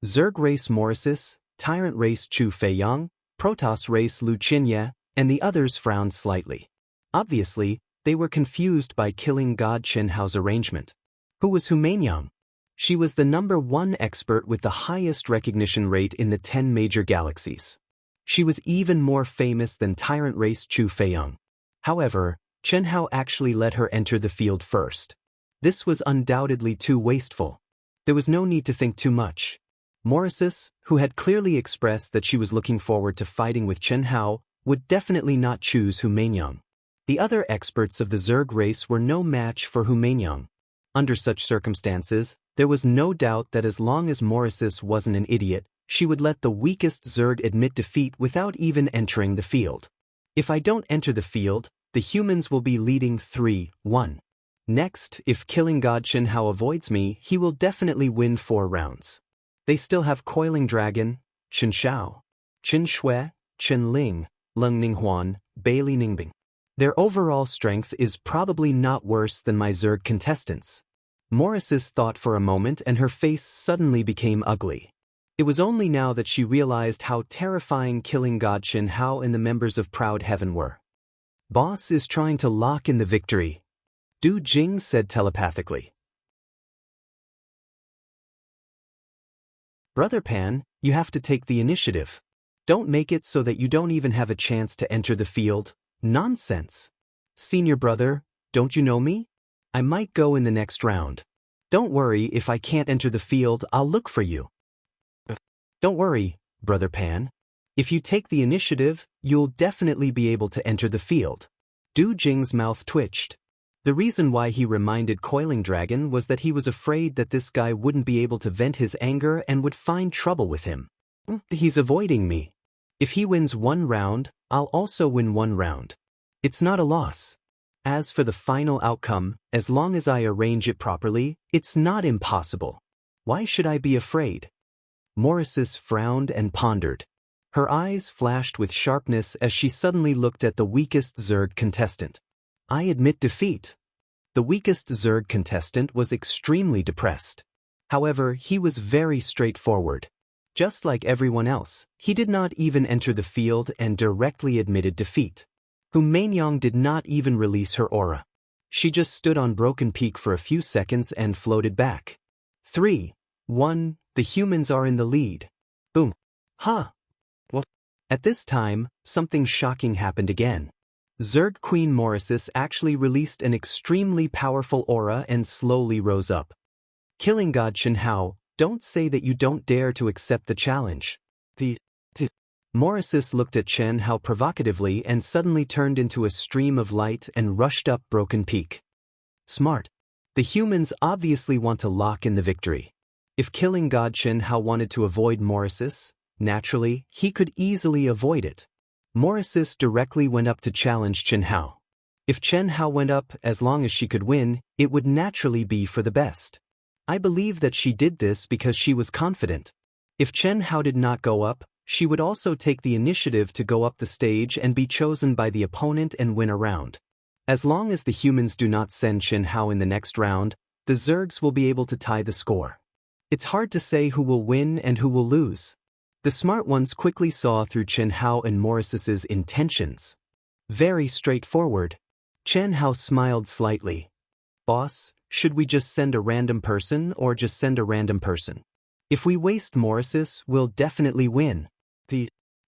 Zerg race Morrisis, Tyrant race Chu Feiyang, Protoss race Lu Qianye, and the others frowned slightly. Obviously, they were confused by killing God Qianhao's arrangement. Who was Hu Mainyang? She was the #1 expert with the highest recognition rate in the 10 major galaxies. She was even more famous than Tyrant race Chu Feiyang. However, Qianhao actually let her enter the field first. This was undoubtedly too wasteful. There was no need to think too much. Morrisis, who had clearly expressed that she was looking forward to fighting with Qianhao, would definitely not choose Hu Mainyang. The other experts of the Zerg race were no match for Hu Meinyang. Under such circumstances, there was no doubt that as long as Mauricis wasn't an idiot, she would let the weakest Zerg admit defeat without even entering the field. If I don't enter the field, the humans will be leading 3-1. Next, if killing God Xianxia avoids me, he will definitely win 4 rounds. They still have Coiling Dragon, Chen Xiao, Chen Shui, Chen Ling, Leng Ninghuan, Bailey Ningbing. Their overall strength is probably not worse than my Zerg contestants. Mauricis thought for a moment and her face suddenly became ugly. It was only now that she realized how terrifying killing God Xianxia and the members of Proud Heaven were. Boss is trying to lock in the victory, Du Jing said telepathically. Brother Pan, you have to take the initiative. Don't make it so that you don't even have a chance to enter the field. Nonsense. Senior brother, don't you know me? I might go in the next round. Don't worry, if I can't enter the field, I'll look for you. Don't worry, Brother Pan. If you take the initiative, you'll definitely be able to enter the field. Du Jing's mouth twitched. The reason why he reminded Coiling Dragon was that he was afraid that this guy wouldn't be able to vent his anger and would find trouble with him. He's avoiding me. If he wins 1 round, I'll also win 1 round. It's not a loss. As for the final outcome, as long as I arrange it properly, it's not impossible. Why should I be afraid? Mauricis frowned and pondered. Her eyes flashed with sharpness as she suddenly looked at the weakest Zerg contestant. I admit defeat. The weakest Zerg contestant was extremely depressed. However, he was very straightforward. Just like everyone else, he did not even enter the field and directly admitted defeat. Hu Meinyang did not even release her aura. She just stood on Broken Peak for a few seconds and floated back. 3-1, the humans are in the lead. Boom. Huh. What? At this time, something shocking happened again. Zerg Queen Mauricis actually released an extremely powerful aura and slowly rose up. Killing God Xianxia, don't say that you don't dare to accept the challenge. Mauricis looked at Xianxia provocatively and suddenly turned into a stream of light and rushed up Broken Peak. Smart. The humans obviously want to lock in the victory. If killing God Xianxia wanted to avoid Mauricis, naturally, he could easily avoid it. Mauricis directly went up to challenge Xianxia. If Xianxia went up, as long as she could win, it would naturally be for the best. I believe that she did this because she was confident. If Xianxia did not go up, she would also take the initiative to go up the stage and be chosen by the opponent and win a round. As long as the humans do not send Xianxia in the next round, the Zergs will be able to tie the score. It's hard to say who will win and who will lose. The smart ones quickly saw through Xianxia and Mauricis's intentions. Very straightforward. Xianxia smiled slightly. Boss, should we just send a random person or just send a random person? If we waste Mauricis, we'll definitely win.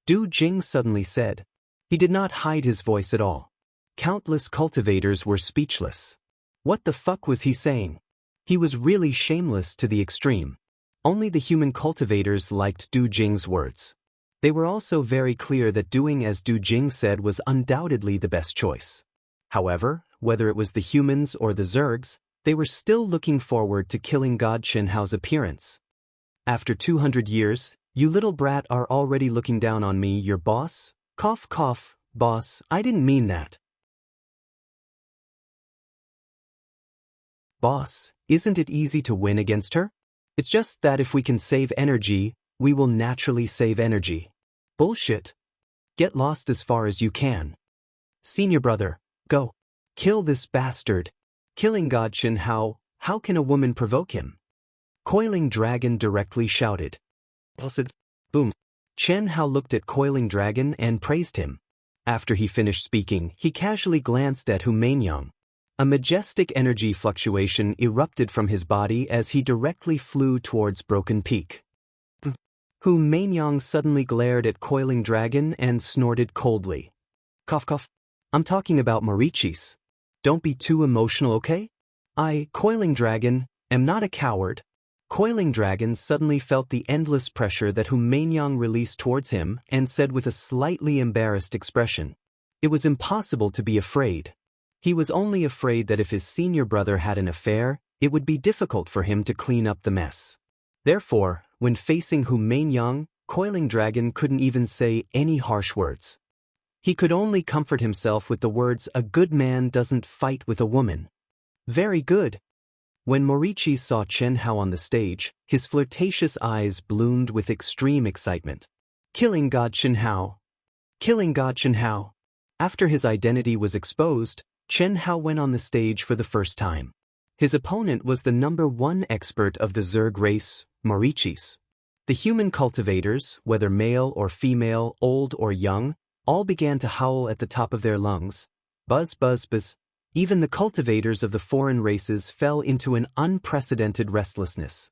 Du Jing suddenly said. He did not hide his voice at all. Countless cultivators were speechless. What the fuck was he saying? He was really shameless to the extreme. Only the human cultivators liked Du Jing's words. They were also very clear that doing as Du Jing said was undoubtedly the best choice. However, whether it was the humans or the Zergs, they were still looking forward to killing God Xianxia's appearance. After 200 years, you little brat are already looking down on me, your boss? Cough cough, boss, I didn't mean that. Boss, isn't it easy to win against her? It's just that if we can save energy, we will naturally save energy. Bullshit. Get lost as far as you can. Senior brother, go. Kill this bastard. Killing God Xianxia, how can a woman provoke him? Coiling Dragon directly shouted. Boom. Xianxia looked at Coiling Dragon and praised him. After he finished speaking, he casually glanced at Hu Meinyang. A majestic energy fluctuation erupted from his body as he directly flew towards Broken Peak. Hu Meinyang suddenly glared at Coiling Dragon and snorted coldly. Cough cough. I'm talking about Mauricis. Don't be too emotional, okay? I, Coiling Dragon, am not a coward. Coiling Dragon suddenly felt the endless pressure that Hu Meinyang released towards him and said with a slightly embarrassed expression. It was impossible to be afraid. He was only afraid that if his senior brother had an affair, it would be difficult for him to clean up the mess. Therefore, when facing Hu Mainyang, Coiling Dragon couldn't even say any harsh words. He could only comfort himself with the words, "A good man doesn't fight with a woman." Very good. When Morichi saw Chen Hao on the stage, his flirtatious eyes bloomed with extreme excitement. Killing God Chen Hao. Killing God Chen Hao. After his identity was exposed, Chen Hao went on the stage for the first time. His opponent was the #1 expert of the Zerg race, Morichis. The human cultivators, whether male or female, old or young, all began to howl at the top of their lungs. Buzz, buzz, buzz. Even the cultivators of the foreign races fell into an unprecedented restlessness.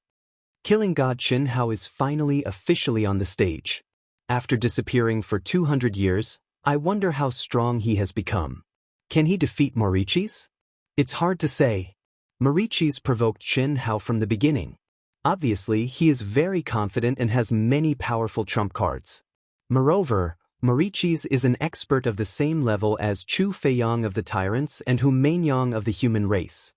Killing God Chen Hao is finally officially on the stage. After disappearing for 200 years, I wonder how strong he has become. Can he defeat Morichis? It's hard to say. Morichis provoked Chen Hao from the beginning. Obviously, he is very confident and has many powerful trump cards. Moreover, Morichis is an expert of the same level as Chu Feiyang of the Tyrants and Hu Mainyang of the human race.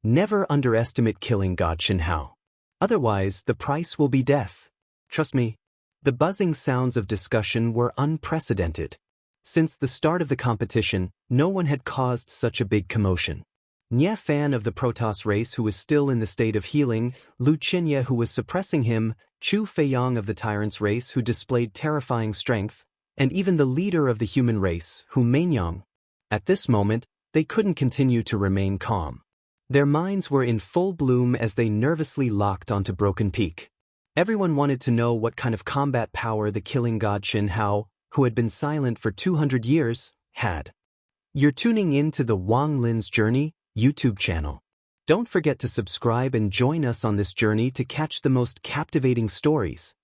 Never underestimate killing God Chen Hao. Otherwise, the price will be death. Trust me. The buzzing sounds of discussion were unprecedented. Since the start of the competition, no one had caused such a big commotion. Nye Fan of the Protoss race who was still in the state of healing, Lu Qianye who was suppressing him, Chu Feiyang of the Tyrants race who displayed terrifying strength, and even the leader of the human race, Hu Mainyang. At this moment, they couldn't continue to remain calm. Their minds were in full bloom as they nervously locked onto Broken Peak. Everyone wanted to know what kind of combat power the killing god Chen Hao, who had been silent for 200 years, had. You're tuning in to the Wang Lin's Journey YouTube channel. Don't forget to subscribe and join us on this journey to catch the most captivating stories.